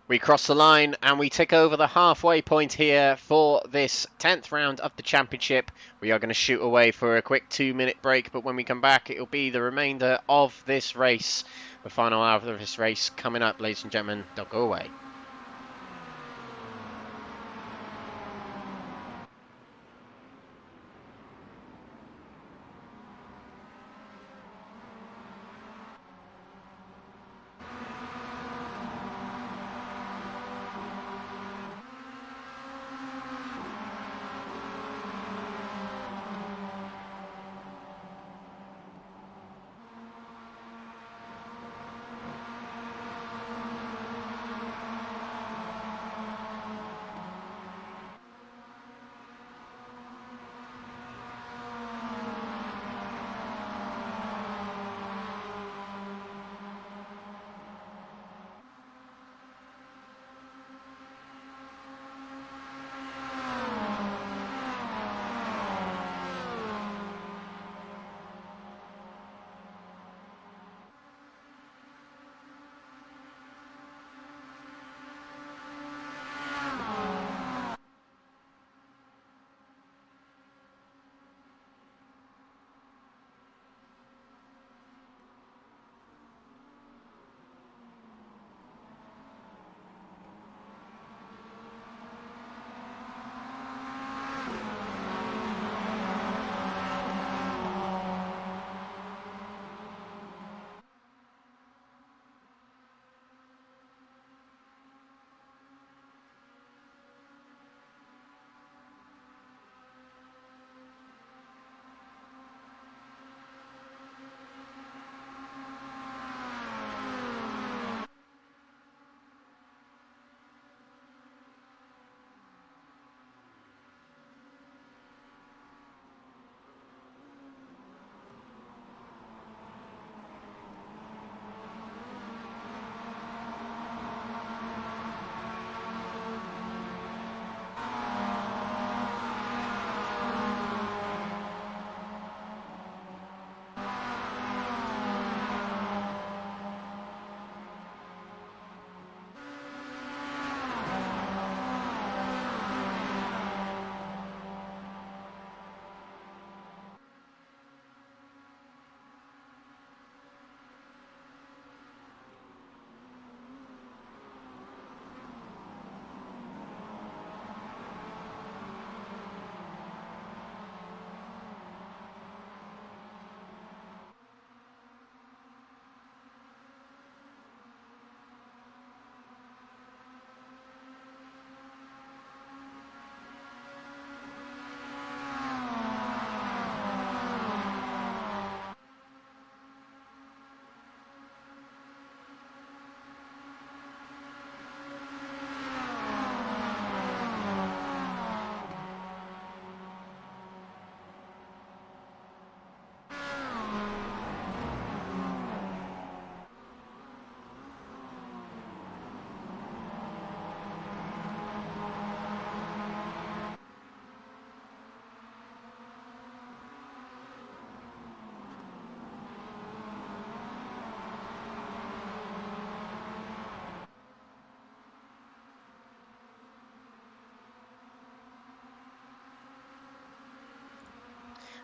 We cross the line and we tick over the halfway point here for this 10th round of the championship. We are going to shoot away for a quick 2-minute break, but when we come back, it'll be the remainder of this race. The final hour of this race coming up, ladies and gentlemen. Don't go away.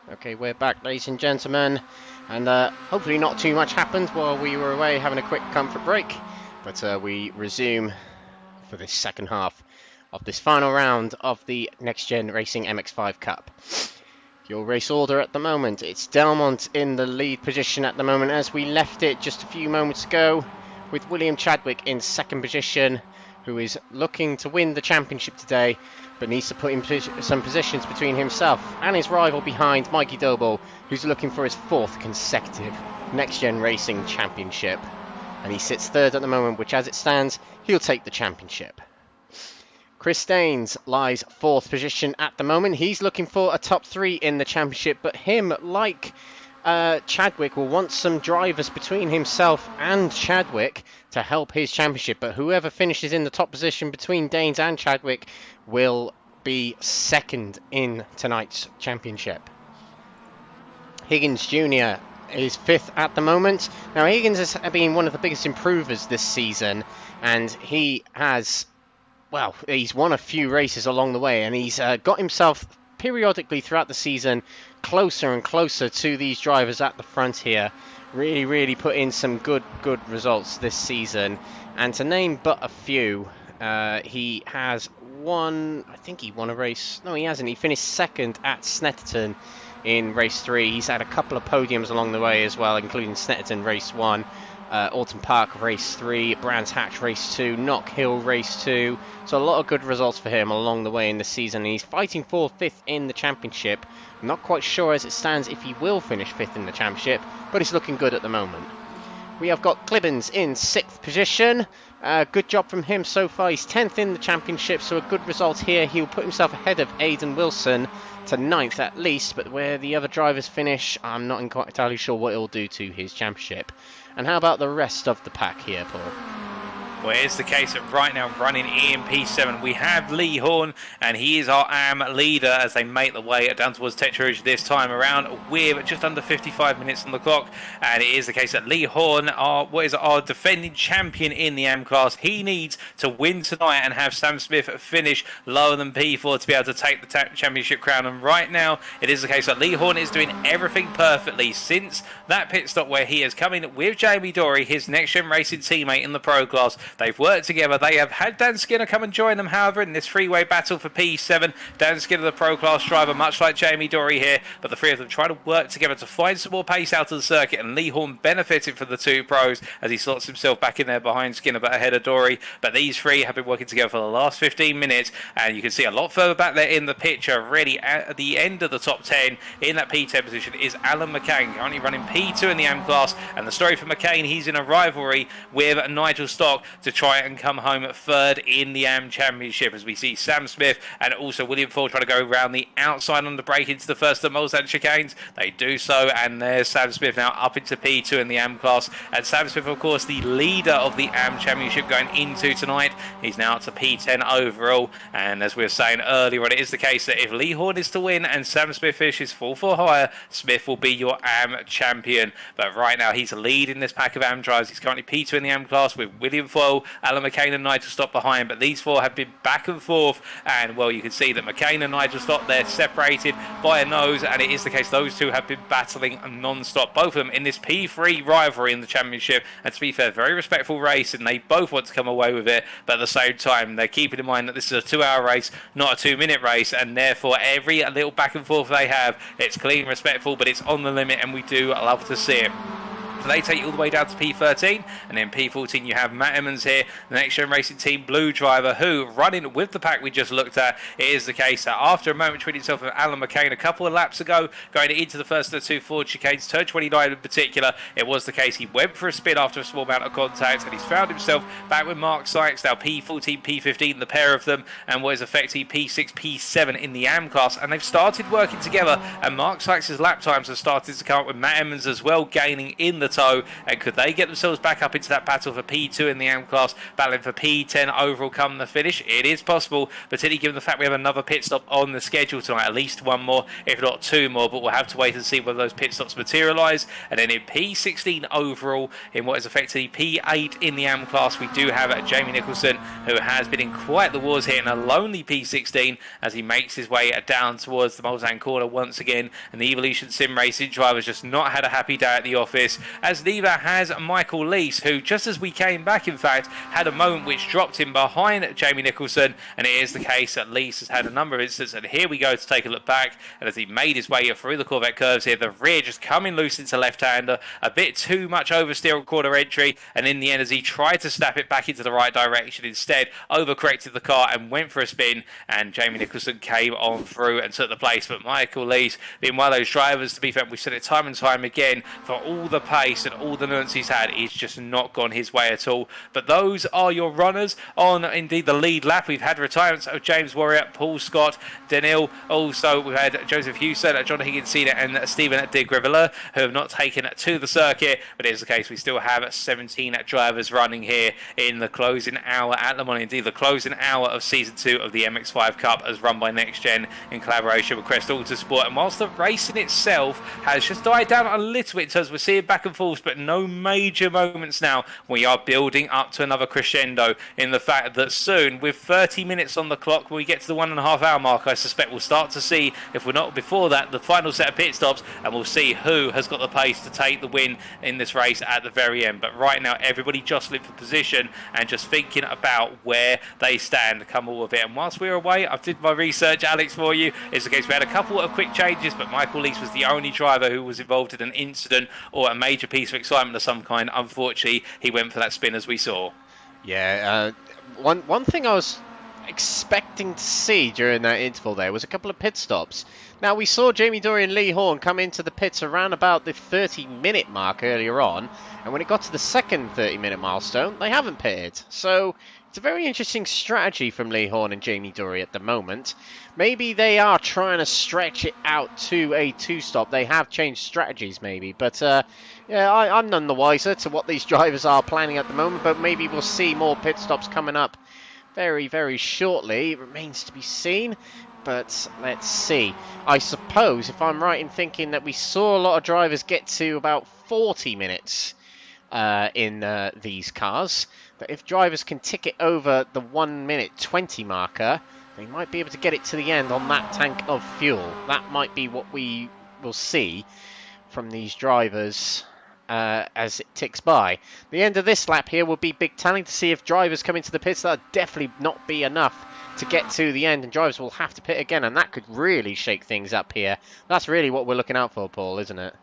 Okay, we're back, ladies and gentlemen, and hopefully not too much happened while we were away having a quick comfort break, but we resume for this second half of this final round of the NXTGEN Racing MX-5 Cup. Your race order at the moment, it's Delman in the lead position at the moment as we left it just a few moments ago, with William Chadwick in second position, who is looking to win the championship today, but needs to put in some positions between himself and his rival behind, Mikey Doble, who's looking for his fourth consecutive NXTGEN Racing Championship. And he sits third at the moment, which as it stands, he'll take the championship. Chris Daines lies fourth position at the moment. He's looking for a top three in the championship, but him, like Chadwick, will want some drivers between himself and Chadwick to help his championship, but whoever finishes in the top position between Daines and Chadwick will be second in tonight's championship. Higgins Jr. is fifth at the moment. Now, Higgins has been one of the biggest improvers this season, and he has, well, he's won a few races along the way, and he's got himself periodically throughout the season closer and closer to these drivers at the front here. Really put in some good results this season. And to name but a few, he has won, I think he won a race. No, he hasn't. He finished second at Snetterton in race 3. He's had a couple of podiums along the way as well, including Snetterton race 1, Alton Park race 3, Brands Hatch race 2, Knock Hill race 2. So a lot of good results for him along the way in the season. And he's fighting for 5th in the championship. I'm not quite sure as it stands if he will finish 5th in the championship, but it's looking good at the moment. We have got Clibbins in 6th position. Good job from him so far. He's 10th in the championship, so a good result here. He'll put himself ahead of Aidan Wilson to 9th at least, but where the other drivers finish, I'm not entirely sure what it'll do to his championship. And how about the rest of the pack here, Paul? Well, here's the case that right now running EMP7, we have Lee Horne, and he is our AM leader as they make the way down towards Tetra Rouge this time around with just under 55 minutes on the clock. And it is the case that Lee Horne, our defending champion in the AM class, he needs to win tonight and have Sam Smith finish lower than P4 to be able to take the championship crown. And right now, it is the case that Lee Horne is doing everything perfectly since that pit stop where he is coming with Jamie Dory, his NXTGEN Racing teammate in the Pro class. They've worked together. They have had Dan Skinner come and join them, however, in this three-way battle for P7. Dan Skinner, the Pro class driver, much like Jamie Dory here, but the three of them try to work together to find some more pace out of the circuit, and Lee Horne benefited from the two pros as he slots himself back in there behind Skinner but ahead of Dory. But these three have been working together for the last 15 minutes, and you can see a lot further back there in the picture, really at the end of the top 10 in that P10 position is Alan McCain, currently running P2 in the AM class. And the story for McCain, he's in a rivalry with Nigel Stock to try and come home third in the AM Championship, as we see Sam Smith and also William Ford trying to go around the outside on the break into the first of the Mulsanne chicanes. They do so, and there's Sam Smith now up into P2 in the AM class. And Sam Smith, of course, the leader of the AM Championship going into tonight. He's now up to P10 overall. And as we were saying earlier on, it is the case that if Lee Horne is to win and Sam Smith finishes 4 for higher, Smith will be your AM champion. But right now, he's leading this pack of AM drivers. He's currently P2 in the AM class with William Foyle, Alan McCain and Nigel Stott behind, but these four have been back and forth, and well, you can see that McCain and Nigel Stott, they're separated by a nose, and it is the case those two have been battling non-stop, both of them in this P3 rivalry in the championship. And to be fair, very respectful race, and they both want to come away with it, but at the same time they're keeping in mind that this is a 2-hour race, not a 2-minute race, and therefore every little back and forth they have, it's clean, respectful, but it's on the limit, and we do love to see it. They take you all the way down to P13, and then P14 you have Matt Emmons here, the NXTGEN Racing Team Blue driver, who, running with the pack we just looked at, it is the case that after a moment between himself and Alan McCain a couple of laps ago, going into the first of the two Ford chicanes, turn 29 in particular, it was the case he went for a spin after a small amount of contact, and he's found himself back with Mark Sykes, now P14, P15, the pair of them, and what is effectively P6, P7 in the AM class, and they've started working together, and Mark Sykes' lap times have started to come up with Matt Emmons as well, gaining in the plateau, and could they get themselves back up into that battle for P2 in the AM class, battling for P10 overall come the finish? It is possible, particularly given the fact we have another pit stop on the schedule tonight, at least one more, if not two more, but we'll have to wait and see whether those pit stops materialise. And then in P16 overall, in what is effectively P8 in the AM class, we do have Jamie Nicholson, who has been in quite the wars here in a lonely P16 as he makes his way down towards the Mulsanne corner once again, and the Evolution Sim Racing driver's just not had a happy day at the office, as neither has Michael Lees, who just as we came back in fact had a moment which dropped him behind Jamie Nicholson. And it is the case that Lees has had a number of incidents, and here we go to take a look back, and as he made his way through the Corvette Curves here, the rear just coming loose into left-hander, a bit too much oversteer on corner entry, and in the end as he tried to snap it back into the right direction, instead overcorrected the car and went for a spin, and Jamie Nicholson came on through and took the place. But Michael Lees, being one of those drivers, to be fair, we've said it time and time again, for all the pace and all the nuance he's had, he's just not gone his way at all. But those are your runners on indeed the lead lap. We've had retirements of James Warrior, Paul Scott, Danil. Also, we've had Joseph Hewson, John Higgins Senior, and Stephen de Grevilla, who have not taken to the circuit. But it is the case, we still have 17 drivers running here in the closing hour at Le Mans. Indeed, the closing hour of Season 2 of the MX-5 Cup, as run by NXTGEN in collaboration with Crest Autosport. And whilst the racing itself has just died down a little bit in terms of we're seeing back and forth, but no major moments now, we are building up to another crescendo in the fact that soon, with 30 minutes on the clock, when we get to the 1.5 hour mark, I suspect we'll start to see, if we're not before that, the final set of pit stops, and we'll see who has got the pace to take the win in this race at the very end. But right now, everybody jostling for position and just thinking about where they stand come all of it. And whilst we were away, I've did my research, Alex, for you. It's the case we had a couple of quick changes, but Michael Lees was the only driver who was involved in an incident or a major piece of excitement of some kind. Unfortunately, he went for that spin, as we saw. Yeah, one thing I was expecting to see during that interval there was a couple of pit stops. Now, we saw Jamie Dory and Lee Horne come into the pits around about the 30-minute mark earlier on, and when it got to the second 30-minute milestone, they haven't pitted. So it's a very interesting strategy from Lee Horne and Jamie Dory at the moment. Maybe they are trying to stretch it out to a two-stop. They have changed strategies maybe, but yeah, I'm none the wiser to what these drivers are planning at the moment, but maybe we'll see more pit stops coming up very, very shortly. It remains to be seen, but let's see. I suppose, if I'm right in thinking that we saw a lot of drivers get to about 40 minutes in these cars, that if drivers can tick it over the 1 minute 20 marker, they might be able to get it to the end on that tank of fuel. That might be what we will see from these drivers as it ticks by. The end of this lap here will be big telling to see if drivers come into the pits. That'll definitely not be enough to get to the end, and drivers will have to pit again, and that could really shake things up here. That's really what we're looking out for, Paul, isn't it?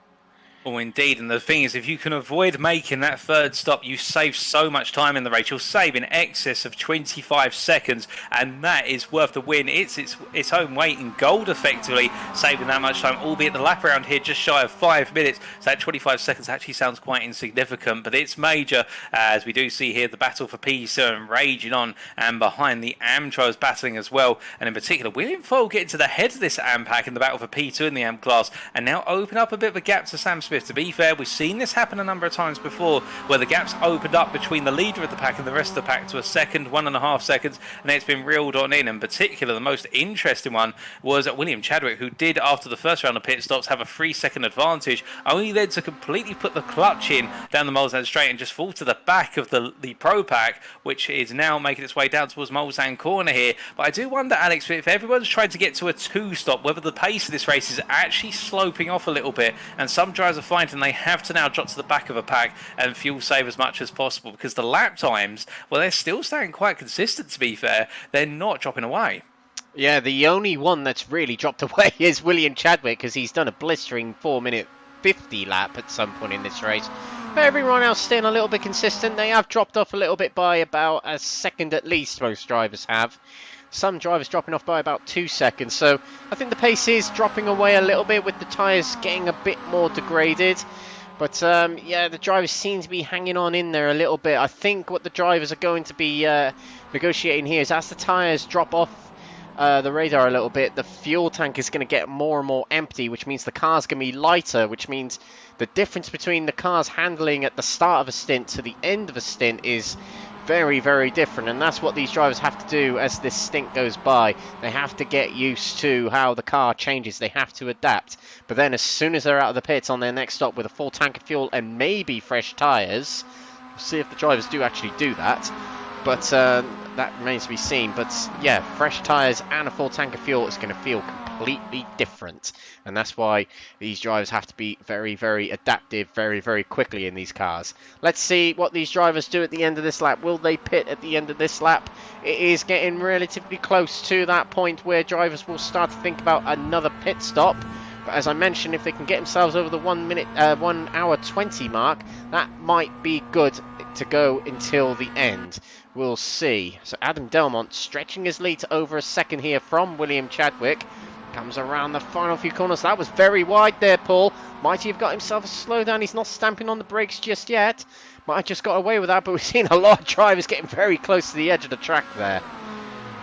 Oh, indeed. And the thing is, if you can avoid making that third stop, you save so much time in the race. You'll save in excess of 25 seconds, and that is worth the win. It's its own weight in gold, effectively, saving that much time, albeit the lap around here just shy of 5 minutes. So that 25 seconds actually sounds quite insignificant, but it's major, as we do see here the battle for P7 raging on, and behind the Amtros battling as well. And in particular, William Foyle getting to the head of this AM pack in the battle for P2 in the AM class, and now open up a bit of a gap to Sam Smith. To be fair, we've seen this happen a number of times before, where the gaps opened up between the leader of the pack and the rest of the pack to a second, 1.5 seconds, and then it's been reeled on in. In particular, the most interesting one was William Chadwick, who did, after the first round of pit stops, have a 3-second advantage, only then to completely put the clutch in down the Mulsanne straight and just fall to the back of the Pro pack, which is now making its way down towards Mulsanne corner here. But I do wonder, Alex, if everyone's trying to get to a two-stop, whether the pace of this race is actually sloping off a little bit, and some drivers are finding they have to now drop to the back of a pack and fuel save as much as possible, because the lap times, well, they're still staying quite consistent, to be fair. They're not dropping away. Yeah, the only one that's really dropped away is William Chadwick, because he's done a blistering 4-minute 50 lap at some point in this race. But everyone else staying a little bit consistent. They have dropped off a little bit by about a second at least, most drivers have. Some drivers dropping off by about 2 seconds. So I think the pace is dropping away a little bit with the tyres getting a bit more degraded. But yeah, the drivers seem to be hanging on in there a little bit. I think what the drivers are going to be negotiating here is, as the tyres drop off the radar a little bit, the fuel tank is going to get more and more empty, which means the car's going to be lighter, which means the difference between the car's handling at the start of a stint to the end of a stint is very, very different, and that's what these drivers have to do as this stint goes by. They have to get used to how the car changes. They have to adapt. But then as soon as they're out of the pits on their next stop with a full tank of fuel and maybe fresh tyres, we'll see if the drivers do actually do that. But that remains to be seen. But yeah, fresh tyres and a full tank of fuel is going to feel completely different. And that's why these drivers have to be very, very adaptive very, very quickly in these cars. Let's see what these drivers do at the end of this lap. Will they pit at the end of this lap? It is getting relatively close to that point where drivers will start to think about another pit stop. But as I mentioned, if they can get themselves over the 1 hour 20 mark, that might be good to go until the end. We'll see. So Adam Delman stretching his lead to over a second here from William Chadwick. Comes around the final few corners. That was very wide there, Paul. Might he have got himself a slowdown? He's not stamping on the brakes just yet. Might have just got away with that, but we've seen a lot of drivers getting very close to the edge of the track there.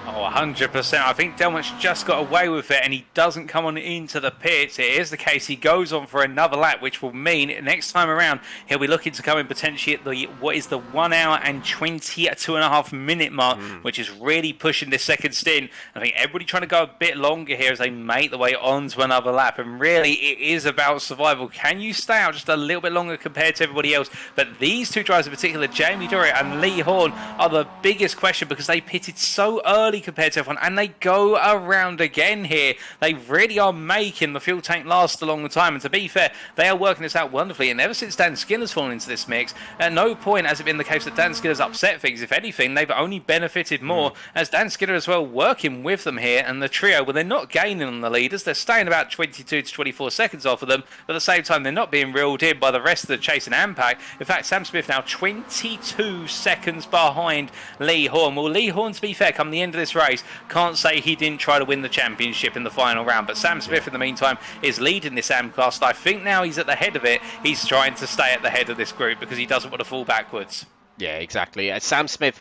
Oh, 100%. I think Delman's just got away with it, and he doesn't come on into the pits. It is the case. He goes on for another lap, which will mean next time around he'll be looking to come in potentially at the 1 hour and 22.5 minute mark, which is really pushing this second stint. I think everybody trying to go a bit longer here as they make the way on to another lap, and really it is about survival. Can you stay out just a little bit longer compared to everybody else? But these two drivers in particular, Jamie Doria and Lee Horne, are the biggest question because they pitted so early compared to everyone, and they go around again here. They really are making the fuel tank last a long time, and to be fair, they are working this out wonderfully. And ever since Dan Skinner's fallen into this mix, at no point has it been the case that Dan Skinner's upset things. If anything, they've only benefited more, as Dan Skinner as well working with them here, and the trio, well, they're not gaining on the leaders. They're staying about 22 to 24 seconds off of them, but at the same time, they're not being reeled in by the rest of the chase and AMPAC. In fact, Sam Smith now 22 seconds behind Lee Horne. Well, Lee Horne, to be fair, come the end of this race, can't say he didn't try to win the championship in the final round, but Sam Smith in the meantime is leading this AM class, and I think now he's at the head of it. He's trying to stay at the head of this group because he doesn't want to fall backwards. Yeah, exactly. Sam Smith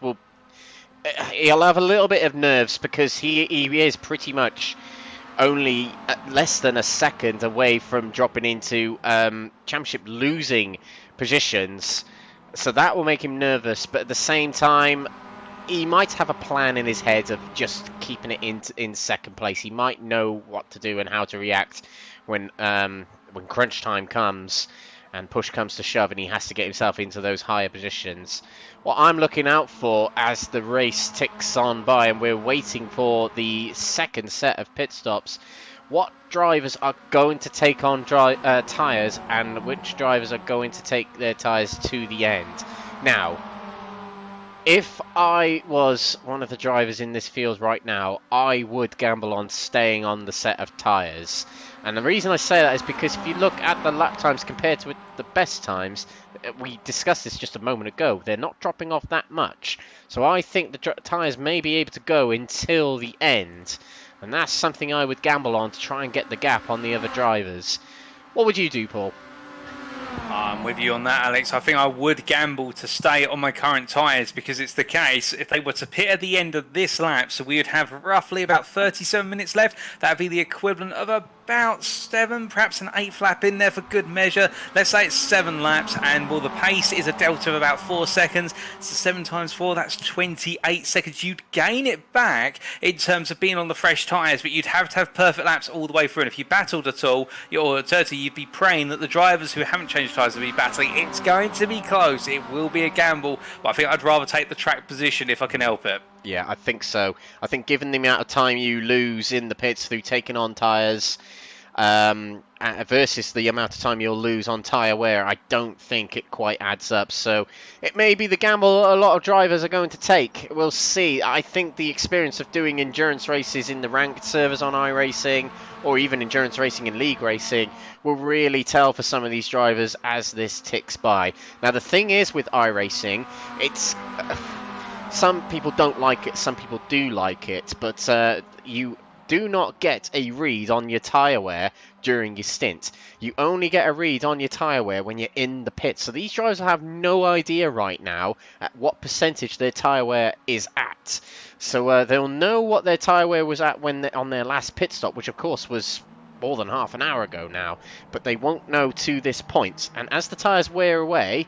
he'll have a little bit of nerves because he is pretty much only less than a second away from dropping into championship losing positions, so that will make him nervous. But at the same time, he might have a plan in his head of just keeping it in second place. He might know what to do and how to react when crunch time comes and push comes to shove and he has to get himself into those higher positions. What I'm looking out for as the race ticks on by and we're waiting for the second set of pit stops, what drivers are going to take on tyres and which drivers are going to take their tyres to the end. Now, if I was one of the drivers in this field right now, I would gamble on staying on the set of tyres. And the reason I say that is because if you look at the lap times compared to the best times, we discussed this just a moment ago, they're not dropping off that much. So I think the tyres may be able to go until the end. And that's something I would gamble on to try and get the gap on the other drivers. What would you do, Paul? I'm with you on that, Alex. I think I would gamble to stay on my current tyres because it's the case, if they were to pit at the end of this lap, so we would have roughly about 37 minutes left, that would be the equivalent of about 7, perhaps an 8th lap in there for good measure. Let's say it's 7 laps, and well, the pace is a delta of about 4 seconds. So 7 times 4, that's 28 seconds. You'd gain it back in terms of being on the fresh tyres, but you'd have to have perfect laps all the way through. And if you battled at all, or you'd be praying that the drivers who haven't changed tyres will be battling. It's going to be close. It will be a gamble, but I think I'd rather take the track position if I can help it. Yeah, I think so. I think given the amount of time you lose in the pits through taking on tyres versus the amount of time you'll lose on tyre wear, I don't think it quite adds up. So it may be the gamble a lot of drivers are going to take. We'll see. I think the experience of doing endurance races in the ranked servers on iRacing, or even endurance racing in league racing, will really tell for some of these drivers as this ticks by. Now the thing is with iRacing, it's some people don't like it, some people do like it, but you do not get a read on your tyre wear during your stint. You only get a read on your tyre wear when you're in the pit. So these drivers have no idea right now at what percentage their tyre wear is at. So they'll know what their tyre wear was at when on their last pit stop, which of course was more than half an hour ago now, but they won't know to this point. And as the tyres wear away,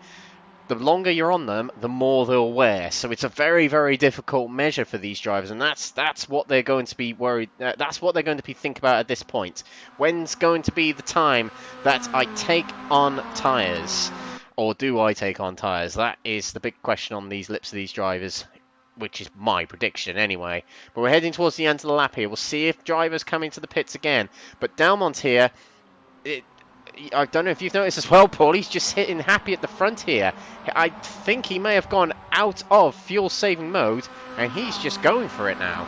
the longer you're on them, the more they'll wear. So it's a very, very difficult measure for these drivers, and that's what they're going to be worried. That's what they're going to be thinking about at this point. When's going to be the time that I take on tyres, or do I take on tyres? That is the big question on these lips of these drivers, which is my prediction anyway. But we're heading towards the end of the lap here. We'll see if drivers come into the pits again. But Delman here, I don't know if you've noticed as well, Paul, he's just hitting happy at the front here. I think he may have gone out of fuel-saving mode, and he's just going for it now.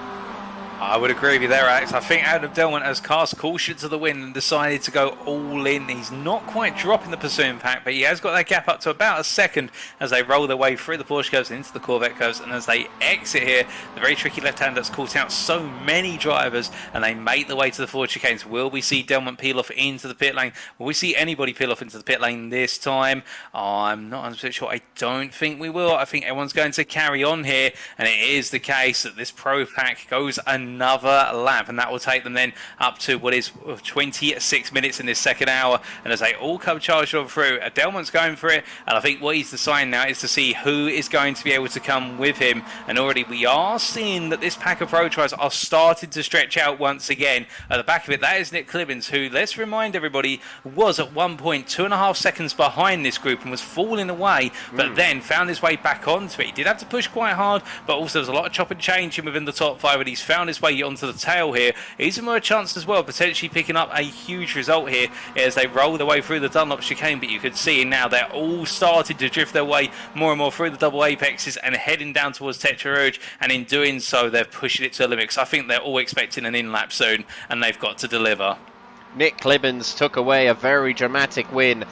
I would agree with you there, Alex. I think Adam Delman has cast caution to the wind and decided to go all in. He's not quite dropping the pursuing pack, but he has got that gap up to about a second as they roll their way through the Porsche curves into the Corvette curves. And as they exit here, the very tricky left-hander that's caught out so many drivers, and they make the way to the Ford chicanes. Will we see Delman peel off into the pit lane? Will we see anybody peel off into the pit lane this time? I'm not 100% sure. I don't think we will. I think everyone's going to carry on here, and it is the case that this Pro Pack goes another lap, and that will take them then up to what is 26 minutes in this second hour. And as they all come charged on through, Delman's going for it, and I think what he's deciding now is to see who is going to be able to come with him. And already we are seeing that this pack of Pro drivers are starting to stretch out once again. At the back of it, that is Nick Clibbins, who, let's remind everybody, was at one point 2.5 seconds behind this group and was falling away, but then found his way back onto it. He did have to push quite hard, but also there's a lot of chop and changing within the top five, and he's found his way onto the tail here. He's more a chance as well, potentially picking up a huge result here as they roll their way through the Dunlop chicane. But you can see now they're all starting to drift their way more and more through the double apexes and heading down towards Tetra Rouge, and in doing so they're pushing it to the limit, because I think they're all expecting an in-lap soon and they've got to deliver. Nick Clibbins took away a very dramatic win.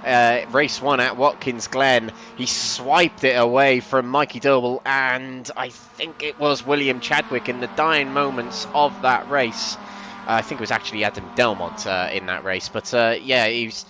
Race 1 at Watkins Glen. He swiped it away from Mikey Doble, and I think it was William Chadwick in the dying moments of that race. I think it was actually Adam Delmont in that race, but yeah, he's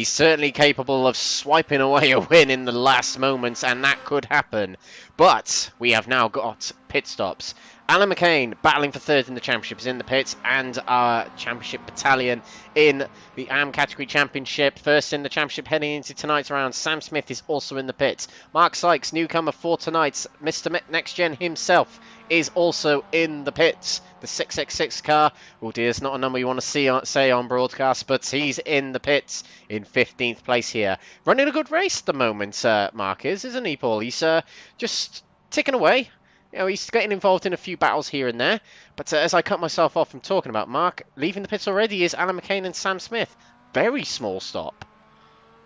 certainly capable of swiping away a win in the last moments, and that could happen. But we have now got pit stops. Alan McCain, battling for third in the championship, is in the pits, and our championship battalion in the AM category championship, first in the championship heading into tonight's round. Sam Smith is also in the pits. Mark Sykes, newcomer for tonight, Mr. Next Gen himself, is also in the pits. The 666 car, oh dear, it's not a number you want to say on broadcast, but he's in the pits in 15th place here. Running a good race at the moment, Mark isn't he, Paul? He's just ticking away. You know, he's getting involved in a few battles here and there. But as I cut myself off from talking about Mark, leaving the pits already is Alan McCain and Sam Smith. Very small stop.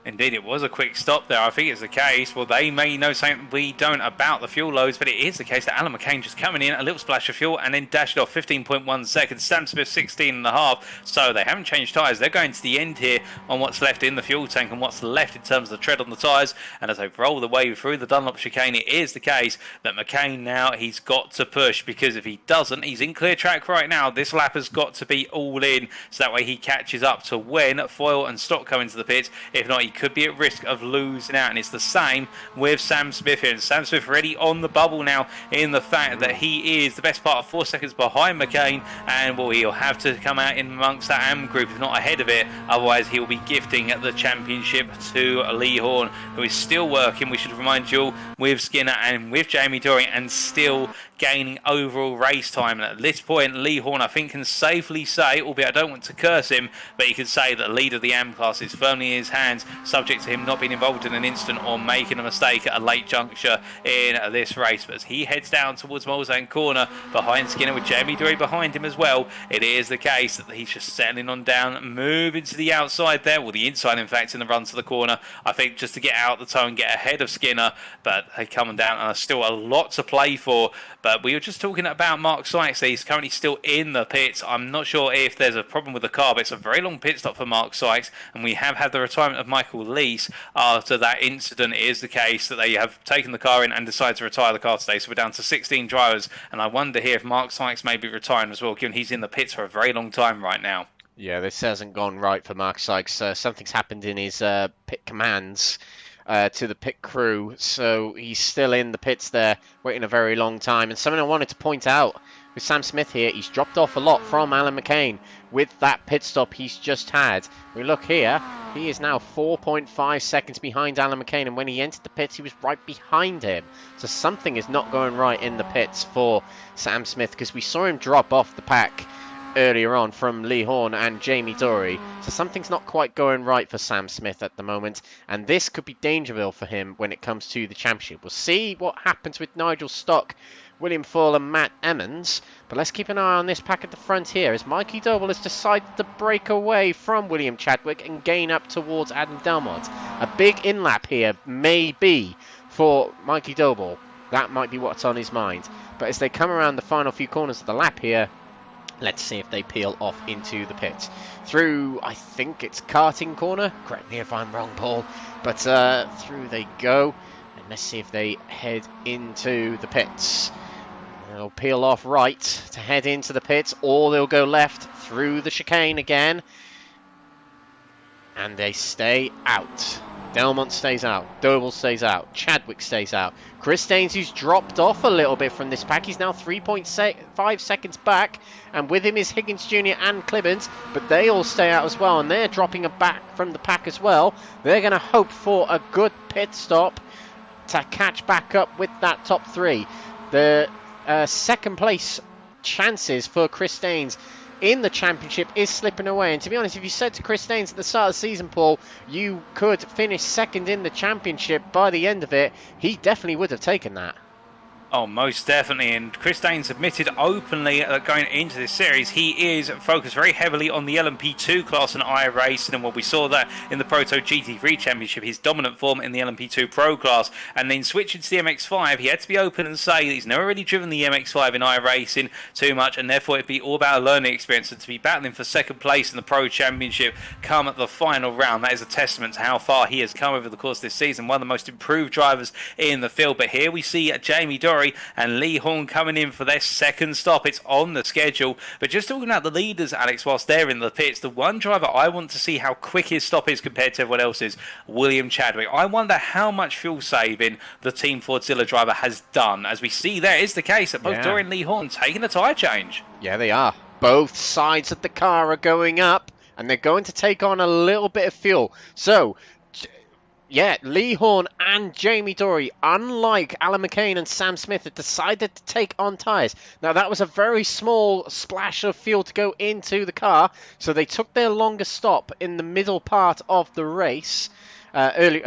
Indeed, it was a quick stop there. I think it's the case. Well, they may know something we don't about the fuel loads, but it is the case that Alan McCain just coming in, a little splash of fuel, and then dashed off 15.1 seconds. Sam Smith 16.5. So they haven't changed tyres. They're going to the end here on what's left in the fuel tank and what's left in terms of the tread on the tyres. And as they roll the way through the Dunlop chicane, it is the case that McCain now, he's got to push, because if he doesn't, he's in clear track right now. This lap has got to be all in, so that way he catches up to when Foyle and Stock come into the pits. If not, he could be at risk of losing out, and it's the same with Sam Smith here. And Sam Smith already on the bubble now, in the fact that he is the best part of 4 seconds behind McCain, and well, he'll have to come out in amongst that AM group, if not ahead of it. Otherwise, he'll be gifting the championship to Lee Horne, who is still working, we should remind you, with Skinner and with Jamie Doring, and still gaining overall race time. And at this point, Lee Horne, I think, can safely say, albeit I don't want to curse him, but he can say that the lead of the AM class is firmly in his hands, subject to him not being involved in an incident or making a mistake at a late juncture in this race. But as he heads down towards Mulsanne Corner behind Skinner, with Jamie Dory behind him as well, it is the case that he's just settling on down, moving to the outside there, well, the inside in fact, in the run to the corner, I think, just to get out the toe and get ahead of Skinner. But they're coming down, and there's still a lot to play for. But we were just talking about Mark Sykes. He's currently still in the pits. I'm not sure if there's a problem with the car, but it's a very long pit stop for Mark Sykes, and we have had the retirement of Michael vehicle lease after that incident. It is the case that they have taken the car in and decided to retire the car today. So we're down to 16 drivers, and I wonder here if Mark Sykes may be retiring as well, given he's in the pits for a very long time right now. Yeah, this hasn't gone right for Mark Sykes. Something's happened in his pit commands to the pit crew, so he's still in the pits there, waiting a very long time. And something I wanted to point out with Sam Smith here, he's dropped off a lot from Alan McCain with that pit stop he's just had. We look here, he is now 4.5 seconds behind Alan McCain, and when he entered the pits, he was right behind him. So something is not going right in the pits for Sam Smith, because we saw him drop off the pack earlier on from Lee Horne and Jamie Dory. So something's not quite going right for Sam Smith at the moment, and this could be Dangerville for him when it comes to the championship. We'll see what happens with Nigel Stock, William Fall and Matt Emmons, but let's keep an eye on this pack at the front here as Mikey Doble has decided to break away from William Chadwick and gain up towards Adam Delmont. A big in-lap here may be for Mikey Doble. That might be what's on his mind. But as they come around the final few corners of the lap here, let's see if they peel off into the pits. Through, I think it's karting corner. Correct me if I'm wrong, Paul. But through they go. And let's see if they head into the pits. They'll peel off right to head into the pits, or they'll go left through the chicane again. And they stay out. Delmont stays out. Doble stays out. Chadwick stays out. Chris Daines, who's dropped off a little bit from this pack. He's now 3.5 seconds back. And with him is Higgins Jr. and Clibbins. But they all stay out as well. And they're dropping back from the pack as well. They're going to hope for a good pit stop to catch back up with that top three. The second place chances for Chris Daines in the championship is slipping away. And to be honest, if you said to Chris Daines at the start of the season, Paul, you could finish second in the championship by the end of it, he definitely would have taken that. Oh, most definitely. And Chris Daines admitted openly going into this series, he is focused very heavily on the LMP2 class and iRacing. And when we saw that in the Proto GT3 Championship, his dominant form in the LMP2 Pro class, and then switching to the MX-5, he had to be open and say that he's never really driven the MX-5 in iRacing too much, and therefore it'd be all about a learning experience. And to be battling for second place in the Pro Championship come at the final round, that is a testament to how far he has come over the course of this season. One of the most improved drivers in the field. But here we see Jamie Dory and Lee Horne coming in for their second stop. It's on the schedule. But just talking about the leaders, Alex, whilst they're in the pits, the one driver I want to see how quick his stop is compared to everyone else's, William Chadwick. I wonder how much fuel saving the Team Fordzilla driver has done. As we see there is the case that both Dory and Lee Horne taking a tyre change. Yeah, they are. Both sides of the car are going up, and they're going to take on a little bit of fuel. So, yeah, Lee Horne and Jamie Dory, unlike Alan McCain and Sam Smith, have decided to take on tyres. Now, that was a very small splash of fuel to go into the car, so they took their longest stop in the middle part of the race. Earlier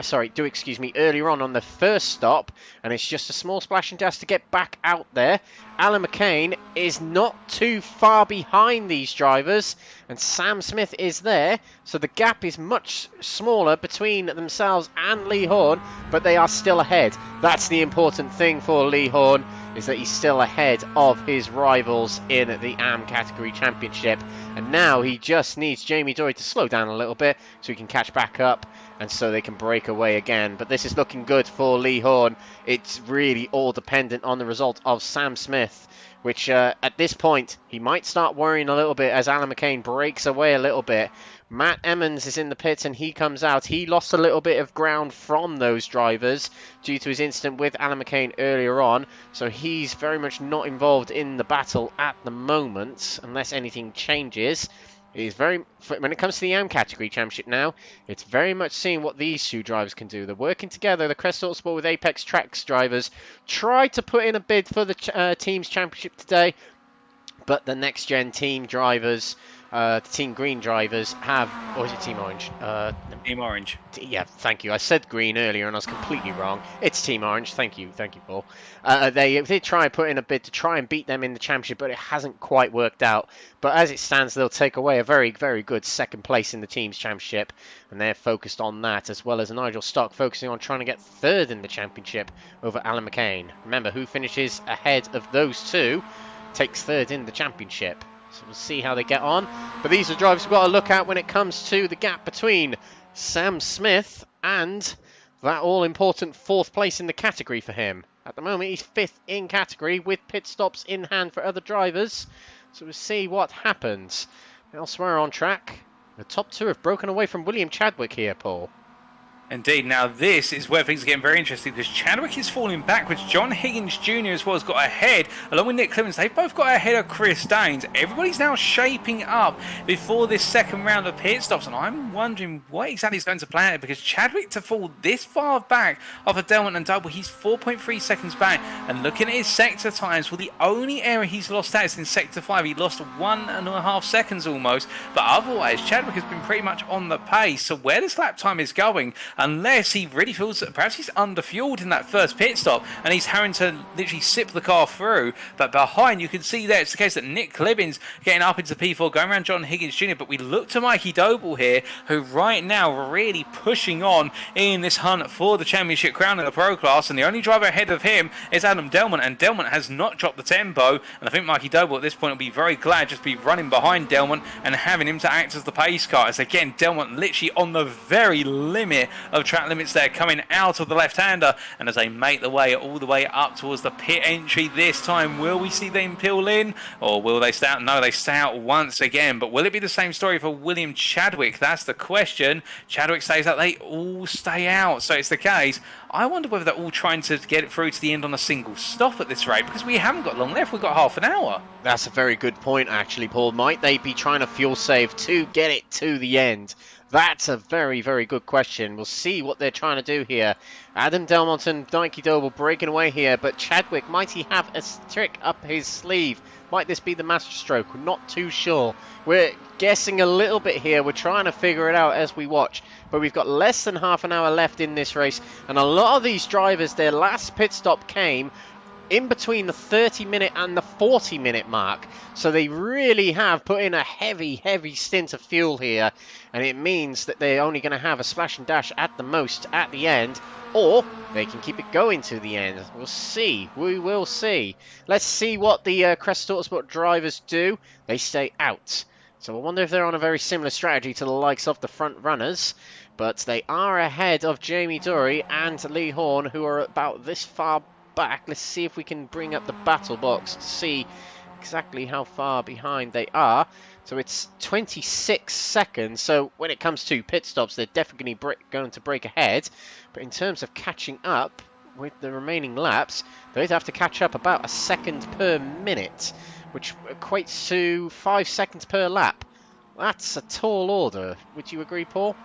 on the first stop, and it's just a small splash and dash to get back out there. Alan McCain is not too far behind these drivers, and Sam Smith is there, so the gap is much smaller between themselves and Lee Horne, but they are still ahead. That's the important thing for Lee Horne, is that he's still ahead of his rivals in the AM category championship, and now he just needs Jamie Dory to slow down a little bit so he can catch back up, and so they can break away again. But this is looking good for Lee Horne. It's really all dependent on the result of Sam Smith, which at this point he might start worrying a little bit as Alan McCain breaks away a little bit. Matt Emmons is in the pits and he comes out. He lost a little bit of ground from those drivers due to his incident with Alan McCain earlier on, so he's very much not involved in the battle at the moment unless anything changes. When it comes to the AM category championship now, it's very much seeing what these two drivers can do. They're working together. The Crest Autosport with Apex Tracks drivers tried to put in a bid for the team's championship today, but the NXTGEN team drivers, the Team Green drivers have, or is it Team Orange? Team Orange. Yeah, thank you. I said green earlier and I was completely wrong. It's Team Orange. Thank you, Paul. They did try and put in a bid to try and beat them in the championship, but it hasn't quite worked out. But as it stands, they'll take away a very, very good second place in the team's championship, and they're focused on that, as well as Nigel Stock focusing on trying to get third in the championship over Alan McCain. Remember, who finishes ahead of those two takes third in the championship. So we'll see how they get on. But these are drivers we've got to look at when it comes to the gap between Sam Smith, and that all-important 4th place in the category for him. At the moment, he's 5th in category with pit stops in hand for other drivers. So we'll see what happens. Elsewhere on track, the top 2 have broken away from William Chadwick here, Paul. Indeed. Now this is where things are getting very interesting because Chadwick is falling backwards. John Higgins Jr. as well has got ahead, along with Nick Clemens. They've both got ahead of Chris Daines. Everybody's now shaping up before this second round of pit stops, and I'm wondering what exactly is going to play out because Chadwick to fall this far back off of Delman and Doble, he's 4.3 seconds back. And looking at his sector times, well, the only area he's lost out is in sector 5. He lost 1.5 seconds almost, but otherwise Chadwick has been pretty much on the pace. So where this lap time is going, unless he really feels that perhaps he's underfueled in that first pit stop and he's having to literally sip the car through. But behind, you can see there it's the case that Nick Clemens getting up into P4, going around John Higgins Jr. But we look to Mikey Doble here, who right now really pushing on in this hunt for the championship crown in the pro class. And the only driver ahead of him is Adam Delman, and Delman has not dropped the tempo. And I think Mikey Doble at this point will be very glad just to be running behind Delman and having him to act as the pace car. As again, Delman literally on the very limit of track limits there, coming out of the left-hander, and as they make the way all the way up towards the pit entry this time, will we see them peel in, or will they stay out? No, they stay out once again. But will it be the same story for William Chadwick? That's the question. Chadwick stays out, they all stay out. So it's the case. I wonder whether they're all trying to get it through to the end on a single stop at this rate, because we haven't got long left. We've got half an hour. That's a very good point, actually, Paul. Might they be trying to fuel save to get it to the end? That's a very, very good question. We'll see what they're trying to do here. Adam Delmont and Mikey Doble breaking away here, but Chadwick, might he have a trick up his sleeve? Might this be the masterstroke? We're not too sure. We're guessing a little bit here. We're trying to figure it out as we watch. But we've got less than half an hour left in this race, and a lot of these drivers, their last pit stop came in between the 30-minute and the 40-minute mark. So they really have put in a heavy stint of fuel here. And it means that they're only going to have a splash and dash at the most at the end. Or they can keep it going to the end. We'll see. We will see. Let's see what the Crest Autosport drivers do. They stay out. So I wonder if they're on a very similar strategy to the likes of the front runners. But they are ahead of Jamie Dury and Lee Horne, who are about this far back. Let's see if we can bring up the battle box to see exactly how far behind they are. So it's 26 seconds. So when it comes to pit stops, they're definitely going to break ahead. But in terms of catching up with the remaining laps, they'd have to catch up about a second per minute, which equates to 5 seconds per lap. That's a tall order. Would you agree, Paul?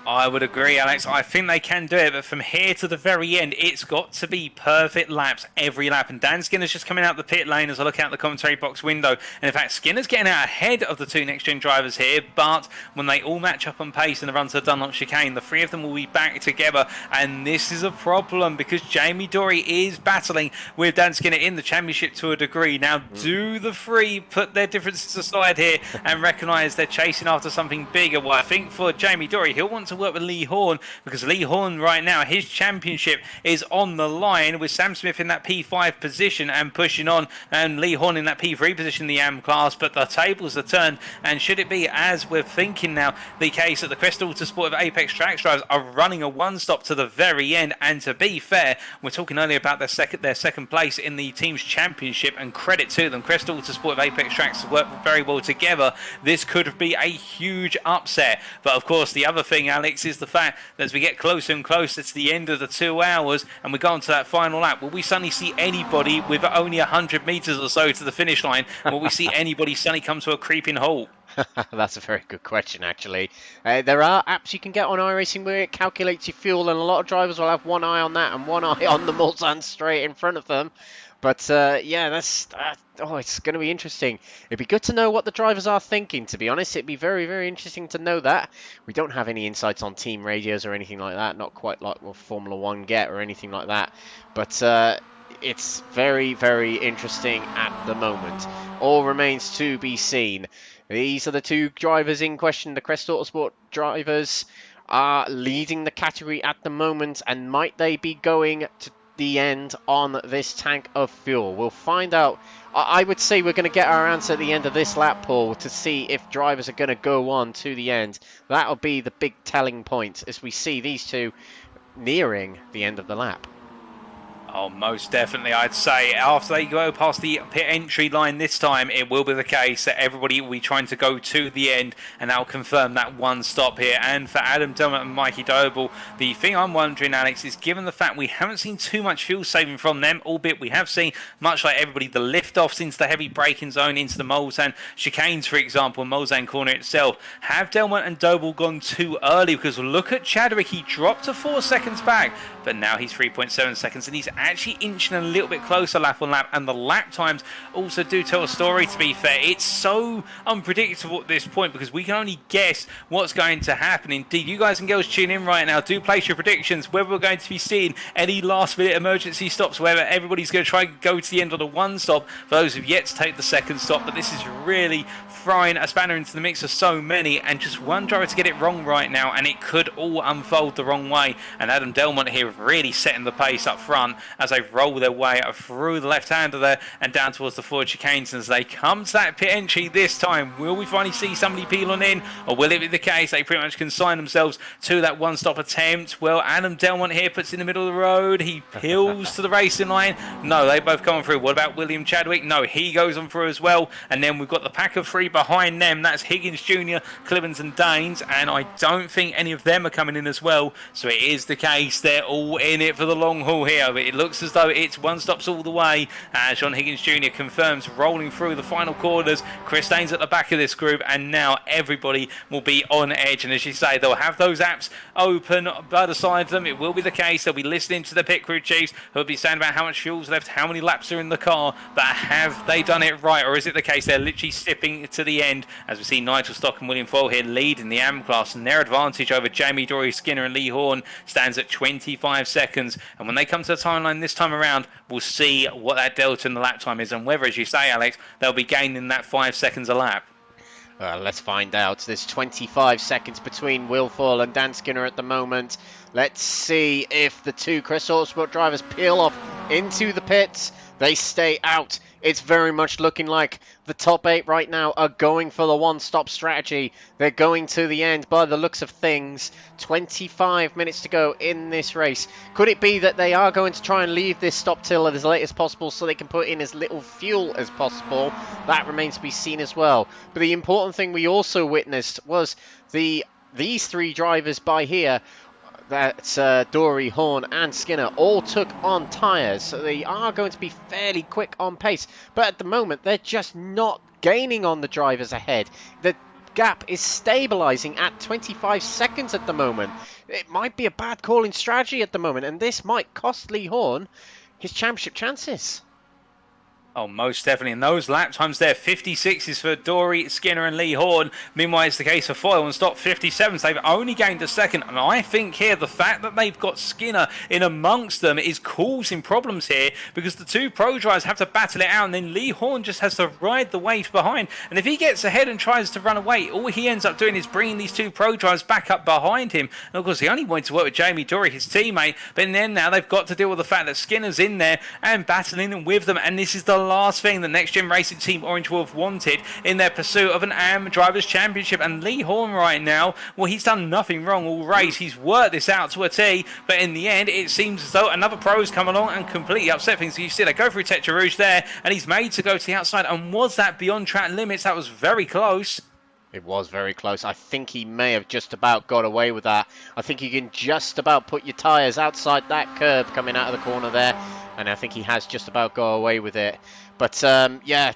I would agree, Alex. I think they can do it, but from here to the very end, it's got to be perfect laps every lap. And Dan Skinner's just coming out the pit lane as I look out the commentary box window. And in fact, Skinner's getting out ahead of the 2 next-gen drivers here, but when they all match up on pace in the run to the Dunlop chicane, the 3 of them will be back together. And this is a problem because Jamie Dury is battling with Dan Skinner in the championship to a degree. Now, do the 3 put their differences aside here and recognise they're chasing after something bigger? Well, I think for Jamie Dury, he'll want to work with Lee Horne, because Lee Horne right now, his championship is on the line with Sam Smith in that P5 position and pushing on, and Lee Horne in that P3 position in the AM class. But the tables are turned, and should it be, as we're thinking now, the case that the Crest Autosport of Apex Tracks drivers are running a one-stop to the very end? And to be fair, we're talking earlier about their second place in the team's championship, and credit to them, Crest Autosport of Apex Tracks work very well together. This could be a huge upset. But of course, the other thing, Alex, is the fact that as we get closer and closer to the end of the 2 hours and we go on to that final lap, will we suddenly see anybody with only 100 metres or so to the finish line? Will we see anybody suddenly come to a creeping halt? That's a very good question, actually. There are apps you can get on iRacing where it calculates your fuel, and a lot of drivers will have one eye on that and one eye on the Mulsanne straight in front of them. But yeah, that's it's going to be interesting. It'd be good to know what the drivers are thinking, to be honest. It'd be very, very interesting to know that. We don't have any insights on team radios or anything like that, not quite like what Formula 1 get or anything like that. But it's very, very interesting at the moment. All remains to be seen. These are the 2 drivers in question. The Crest Autosport drivers are leading the category at the moment, and might they be going to the end on this tank of fuel? We'll find out I would say we're going to get our answer at the end of this lap, Paul, to see if drivers are going to go on to the end. That'll be the big telling point as we see these two nearing the end of the lap. Oh, most definitely. I'd say after they go past the pit entry line this time, it will be the case that everybody will be trying to go to the end, and that'll confirm that one stop here. And for Adam Delman and Mikey Doble, the thing I'm wondering, Alex, is given the fact we haven't seen too much fuel saving from them, albeit we have seen, much like everybody, the lift-offs into the heavy braking zone, into the Mulsanne chicanes, for example, Mulsanne corner itself. Have Delman and Doble gone too early? Because look at Chadwick, he dropped to 4 seconds back, but now he's 3.7 seconds, and he's actually inching a little bit closer lap on lap, and the lap times also do tell a story, to be fair. It's so unpredictable at this point because we can only guess what's going to happen. Indeed, you guys and girls tune in right now, do place your predictions whether we're going to be seeing any last minute emergency stops, whether everybody's going to try and go to the end of the one stop for those who've yet to take the second stop. But this is really throwing a spanner into the mix of so many, and just one driver to get it wrong right now and it could all unfold the wrong way. And Adam Delman here really setting the pace up front as they roll their way through the left-hander there and down towards the forward chicanes. As they come to that pit entry this time, will we finally see somebody peel on in, or will it be the case they pretty much consign themselves to that one-stop attempt? Well, Adam Delman here puts in the middle of the road. He peels to the racing line. No, they both come through. What about William Chadwick? No, he goes on through as well. And then we've got the pack of three behind them. That's Higgins Jr., Clemens and Daines, and I don't think any of them are coming in as well. So it is the case they're all in it for the long haul here. But it looks as though it's one stops all the way. John Higgins Jr. confirms rolling through the final quarters. Chris Daines at the back of this group, and now everybody will be on edge. And as you say, they'll have those apps open by the side of them. It will be the case they'll be listening to the pit crew chiefs who will be saying about how much fuel's left, how many laps are in the car. But have they done it right, or is it the case they're literally sipping to the end? As we see Nigel Stock and William Foyle here leading the AM class, and their advantage over Jamie Dory, Skinner and Lee Horne stands at 25 seconds. And when they come to the timeline this time around, we'll see what that delta in the lap time is, and whether, as you say, Alex, they'll be gaining that 5 seconds a lap. Let's find out. There's 25 seconds between Will Foyle and Dan Skinner at the moment. Let's see if the two Crest Autosport drivers peel off into the pits. They stay out. It's very much looking like the top 8 right now are going for the one-stop strategy. They're going to the end by the looks of things. 25 minutes to go in this race. Could it be that they are going to try and leave this stop till as late as possible so they can put in as little fuel as possible? That remains to be seen as well. But the important thing we also witnessed was these three drivers by here, that's Dory, Horne and Skinner, all took on tyres, so they are going to be fairly quick on pace. But at the moment, they're just not gaining on the drivers ahead. The gap is stabilising at 25 seconds at the moment. It might be a bad calling strategy at the moment, and this might cost Lee Horne his championship chances. Oh, most definitely. And those lap times there, 56s for Dory, Skinner and Lee Horne. Meanwhile, it's the case for Foyle and Stock, 57s. They've only gained a second. And I think here, the fact that they've got Skinner in amongst them is causing problems here, because the two pro drivers have to battle it out, and then Lee Horne just has to ride the wave behind. And if he gets ahead and tries to run away, all he ends up doing is bringing these two pro drivers back up behind him. And of course, he only wanted to work with Jamie Dory, his teammate. But then now they've got to deal with the fact that Skinner's in there and battling with them. And this is the last thing the Next Gen Racing Team Orange Wolf wanted in their pursuit of an AM Drivers' Championship. And Lee Horne right now, well, he's done nothing wrong all race. He's worked this out to a T, but in the end, it seems as though another pro's come along and completely upset things. You see, they go through Tetra Rouge there, and he's made to go to the outside. And was that beyond track limits? That was very close. It was very close. I think he may have just about got away with that. I think you can just about put your tyres outside that curb coming out of the corner there, and I think he has just about got away with it. But yeah,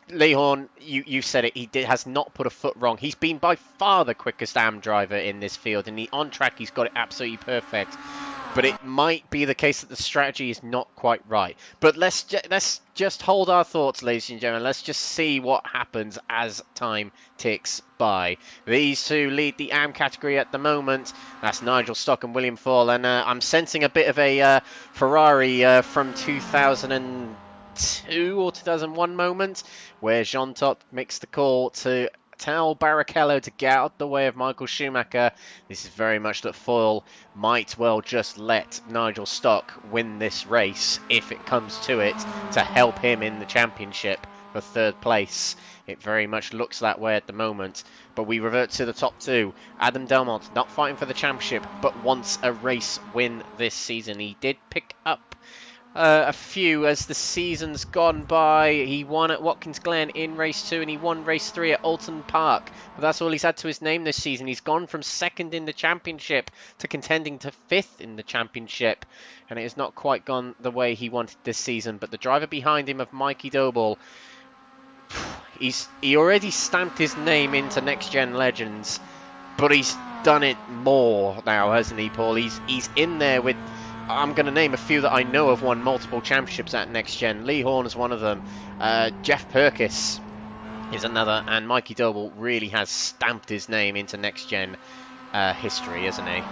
Lee Horne, you said it, has not put a foot wrong. He's been by far the quickest AM driver in this field, and on track he's got it absolutely perfect. But it might be the case that the strategy is not quite right. But let's just hold our thoughts, ladies and gentlemen. Let's just see what happens as time ticks by. These two lead the AM category at the moment. That's Nigel Stock and William Foyle. And I'm sensing a bit of a Ferrari from 2002 or 2001 moment, where Jean Todt makes the call to tell Barrichello to get out the way of Michael Schumacher. This is very much that Foyle might well just let Nigel Stock win this race if it comes to it, to help him in the championship for third place. It very much looks that way at the moment. But we revert to the top two. Adam Delman not fighting for the championship, but wants a race win this season. He did pick up a few as the season's gone by. He won at Watkins Glen in race 2, and he won race 3 at Alton Park. But that's all he's had to his name this season. He's gone from 2nd in the championship to contending to 5th in the championship, and it has not quite gone the way he wanted this season. But the driver behind him of Mikey Doble, he already stamped his name into Next Gen Legends, but he's done it more now, hasn't he, Paul? He's in there with, I'm going to name a few that I know have won multiple championships at Next Gen. Lee Horne is one of them. Jeff Perkis is another, and Mikey Doble really has stamped his name into Next Gen history, hasn't he?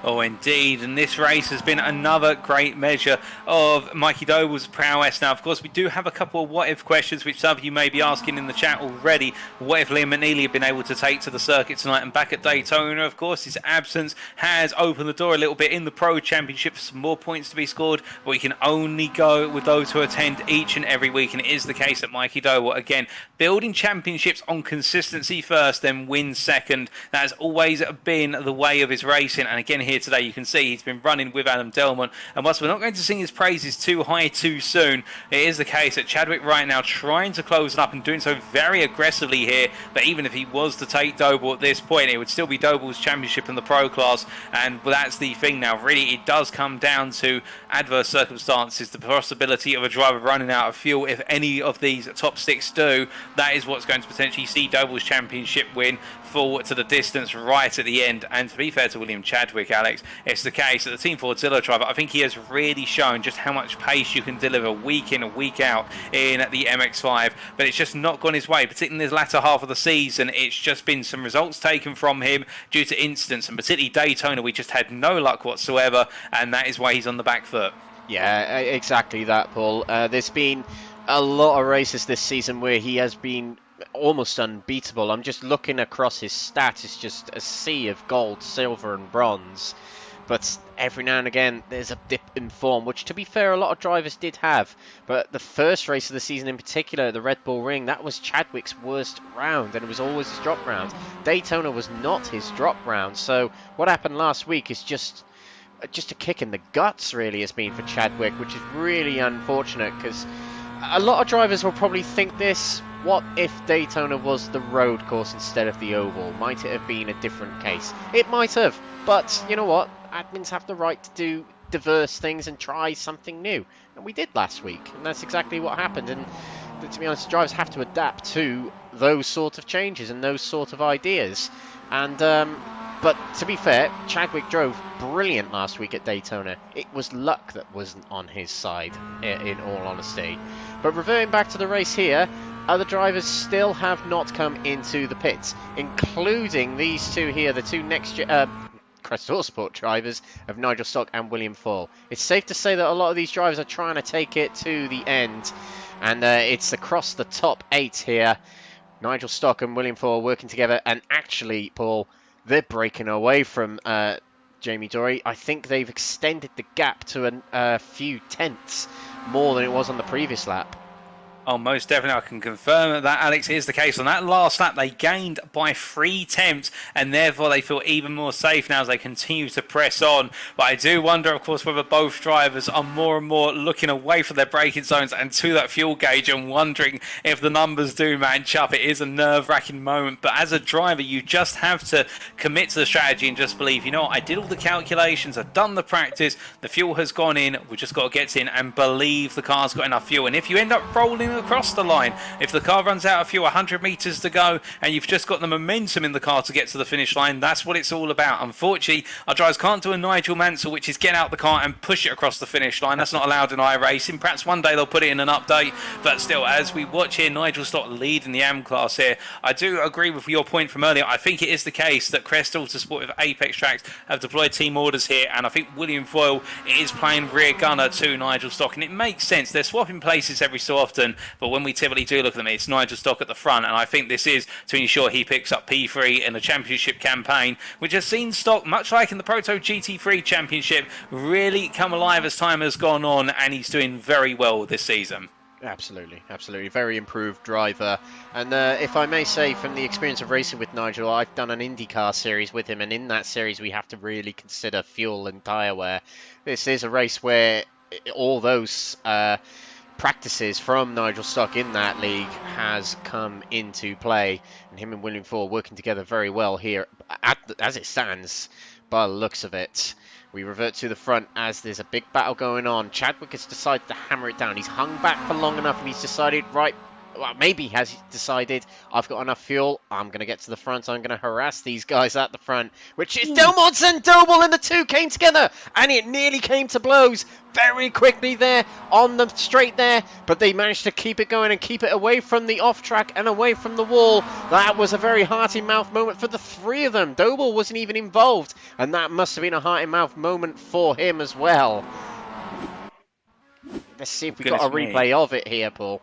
Oh, indeed. And this race has been another great measure of Mikey Doble's prowess. Now, of course, we do have a couple of what-if questions, which some of you may be asking in the chat already. What if Liam McNeilly had been able to take to the circuit tonight and back at Daytona? Of course, his absence has opened the door a little bit in the Pro Championship for some more points to be scored, but we can only go with those who attend each and every week, and it is the case at Mikey Doble. Again, building championships on consistency first, then win second. That has always been the way of his racing, and again, here today you can see he's been running with Adam Delman, and whilst we're not going to sing his praises too high too soon, it is the case that Chadwick right now trying to close it up and doing so very aggressively here. But even if he was to take Doble at this point, it would still be Doble's championship in the pro class, and that's the thing now. Really, it does come down to adverse circumstances, the possibility of a driver running out of fuel. If any of these top 6 do, that is what's going to potentially see Doble's championship win fall to the distance right at the end. And to be fair to William Chadwick, Alex, it's the case that the Team Fordzilla driver, I think he has really shown just how much pace you can deliver week in and week out in the MX-5, but it's just not gone his way, particularly in this latter half of the season. It's just been some results taken from him due to incidents, and particularly Daytona, we just had no luck whatsoever, and that is why he's on the back foot. Yeah, exactly that, Paul. There's been a lot of races this season where he has been almost unbeatable. I'm just looking across his stats. It's just a sea of gold, silver and bronze. But every now and again, there's a dip in form, which, to be fair, a lot of drivers did have. But the first race of the season in particular, the Red Bull Ring, that was Chadwick's worst round, and it was always his drop round. Daytona was not his drop round. So what happened last week is just a kick in the guts, really, has been for Chadwick, which is really unfortunate, because a lot of drivers will probably think this: what if Daytona was the road course instead of the oval? Might it have been a different case? It might have, but you know what? Admins have the right to do diverse things and try something new, and we did last week, and that's exactly what happened. And to be honest, drivers have to adapt to those sort of changes and those sort of ideas. And but to be fair, Chadwick drove brilliant last week at Daytona. It was luck that wasn't on his side, in all honesty. But reverting back to the race here, other drivers still have not come into the pits, including these two here, the two Crest Autosport drivers of Nigel Stock and William Foyle. It's safe to say that a lot of these drivers are trying to take it to the end, and it's across the top 8 here. Nigel Stock and William Foyle working together, and actually, Paul, they're breaking away from Jamie Dory. I think they've extended the gap to a few tenths more than it was on the previous lap. Oh, most definitely. I can confirm that Alex is the case. On that last lap, they gained by 3 tenths, and therefore they feel even more safe now as they continue to press on. But I do wonder, of course, whether both drivers are more and more looking away from their braking zones and to that fuel gauge and wondering if the numbers do match up. It is a nerve-wracking moment, but as a driver, you just have to commit to the strategy and just believe, you know what, I did all the calculations, I've done the practice, the fuel has gone in, we've just got to get in and believe the car's got enough fuel. And if you end up rolling across the line, if the car runs out of fuel, 100 meters to go, and you've just got the momentum in the car to get to the finish line, that's what it's all about. Unfortunately, our drivers can't do a Nigel Mansell, which is get out the car and push it across the finish line. That's not allowed in iRacing. Perhaps one day they'll put it in an update, but still, as we watch here, Nigel Stock leading the AM class here. I do agree with your point from earlier. I think it is the case that Crest Autosport with Apex Tracks have deployed team orders here, and I think William Foyle is playing rear gunner to Nigel Stock, and it makes sense. They're swapping places every so often, but when we typically do look at them, it's Nigel Stock at the front, and I think this is to ensure he picks up P3 in the championship campaign, which has seen Stock, much like in the Proto GT3 championship, really come alive as time has gone on, and he's doing very well this season. Absolutely, absolutely. Very improved driver. And if I may say, from the experience of racing with Nigel, I've done an IndyCar series with him, and in that series we have to really consider fuel and tyre wear. This is a race where all those practices from Nigel Stock in that league has come into play, and him and William Ford working together very well here as it stands by the looks of it. We revert to the front as there's a big battle going on. Chadwick has decided to hammer it down. He's hung back for long enough, and he's decided, right, well, maybe he has decided, I've got enough fuel, I'm going to get to the front, I'm going to harass these guys at the front, which is Delman and Doble, and the two came together, and it nearly came to blows very quickly there on the straight there, but they managed to keep it going and keep it away from the off track and away from the wall. That was a very heart-in-mouth moment for the three of them. Doble wasn't even involved, and that must have been a heart-in-mouth moment for him as well. Let's see if we've got a replay of it here, Paul.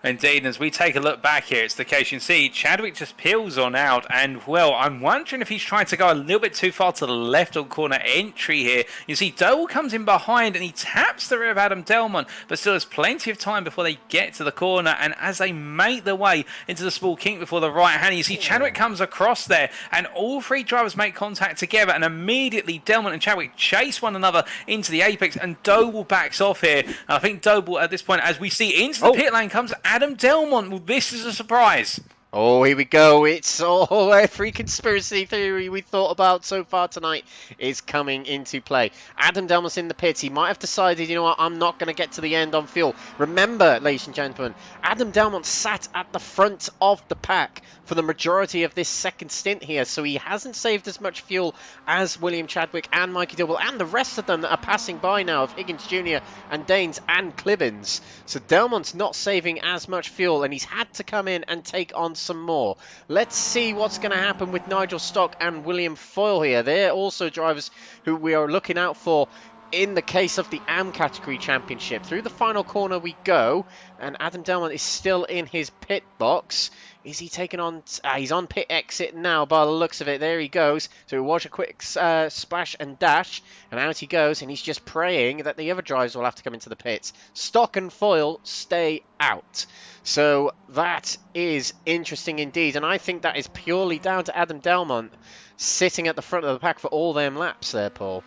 Indeed, as we take a look back here, it's the case you can see Chadwick just peels on out, and well, I'm wondering if he's trying to go a little bit too far to the left on corner entry here. You see Doble comes in behind and he taps the rear of Adam Delman, but still there's plenty of time before they get to the corner, and as they make their way into the small kink before the right hand, you see Chadwick comes across there, and all three drivers make contact together, and immediately Delman and Chadwick chase one another into the apex, and Doble backs off here. And I think Doble at this point, as we see into the pit lane, comes Adam Delman. Well, this is a surprise. Oh, here we go. It's all every conspiracy theory we thought about so far tonight is coming into play. Adam Delman's in the pits. He might have decided, you know what, I'm not going to get to the end on fuel. Remember, ladies and gentlemen, Adam Delman sat at the front of the pack for the majority of this second stint here, so he hasn't saved as much fuel as William Chadwick and Mikey Doble and the rest of them that are passing by now, of Higgins Jr. and Daines and Clibbins. So Delman's not saving as much fuel, and he's had to come in and take on some more. Let's see what's going to happen with Nigel Stock and William Foyle here. They're also drivers who we are looking out for in the case of the AM category championship. Through the final corner we go, and Adam Delman is still in his pit box. Is he taking on... he's on pit exit now by the looks of it. There he goes. So we watch a quick splash and dash, and out he goes, and he's just praying that the other drivers will have to come into the pits. Stock and Foyle stay out. So that is interesting indeed, and I think that is purely down to Adam Delman sitting at the front of the pack for all them laps there, Paul.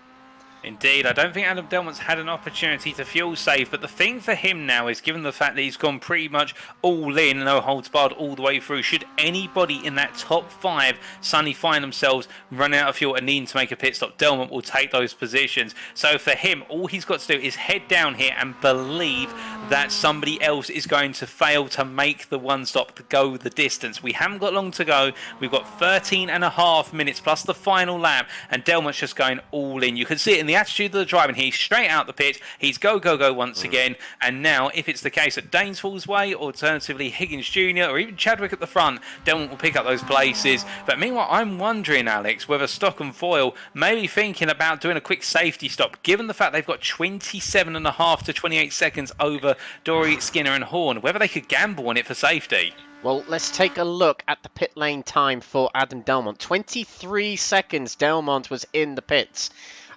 Indeed, I don't think Adam Delman's had an opportunity to fuel save, but the thing for him now is, given the fact that he's gone pretty much all in, no holds barred all the way through, should anybody in that top five suddenly find themselves running out of fuel and needing to make a pit stop, Delman will take those positions. So for him, all he's got to do is head down here and believe that somebody else is going to fail to make the one stop to go the distance. We haven't got long to go. We've got 13.5 minutes plus the final lap, and Delman's just going all in. You can see it in the attitude of the driving. He's straight out the pit. He's go, go, go once again. And now, if it's the case that Daines falls away, alternatively Higgins Jr. or even Chadwick at the front, Delman will pick up those places. But meanwhile, I'm wondering, Alex, whether Stock and Foyle may be thinking about doing a quick safety stop, given the fact they've got 27.5 to 28 seconds over Dory, Skinner and Horne, whether they could gamble on it for safety. Well, let's take a look at the pit lane time for Adam Delman. 23 seconds Delman was in the pits.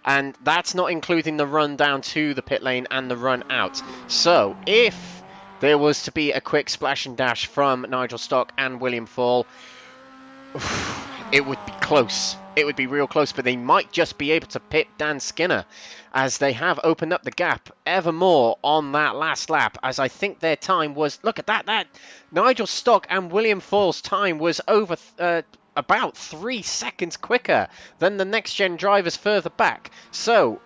And that's not including the run down to the pit lane and the run out. So, if there was to be a quick splash and dash from Nigel Stock and William Foyle, it would be close. It would be real close, but they might just be able to pit Dan Skinner, as they have opened up the gap ever more on that last lap, as I think their time was... Look at that. Nigel Stock and William Foyle's time was over... about 3 seconds quicker than the next gen drivers further back. So,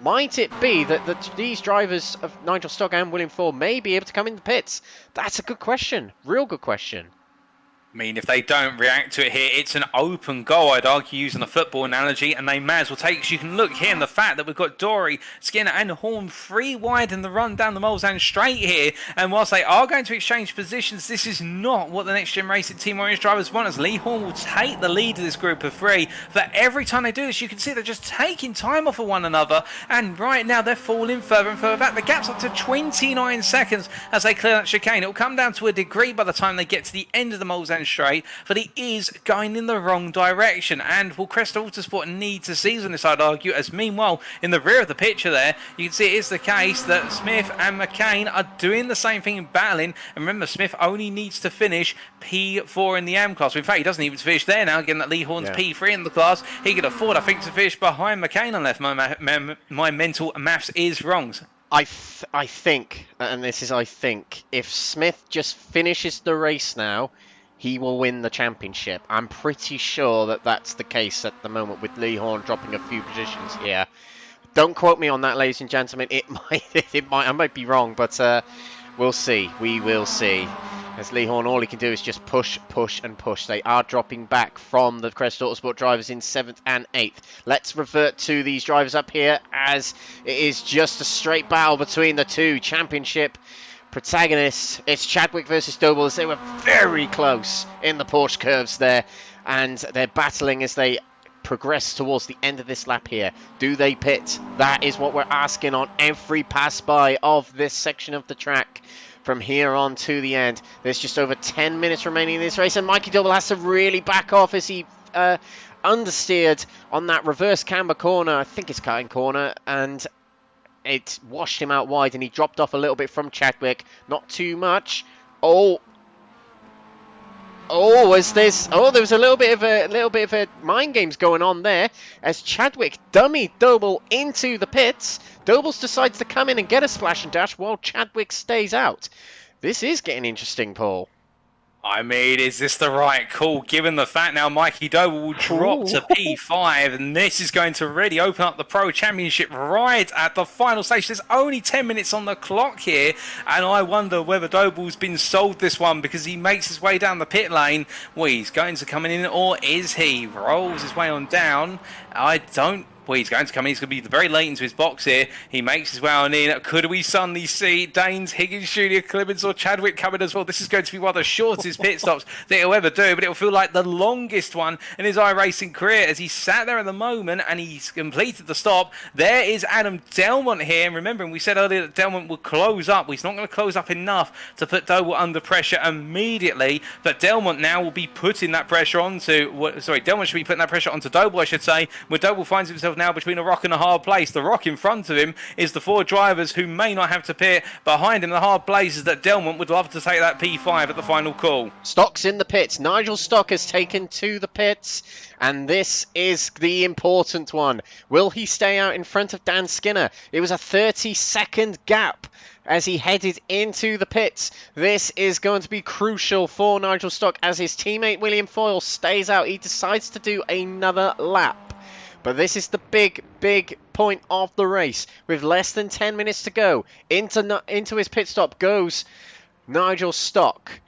might it be that these drivers of Nigel Stock and William Foyle may be able to come in the pits? That's a good question. Real good question. mean, if they don't react to it here, it's an open goal, I'd argue, using a football analogy, and they may as well take. Because you can look here in the fact that we've got Dory, Skinner and Horne 3 wide in the run down the Mulsanne straight here, and whilst they are going to exchange positions, this is not what the Next Gen Racing Team Orange drivers want, as Lee Horne will take the lead of this group of 3. But every time they do this, you can see they're just taking time off of one another, and right now they're falling further and further back. The gap's up to 29 seconds as they clear that chicane. It'll come down to a degree by the time they get to the end of the Mulsanne straight, but it is going in the wrong direction, and will Crest Autosport need to season this, I'd argue, as meanwhile in the rear of the picture there you can see it is the case that Smith and McCain are doing the same thing in battling. And remember, Smith only needs to finish P4 in the AM class. In fact, he doesn't even finish there now, given that Lee Horne's P3 in the class. He could afford, I think, to finish behind McCain, unless my mental maths is wrong. I think, and this is I think, if Smith just finishes the race now, he will win the championship. I'm pretty sure that that's the case at the moment, with Lee Horne dropping a few positions here. Don't quote me on that, ladies and gentlemen. I might be wrong, but we'll see. We will see. As Lee Horne, all he can do is just push, push, and push. They are dropping back from the Crest Autosport drivers in 7th and 8th. Let's revert to these drivers up here, as it is just a straight battle between the two championship protagonists. It's Chadwick versus Doble, as they were very close in the Porsche curves there, and they're battling as they progress towards the end of this lap here. Do they pit? That is what we're asking on every pass by of this section of the track from here on to the end. There's just over 10 minutes remaining in this race, and Mikey Doble has to really back off as he understeered on that reverse camber corner. I think it's cutting corner, and it washed him out wide, and he dropped off a little bit from Chadwick. Not too much. There was a little bit of a mind games going on there, as Chadwick dummied Doble into the pits. Doble decides to come in and get a splash and dash while Chadwick stays out. This is getting interesting, Paul. I mean, is this the right call, given the fact now Mikey Doble will drop to P5, and this is going to really open up the Pro Championship right at the final stage. There's only 10 minutes on the clock here, and I wonder whether Doble's been sold this one, because he makes his way down the pit lane. Well, he's going to come in, or is he? Rolls his way on down. Well, he's going to come in. He's going to be very late into his box here. He makes his way on in. Could we suddenly see Danes, Higgins Jr., Clemens or Chadwick coming as well? This is going to be one of the shortest pit stops that he'll ever do, but it'll feel like the longest one in his iRacing career, as he sat there at the moment and he's completed the stop. There is Adam Delman here. And remembering, we said earlier that Delman would close up. Well, he's not going to close up enough to put Doble under pressure immediately, but Delman now will be putting that pressure onto... Delman should be putting that pressure onto Doble, I should say, where Doble finds himself now between a rock and a hard place. The rock in front of him is the 4 drivers who may not have to pit. Behind him, the hard place is that Delman would love to take that P5 at the final call. Stock's in the pits. Nigel Stock has taken to the pits, and this is the important one. Will he stay out in front of Dan Skinner? It was a 30-second gap as he headed into the pits. This is going to be crucial for Nigel Stock, as his teammate William Foyle stays out. He decides to do another lap. But this is the big point of the race. With less than 10 minutes to go, into his pit stop goes Nigel Stock.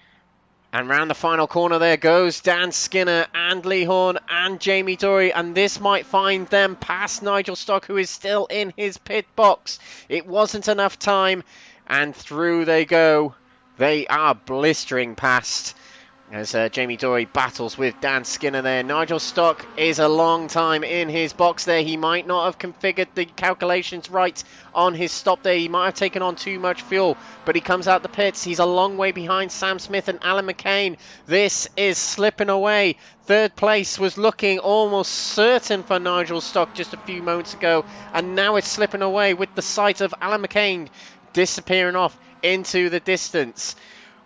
And round the final corner there goes Dan Skinner and Lee Horne and Jamie Dory. And this might find them past Nigel Stock, who is still in his pit box. It wasn't enough time, and through they go. They are blistering past, as Jamie Dory battles with Dan Skinner there. Nigel Stock is a long time in his box there. He might not have configured the calculations right on his stop there. He might have taken on too much fuel, but he comes out the pits. He's a long way behind Sam Smith and Alan McCain. This is slipping away. Third place was looking almost certain for Nigel Stock just a few moments ago, and now it's slipping away with the sight of Alan McCain disappearing off into the distance.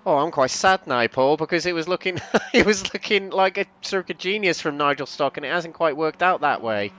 Oh, I'm quite sad now, Paul, because it was looking like a stroke of genius from Nigel Stock, and it hasn't quite worked out that way.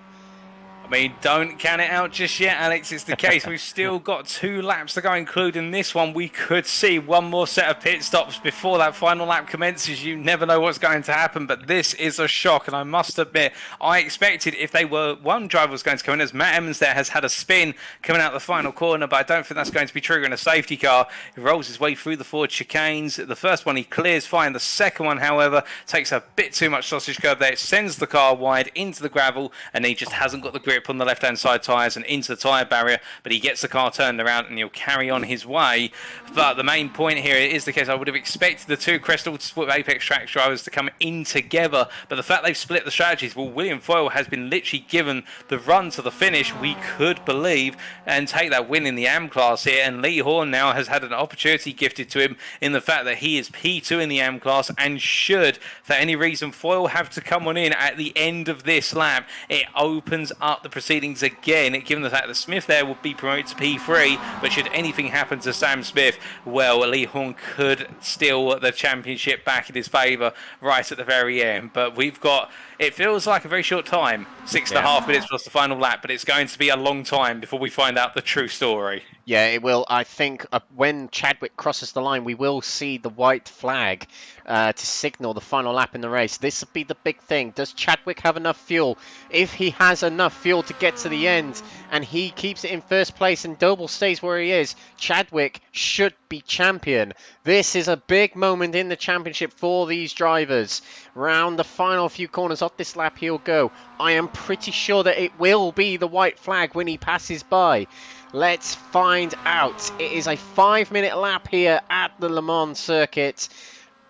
I mean, don't count it out just yet, Alex. It's the case. We've still got 2 laps to go, including this one. We could see one more set of pit stops before that final lap commences. You never know what's going to happen, but this is a shock. And I must admit, I expected if they were one driver was going to come in, as Matt Emmons there has had a spin coming out the final corner, but I don't think that's going to be triggering a safety car. He rolls his way through the forward chicanes. The first one he clears fine. The second one, however, takes a bit too much sausage curve there. It sends the car wide into the gravel, and he just hasn't got the grip on the left-hand side tyres and into the tyre barrier, but he gets the car turned around and he'll carry on his way. But the main point here is the case, I would have expected the 2 Crest Autosport Apex Track drivers to come in together, but the fact they've split the strategies, well, William Foyle has been literally given the run to the finish, we could believe, and take that win in the AM class here, and Lee Horne now has had an opportunity gifted to him in the fact that he is P2 in the AM class, and should, for any reason, Foyle have to come on in at the end of this lap, it opens up the proceedings again, given the fact that Smith there will be promoted to P3, but should anything happen to Sam Smith, well, Lee Horne could steal the championship back in his favour right at the very end. But we've got, it feels like a very short time, 6.5 minutes plus the final lap, but it's going to be a long time before we find out the true story. Yeah, it will. I think when Chadwick crosses the line, we will see the white flag to signal the final lap in the race. This will be the big thing. Does Chadwick have enough fuel? If he has enough fuel to get to the end and he keeps it in first place and Doble stays where he is, Chadwick should be champion. This is a big moment in the championship for these drivers. Round the final few corners of this lap he'll go. I am pretty sure that it will be the white flag when he passes by. Let's find out. It is a 5-minute lap here at the Le Mans circuit.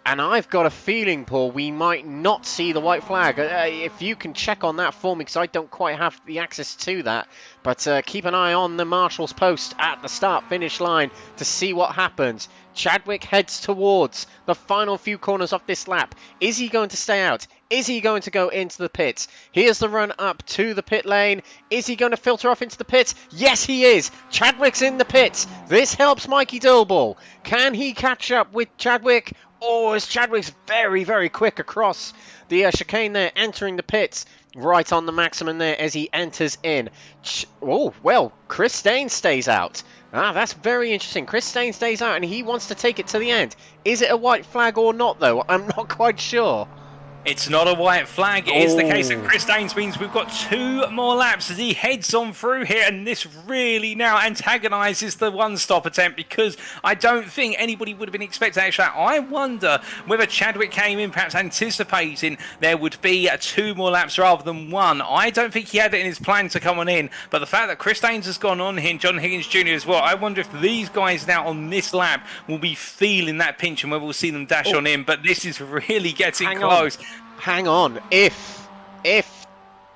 And I've got a feeling, Paul, we might not see the white flag. If you can check on that for me, because I don't quite have the access to that. But keep an eye on the marshal's post at the start-finish line to see what happens. Chadwick heads towards the final few corners of this lap. Is he going to stay out? Is he going to go into the pits? Here's the run up to the pit lane. Is he going to filter off into the pits? Yes, he is. Chadwick's in the pits. This helps Mikey Doble. Can he catch up with Chadwick? Oh, as Chadwick's very, very quick across the chicane there, entering the pits. Right on the maximum there as he enters in. Oh, well, Chris Stain stays out. Ah, that's very interesting. Chris Stain stays out and he wants to take it to the end. Is it a white flag or not, though? I'm not quite sure. It's not a white flag. It is the case that Chris Daines means we've got 2 more laps as he heads on through here, and this really now antagonises the one-stop attempt, because I don't think anybody would have been expecting actually. I wonder whether Chadwick came in perhaps anticipating there would be 2 more laps rather than 1. I don't think he had it in his plan to come on in, but the fact that Chris Daines has gone on here and John Higgins Jr. as well, I wonder if these guys now on this lap will be feeling that pinch and whether we'll see them dash on in, but this is really getting close. Hang on. If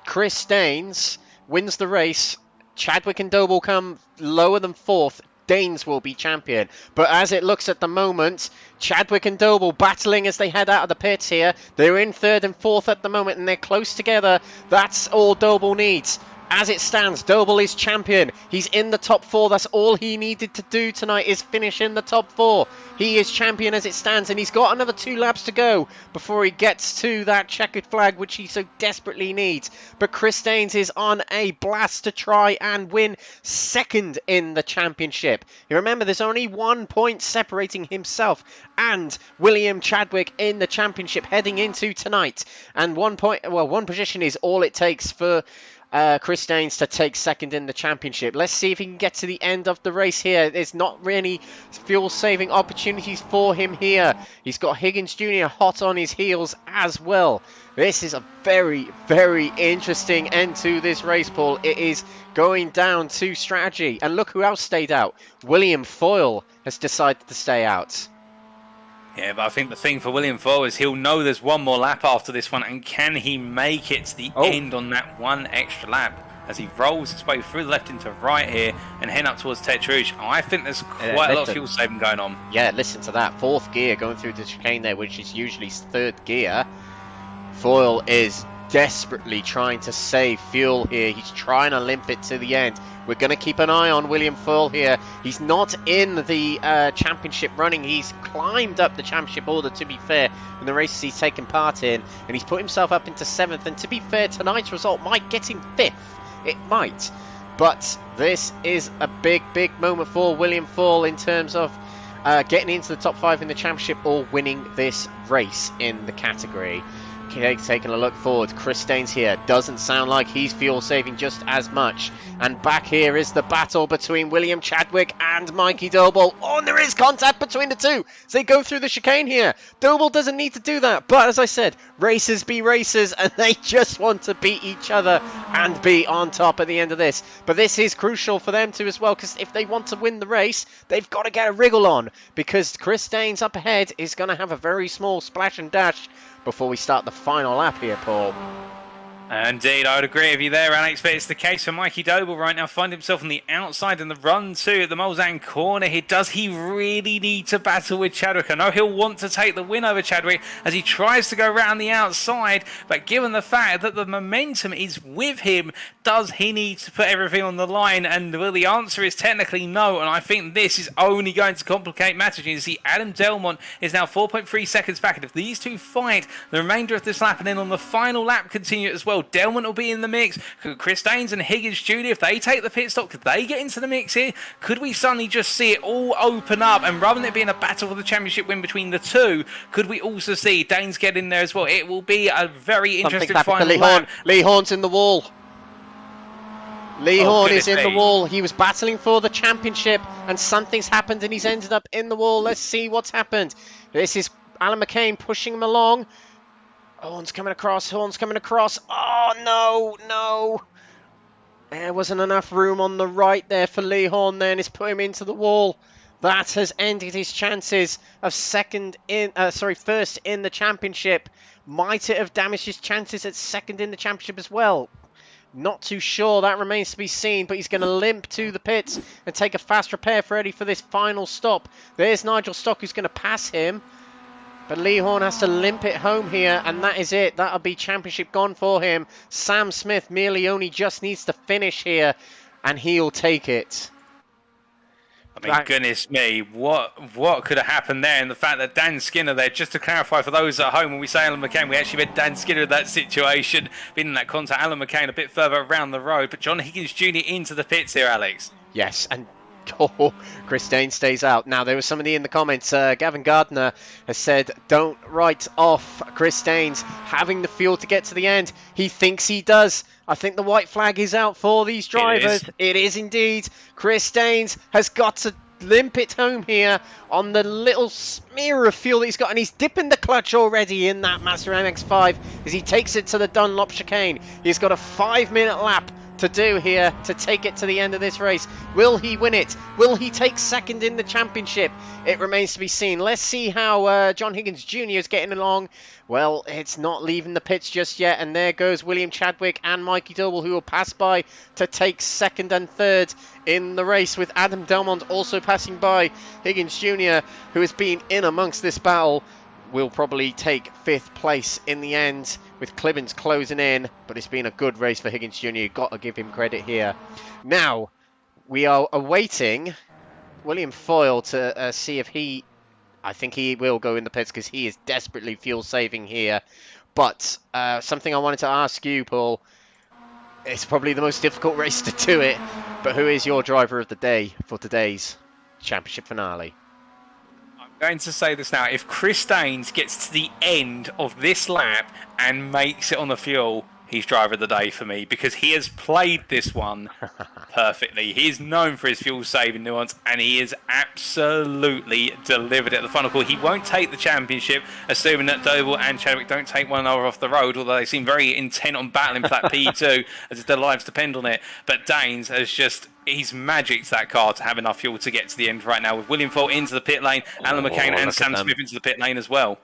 Chris Daines wins the race, Chadwick and Doble come lower than 4th, Daines will be champion. But as it looks at the moment, Chadwick and Doble battling as they head out of the pits here. They're in 3rd and 4th at the moment and they're close together. That's all Doble needs. As it stands, Doble is champion. He's in the top 4. That's all he needed to do tonight, is finish in the top 4. He is champion as it stands, and he's got another 2 laps to go before he gets to that checkered flag, which he so desperately needs. But Chris Daines is on a blast to try and win 2nd in the championship. You remember, there's only 1 point separating himself and William Chadwick in the championship heading into tonight. And 1 point, well, 1 position is all it takes for Chris Daines to take 2nd in the championship. Let's see if he can get to the end of the race here. There's not really fuel-saving opportunities for him here. He's got Higgins Jr. hot on his heels as well. This is a very, very interesting end to this race, Paul. It is going down to strategy. And look who else stayed out. William Foyle has decided to stay out. Yeah, but I think the thing for William Foyle is he'll know there's 1 more lap after this one, and can he make it to the end on that 1 extra lap as he rolls his way through the left into right here and head up towards Tete Rouge. I think there's quite a lot of fuel saving going on. Yeah, listen to that. 4th gear going through the chicane there, which is usually 3rd gear. Foyle is desperately trying to save fuel here. He's trying to limp it to the end. We're going to keep an eye on William Foyle here. He's not in the championship running. He's climbed up the championship order, to be fair, in the races he's taken part in. And he's put himself up into 7th. And to be fair, tonight's result might get him 5th. It might. But this is a big, big moment for William Fall in terms of getting into the top 5 in the championship or winning this race in the category. Okay, taking a look forward, Chris Daines here. Doesn't sound like he's fuel saving just as much. And back here is the battle between William Chadwick and Mikey Doble. Oh, and there is contact between the two. So they go through the chicane here. Doble doesn't need to do that. But as I said, racers be racers, and they just want to beat each other and be on top at the end of this. But this is crucial for them too as well, because if they want to win the race, they've got to get a wriggle on. Because Chris Daines up ahead is going to have a very small splash and dash before we start the final lap here, Paul. Indeed, I would agree with you there, Alex, but it's the case for Mikey Doble right now. Find himself on the outside in the run too at the Mulsanne corner here. Does he really need to battle with Chadwick? I know he'll want to take the win over Chadwick as he tries to go around the outside, but given the fact that the momentum is with him, does he need to put everything on the line? And well, the answer is technically no, and I think this is only going to complicate matters. You see, Adam Delman is now 4.3 seconds back, and if these two fight the remainder of this lap and then on the final lap continue as well, Delman will be in the mix. Could Chris Daines and Higgins Jr., if they take the pit stop, could they get into the mix here? Could we suddenly just see it all open up? And rather than it being a battle for the championship win between the two, could we also see Daines get in there as well? It will be a very interesting final lap. Lee Horne's in the wall. Lee Horne is in the wall. He was battling for the championship and something's happened and he's ended up in the wall. Let's see what's happened. This is Alan McCain pushing him along. Horne's coming across. Oh, no. There wasn't enough room on the right there for Lee Horne then. It's put him into the wall. That has ended his chances of first in the championship. Might it have damaged his chances at second in the championship as well? Not too sure. That remains to be seen, but he's going to limp to the pits and take a fast repair ready for this final stop. There's Nigel Stock who's going to pass him. But Lee Horne has to limp it home here, and that is it. That'll be championship gone for him. Sam Smith merely only just needs to finish here, and he'll take it. I mean, goodness me, what could have happened there? And the fact that Dan Skinner there, just to clarify for those at home, when we say Alan McCain, we actually meant Dan Skinner in that situation. Been in that contact, Alan McCain a bit further around the road. But John Higgins Jr. into the pits here, Alex. Yes, and Chris Daines stays out. Now, there was somebody in the comments, Gavin Gardner has said, don't write off Chris Daines having the fuel to get to the end. He thinks he does. I think the white flag is out for these drivers. It is indeed. Chris Daines has got to limp it home here on the little smear of fuel that he's got, and he's dipping the clutch already in that Mazda MX-5 as he takes it to the Dunlop chicane. He's got a 5-minute lap to do here to take it to the end of this race. Will he win it? Will he take second in the championship? It remains to be seen. Let's see how John Higgins Jr. is getting along. Well, it's not leaving the pits just yet, and there goes William Chadwick and Mikey Doble, who will pass by to take second and third in the race, with Adam Delmont also passing by. Higgins Jr., who has been in amongst this battle, will probably take 5th place in the end, with Clibbins closing in. But it's been a good race for Higgins Jr. You've got to give him credit here. Now, we are awaiting William Foyle to see if he... I think he will go in the pits because he is desperately fuel saving here. But something I wanted to ask you, Paul. It's probably the most difficult race to do it. But who is your driver of the day for today's championship finale? Going to say this now. If Chris Daines gets to the end of this lap and makes it on the fuel, he's driver of the day for me, because he has played this one perfectly. He is known for his fuel saving nuance, and he is absolutely delivered at the final call. He won't take the championship, assuming that Doble and Chadwick don't take one another off the road, although they seem very intent on battling for that P2 as if their lives depend on it. But Daines has just... he's magicked that car to have enough fuel to get to the end right now, with William Foyle into the pit lane, Alan McCain and Sam Smith into the pit lane as well.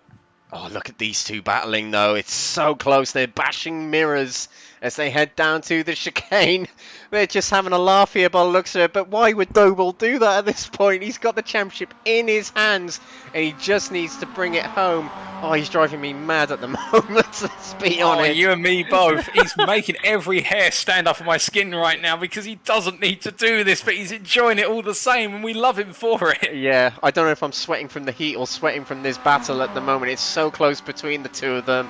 Oh, look at these two battling, though. It's so close. They're bashing mirrors as they head down to the chicane. They're just having a laugh here by the looks of it. But why would Doble do that at this point? He's got the championship in his hands, and he just needs to bring it home. Oh, he's driving me mad at the moment. Let's be honest. You and me both. He's making every hair stand up on my skin right now because he doesn't need to do this, but he's enjoying it all the same, and we love him for it. Yeah, I don't know if I'm sweating from the heat or sweating from this battle at the moment. It's so close between the two of them.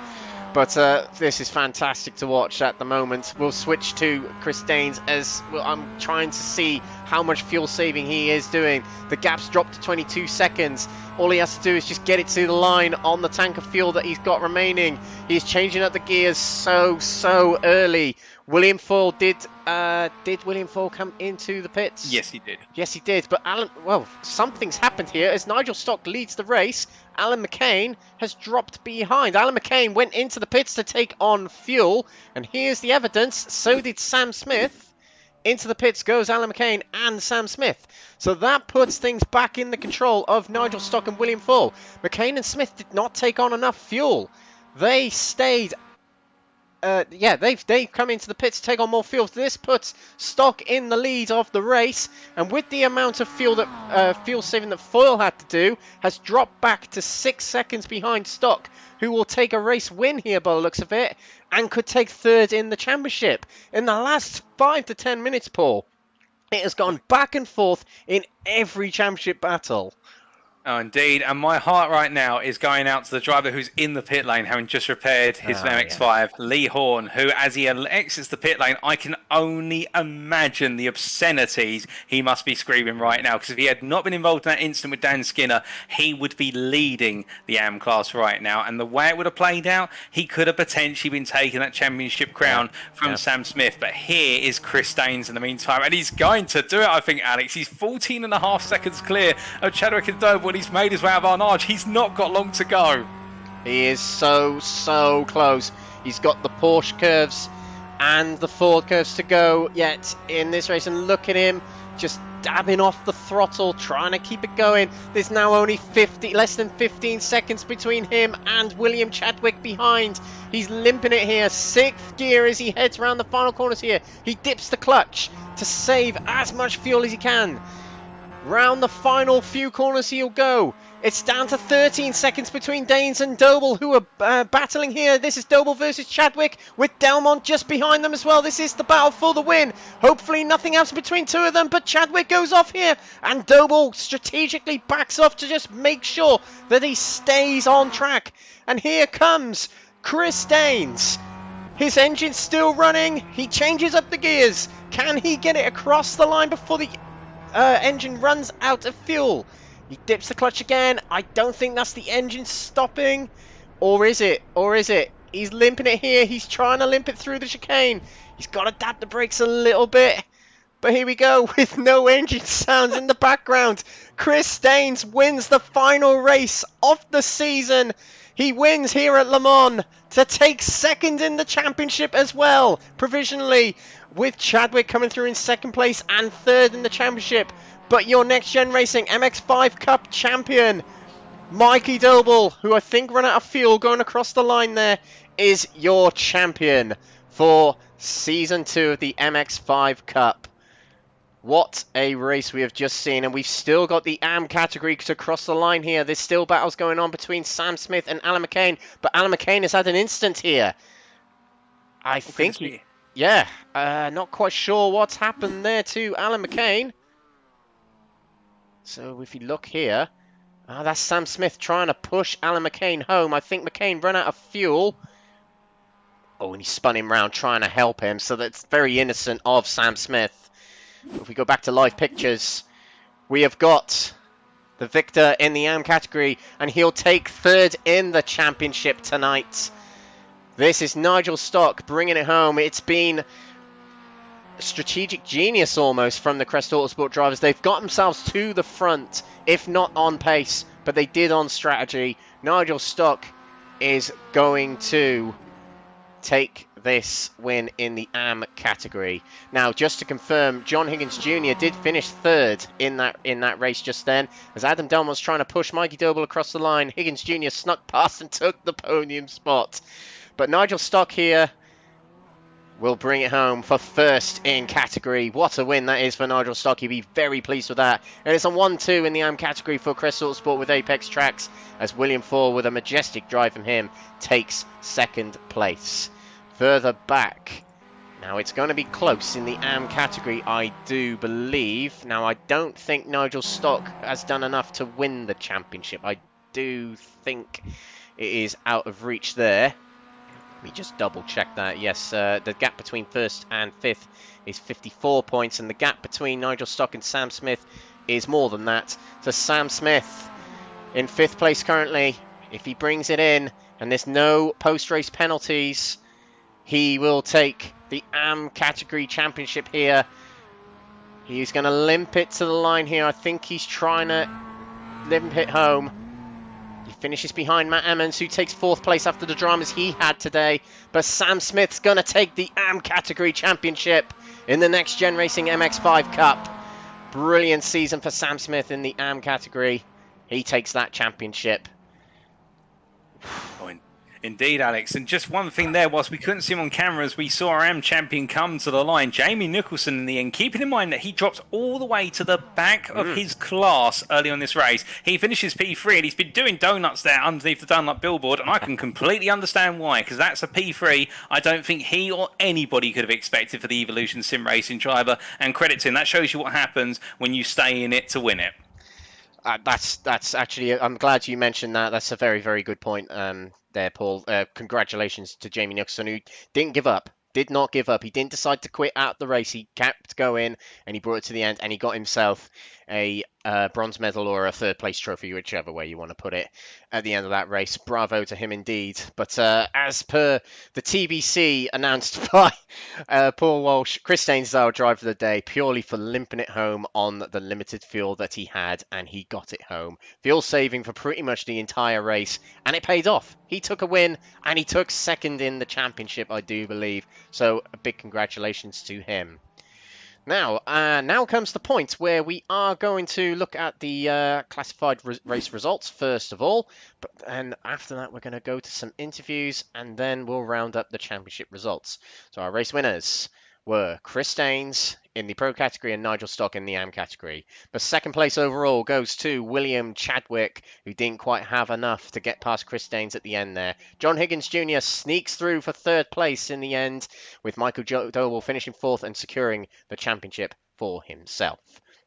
But this is fantastic to watch at the moment. We'll switch to Chris Daines as well. I'm trying to see how much fuel saving he is doing. The gap's dropped to 22 seconds. All he has to do is just get it to the line on the tank of fuel that he's got remaining. He's changing up the gears so early. William Fall, did William Fall come into the pits? Yes, he did. Yes, he did. But something's happened here as Nigel Stock leads the race. Alan McCain has dropped behind. Alan McCain went into the pits to take on fuel, and here's the evidence. So did Sam Smith. Into the pits goes Alan McCain and Sam Smith. So that puts things back in the control of Nigel Stock and William Fall. McCain and Smith did not take on enough fuel. They stayed. They've come into the pits to take on more fuel. This puts Stock in the lead of the race, and with the amount of fuel that fuel saving that Foyle had to do, has dropped back to 6 seconds behind Stock, who will take a race win here by the looks of it, and could take third in the championship. In the last 5 to 10 minutes, Paul, it has gone back and forth in every championship battle. Oh, indeed. And my heart right now is going out to the driver who's in the pit lane, having just repaired his MX-5, Lee Horne, who, as he exits the pit lane, I can only imagine the obscenities he must be screaming right now. Because if he had not been involved in that incident with Dan Skinner, he would be leading the AM class right now. And the way it would have played out, he could have potentially been taking that championship crown from Sam Smith. But here is Chris Daines in the meantime. And he's going to do it, I think, Alex. He's 14.5 seconds clear of Chadwick and Doble. He's made his way out of Arnold. He's not got long to go. He is so close. He's got the Porsche curves and the Ford curves to go yet in this race, and look at him just dabbing off the throttle, trying to keep it going. There's now only less than 15 seconds between him and William Chadwick behind. He's limping it here, 6th gear as he heads around the final corners here. He dips the clutch to save as much fuel as he can. Round the final few corners he'll go. It's down to 13 seconds between Daines and Doble, who are battling here. This is Doble versus Chadwick, with Delman just behind them as well. This is the battle for the win. Hopefully nothing else between two of them, but Chadwick goes off here, and Doble strategically backs off to just make sure that he stays on track. And here comes Chris Daines. His engine's still running. He changes up the gears. Can he get it across the line before the engine runs out of fuel? He dips the clutch again. I don't think that's the engine stopping. Or is it? He's limping it here. He's trying to limp it through the chicane. He's got to dab the brakes a little bit. But here we go with no engine sounds in the background. Chris Daines wins the final race of the season. He wins here at Le Mans to take second in the championship as well, provisionally, with Chadwick coming through in second place and third in the championship. But your Next Gen Racing MX-5 Cup champion, Mikey Doble, who I think ran out of fuel going across the line there, is your champion for Season 2 of the MX-5 Cup. What a race we have just seen, and we've still got the AM category to cross the line here. There's still battles going on between Sam Smith and Alan McCain, but Alan McCain has had an incident here. I think he... Yeah, not quite sure what's happened there to Alan McCain. So if you look here, that's Sam Smith trying to push Alan McCain home. I think McCain ran out of fuel. Oh, and he spun him round trying to help him, so that's very innocent of Sam Smith. If we go back to live pictures, we have got the victor in the AM category, and he'll take third in the championship tonight. This is Nigel Stock bringing it home. It's been strategic genius almost from the Crest Autosport drivers. They've got themselves to the front, if not on pace, but they did on strategy. Nigel Stock is going to take this win in the AM category. Now, just to confirm, John Higgins Jr. did finish third in that race just then, as Adam Delman was trying to push Mikey Doble across the line. Higgins Jr. snuck past and took the podium spot. But Nigel Stock here will bring it home for first in category. What a win that is for Nigel Stock. He'll be very pleased with that. And it's on 1-2 in the AM category for Crest Autosport with Apex Tracks, as William Fall, with a majestic drive from him, takes second place. Further back, now it's going to be close in the AM category, I do believe. Now, I don't think Nigel Stock has done enough to win the championship. I do think it is out of reach there. me just double check that. Yes, the gap between first and fifth is 54 points, and the gap between Nigel Stock and Sam Smith is more than that. So Sam Smith in fifth place currently. If he brings it in and there's no post-race penalties, he will take the AM category championship here. He's going to limp it to the line here. I think he's trying to limp it home. He finishes behind Matt Emmons, who takes fourth place after the dramas he had today. But Sam Smith's going to take the AM category championship in the Next Gen Racing MX-5 Cup. Brilliant season for Sam Smith in the AM category. He takes that championship. Indeed, Alex. And just one thing there, whilst we couldn't see him on camera as we saw our AM champion come to the line, Jamie Nicholson in the end, keeping in mind that he dropped all the way to the back of his class early on this race. He finishes P3 and he's been doing donuts there underneath the donut billboard, and I can completely understand why, because that's a P3 I don't think he or anybody could have expected for the Evolution Sim Racing driver, and credit to him. That shows you what happens when you stay in it to win it. That's actually, I'm glad you mentioned that. That's a very, very good point there, Paul. Congratulations to Jamie Nicholson, who didn't give up. Did not give up. He didn't decide to quit out the race. He kept going, and he brought it to the end, and he got himself a bronze medal or a third place trophy, whichever way you want to put it, at the end of that race. Bravo to him indeed. But as per the TBC announced by Paul Walsh, Chris Staines is our driver of the day, purely for limping it home on the limited fuel that he had, and he got it home. Fuel saving for pretty much the entire race, and it paid off. He took a win, and he took second in the championship, I do believe. So a big congratulations to him. Now comes the point where we are going to look at the classified race results first of all, and after that we're going to go to some interviews, and then we'll round up the championship results. So our race winners were Chris Staines in the Pro category and Nigel Stock in the AM category. But second place overall goes to William Chadwick, who didn't quite have enough to get past Chris Staines at the end there. John Higgins Jr. sneaks through for third place in the end, with Mikey Doble finishing fourth and securing the championship for himself.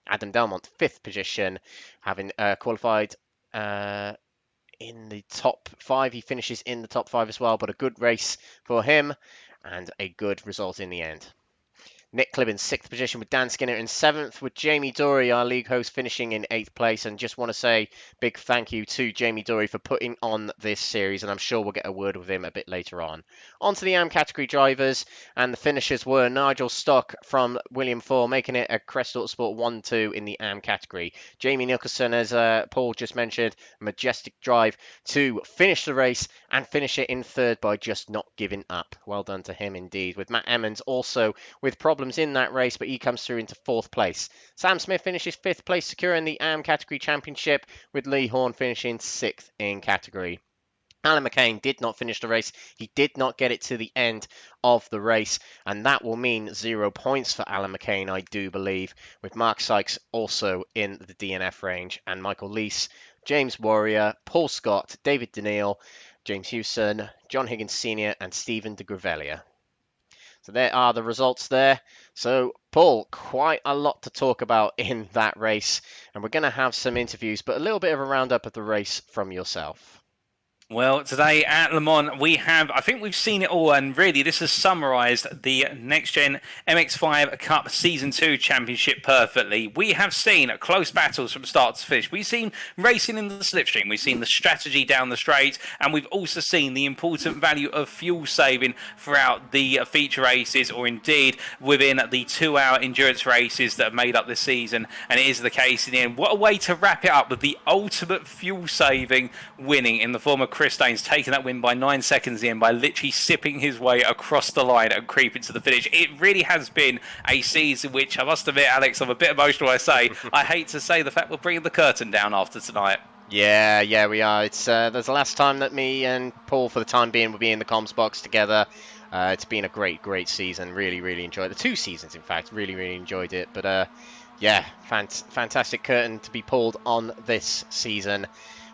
Adam Delman, fifth position, having qualified in the top 5. He finishes in the top 5 as well, but a good race for him and a good result in the end. Nick Clibb in 6th position with Dan Skinner in 7th, with Jamie Dory, our league host, finishing in 8th place. And just want to say big thank you to Jamie Dory for putting on this series, and I'm sure we'll get a word with him a bit later on. On to the AM category drivers, and the finishers were Nigel Stock from William IV, making it a Crest Autosport 1-2 in the AM category. Jamie Nicholson, as Paul just mentioned, majestic drive to finish the race and finish it in 3rd by just not giving up. Well done to him indeed, with Matt Emmons also with problems in that race, but he comes through into 4th place. Sam Smith finishes 5th place, securing the AM category championship, with Lee Horne finishing 6th in category. Alan McCain did not finish the race. He did not get it to the end of the race, and that will mean 0 points for Alan McCain, I do believe, with Mark Sykes also in the DNF range, and Michael Leese, James Warrior, Paul Scott, David Daniil, James Hewson, John Higgins Sr. and Stephen de Gravelia. So there are the results there. So, Paul, quite a lot to talk about in that race, and we're going to have some interviews, but a little bit of a roundup of the race from yourself. Well, today at Le Mans, I think we've seen it all, and really this has summarised the Next Gen MX-5 Cup Season 2 Championship perfectly. We have seen close battles from start to finish. We've seen racing in the slipstream, we've seen the strategy down the straight, and we've also seen the important value of fuel saving throughout the feature races, or indeed within the 2-hour endurance races that have made up this season, and it is the case in the end. What a way to wrap it up with the ultimate fuel saving winning in the form of Chris Staines, taking that win by 9 seconds in by literally sipping his way across the line and creeping to the finish. It really has been a season which, I must admit, Alex, I'm a bit emotional, I say. I hate to say the fact we're bringing the curtain down after tonight. Yeah, we are. It's there's the last time that me and Paul, for the time being, will be in the comms box together. It's been a great season. Really enjoyed it. The 2 seasons, in fact. Really enjoyed it. But yeah, fantastic curtain to be pulled on this season.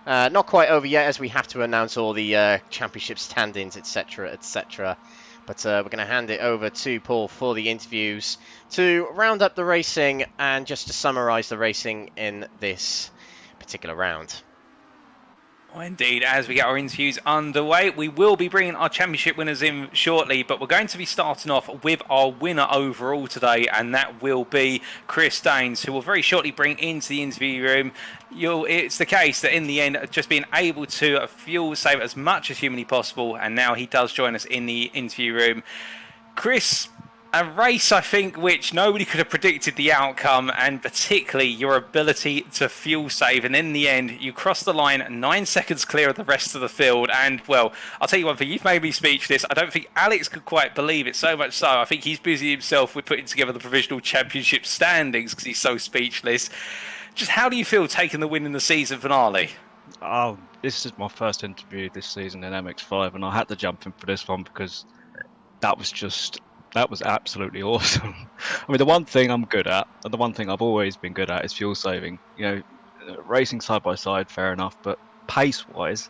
Not quite over yet, as we have to announce all the championship standings, etc. But we're going to hand it over to Paul for the interviews to round up the racing and just to summarise the racing in this particular round. Well, indeed, as we get our interviews underway, we will be bringing our championship winners in shortly, but we're going to be starting off with our winner overall today, and that will be Chris Daines, who will very shortly bring into the interview room. It's the case that in the end, just being able to fuel save as much as humanly possible, and now he does join us in the interview room. Chris, a race, I think, which nobody could have predicted the outcome, and particularly your ability to fuel save. And in the end, you crossed the line 9 seconds clear of the rest of the field. And, well, I'll tell you one thing, you've made me speechless. I don't think Alex could quite believe it, so much so. I think he's busy himself with putting together the provisional championship standings because he's so speechless. Just how do you feel taking the win in the season finale? Oh, this is my first interview this season in MX-5, and I had to jump in for this one because that was absolutely awesome. I mean, the one thing I'm good at, and the one thing I've always been good at, is fuel saving. You know, racing side by side, fair enough, but pace-wise,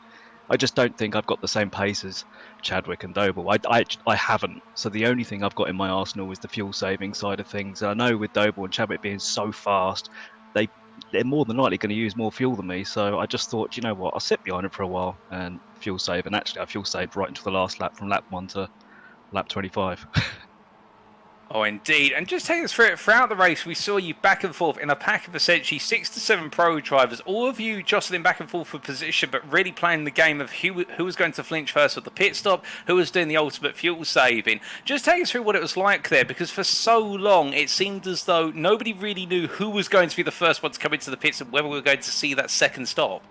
I just don't think I've got the same pace as Chadwick and Doble. I haven't. So the only thing I've got in my arsenal is the fuel saving side of things. And I know with Doble and Chadwick being so fast, they're more than likely going to use more fuel than me. So I just thought, you know what, I'll sit behind them for a while and fuel save. And actually, I fuel saved right until the last lap, from lap 1 to lap 25. Oh, indeed. And just take us through it. Throughout the race, we saw you back and forth in a pack of essentially 6 to 7 pro drivers, all of you jostling back and forth for position, but really playing the game of who was going to flinch first with the pit stop, who was doing the ultimate fuel saving. Just take us through what it was like there, because for so long, it seemed as though nobody really knew who was going to be the first one to come into the pits and whether we were going to see that second stop.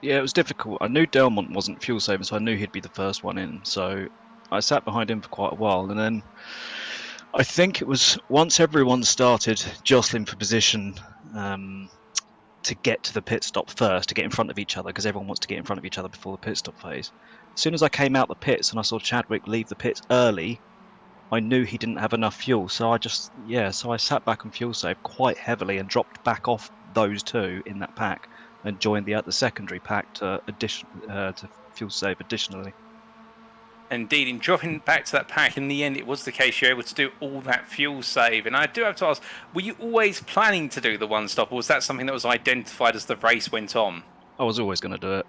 Yeah, it was difficult. I knew Delman wasn't fuel saving, so I knew he'd be the first one in. So I sat behind him for quite a while, and then I think it was once everyone started jostling for position to get to the pit stop first, to get in front of each other, because everyone wants to get in front of each other before the pit stop phase. As soon as I came out the pits and I saw Chadwick leave the pits early, I knew he didn't have enough fuel. So I sat back and fuel saved quite heavily and dropped back off those two in that pack and joined the secondary pack to fuel save additionally. Indeed, in dropping back to that pack, in the end, it was the case you're able to do all that fuel save. And I do have to ask, were you always planning to do the one stop, or was that something that was identified as the race went on? I was always going to do it.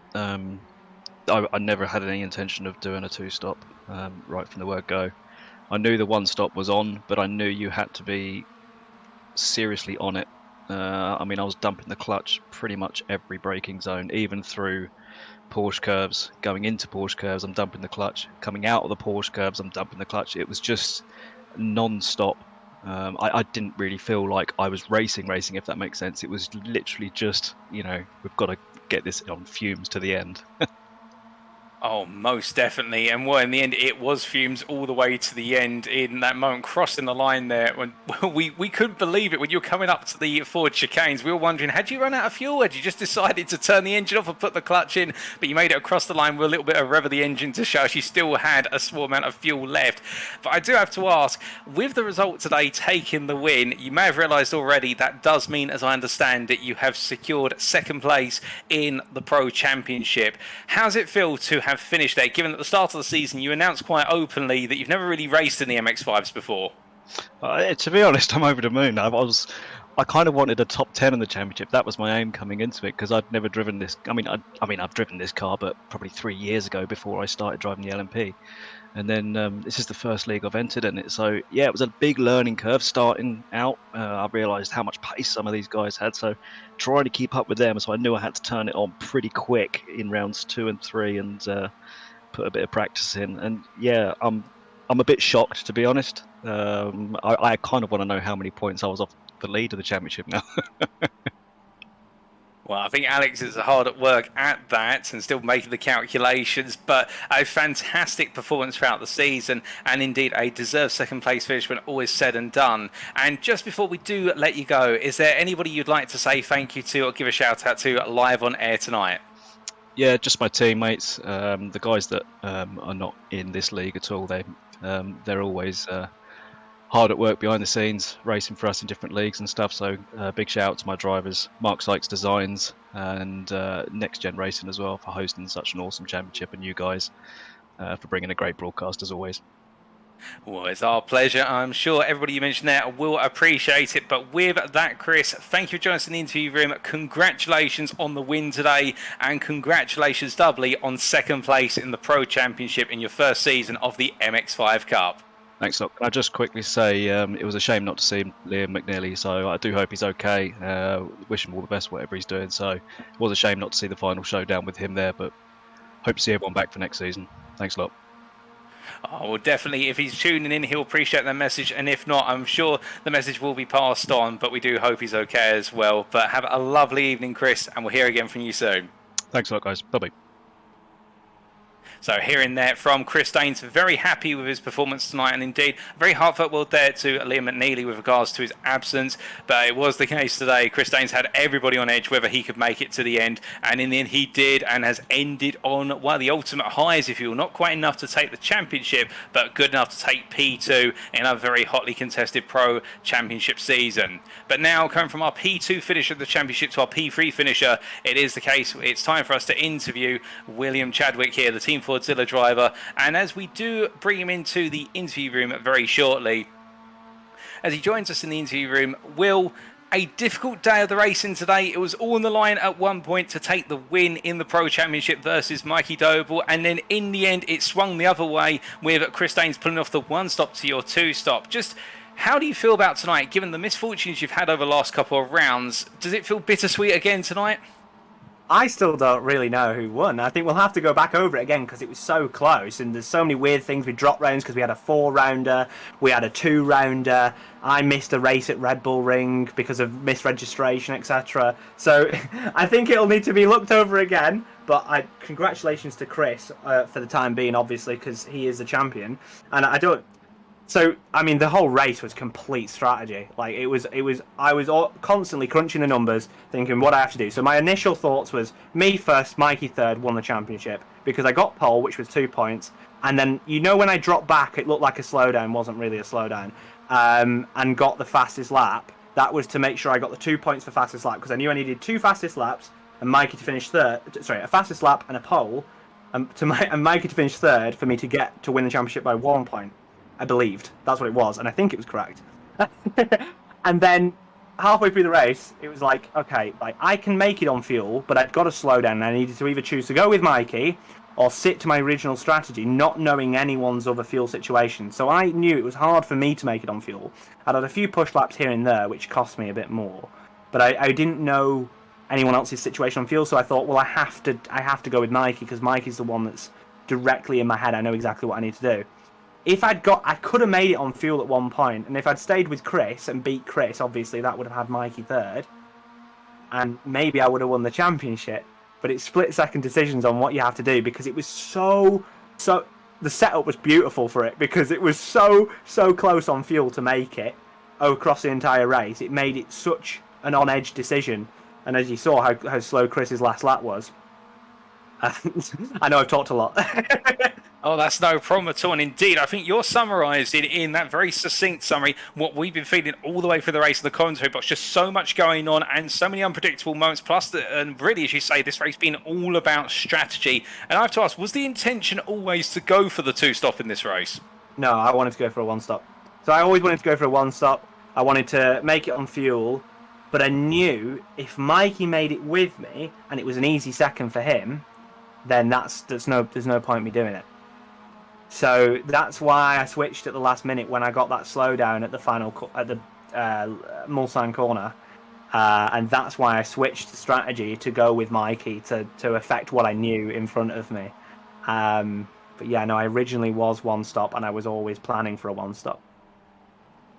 I never had any intention of doing a two-stop right from the word go. I knew the one stop was on, but I knew you had to be seriously on it. I mean, I was dumping the clutch pretty much every braking zone, even through Porsche curves. Going into Porsche curves, I'm dumping the clutch. Coming out of the Porsche curves, I'm dumping the clutch. It was just non-stop. I didn't really feel like I was racing, if that makes sense. It was literally just, you know, we've got to get this on fumes to the end. Oh, most definitely. And well, in the end, it was fumes all the way to the end in that moment, crossing the line there. When we couldn't believe it when you were coming up to the Ford chicanes. We were wondering, had you run out of fuel? Had you just decided to turn the engine off and put the clutch in? But you made it across the line with a little bit of rev of the engine to show you still had a small amount of fuel left. But I do have to ask, with the result today taking the win, you may have realised already that does mean, as I understand it, you have secured second place in the Pro Championship. How's it feel to have finished there, given at the start of the season you announced quite openly that you've never really raced in the MX-5s before? To be honest, I'm over the moon. I kind of wanted a top 10 in the championship. That was my aim coming into it, because I'd never driven this. I mean, I've driven this car, but probably 3 years ago before I started driving the LMP. And then this is the first league I've entered in it. So yeah, it was a big learning curve starting out. I realised how much pace some of these guys had, so trying to keep up with them. So I knew I had to turn it on pretty quick in rounds 2 and 3 and put a bit of practice in. And yeah, I'm a bit shocked, to be honest. I kind of want to know how many points I was off the lead of the championship now. Well, I think Alex is hard at work at that and still making the calculations, but a fantastic performance throughout the season, and indeed a deserved second place finish when all is said and done. And just before we do let you go, is there anybody you'd like to say thank you to or give a shout out to live on air tonight? Yeah, just my teammates, the guys that are not in this league at all. They're always hard at work behind the scenes, racing for us in different leagues and stuff. So big shout out to my drivers, Mark Sykes Designs and NXTGEN Racing as well, for hosting such an awesome championship, and you guys for bringing a great broadcast as always. Well, it's our pleasure. I'm sure everybody you mentioned there will appreciate it. But with that, Chris, thank you for joining us in the interview room. Congratulations on the win today, and congratulations doubly on second place in the Pro Championship in your first season of the MX-5 Cup. Thanks, Doc. Can I just quickly say it was a shame not to see Liam McNeilly, so I do hope he's okay. Wish him all the best, whatever he's doing. So it was a shame not to see the final showdown with him there, but hope to see everyone back for next season. Thanks a lot. Oh, well, definitely, if he's tuning in, he'll appreciate that message. And if not, I'm sure the message will be passed on, but we do hope he's okay as well. But have a lovely evening, Chris, and we'll hear again from you soon. Thanks a lot, guys. Bye-bye. So hearing that from Chris Daines, very happy with his performance tonight, and indeed very heartfelt word there to Liam McNeilly with regards to his absence. But it was the case today. Chris Daines had everybody on edge whether he could make it to the end, and in the end he did, and has ended on one of the ultimate highs, if you will. Not quite enough to take the championship, but good enough to take P2 in a very hotly contested Pro Championship season. But now, coming from our P2 finisher of the championship to our P3 finisher, it is the case. It's time for us to interview William Chadwick here, the Team Fordzilla driver, and as we do bring him into the interview room very shortly, as he joins us in the interview room, Will, a difficult day of the racing today. It was all on the line at one point to take the win in the Pro Championship versus Mikey Doble, and then in the end it swung the other way with Chris Daines pulling off the one stop to your two stop. Just how do you feel about tonight, given the misfortunes you've had over the last couple of rounds? Does it feel bittersweet again tonight? I still don't really know who won. I think we'll have to go back over it again because it was so close, and there's so many weird things. We dropped rounds because we had a 4-rounder, we had a 2-rounder. I missed a race at Red Bull Ring because of misregistration, etc. So I think it'll need to be looked over again. But congratulations to Chris for the time being, obviously, because he is the champion. And I don't. So, I mean, the whole race was complete strategy. Like, I was constantly crunching the numbers, thinking what I have to do. So my initial thoughts was, me first, Mikey third, won the championship. Because I got pole, which was 2 points. And then, when I dropped back, it looked like a slowdown, wasn't really a slowdown. And got the fastest lap. That was to make sure I got the 2 points for fastest lap. Because I knew I needed 2 fastest laps, and Mikey to finish third. Sorry, a fastest lap and a pole. And Mikey to finish third for me to win the championship by 1 point. I believed. That's what it was, and I think it was correct. And then, halfway through the race, it was like, okay, like I can make it on fuel, but I'd got to slow down, and I needed to either choose to go with Mikey, or stick to my original strategy, not knowing anyone's other fuel situation. So I knew it was hard for me to make it on fuel. I had a few push laps here and there, which cost me a bit more. But I didn't know anyone else's situation on fuel, so I thought, well, I have to go with Mikey, because Mikey's the one that's directly in my head. I know exactly what I need to do. If I could have made it on fuel at 1 point, and if I'd stayed with Chris and beat Chris, obviously that would have had Mikey third, and maybe I would have won the championship. But it's split-second decisions on what you have to do, because it was so the setup was beautiful for it, because it was so close on fuel to make it across the entire race. It made it such an on-edge decision, and as you saw how slow Chris's last lap was. I know I've talked a lot. Oh, that's no problem at all. And indeed, I think you're summarised in that very succinct summary what we've been feeling all the way through the race of the commentary box. Just so much going on and so many unpredictable moments. Plus, and really, as you say, this race being all about strategy. And I have to ask, was the intention always to go for the 2-stop in this race? No, I wanted to go for a 1-stop. So I always wanted to go for a 1-stop. I wanted to make it on fuel. But I knew if Mikey made it with me, and it was an easy second for him, then there's no point in me doing it. So that's why I switched at the last minute when I got that slowdown at the Mulsanne corner, and that's why I switched the strategy to go with Mikey to affect what I knew in front of me. But yeah, no, I originally was 1-stop, and I was always planning for a 1-stop.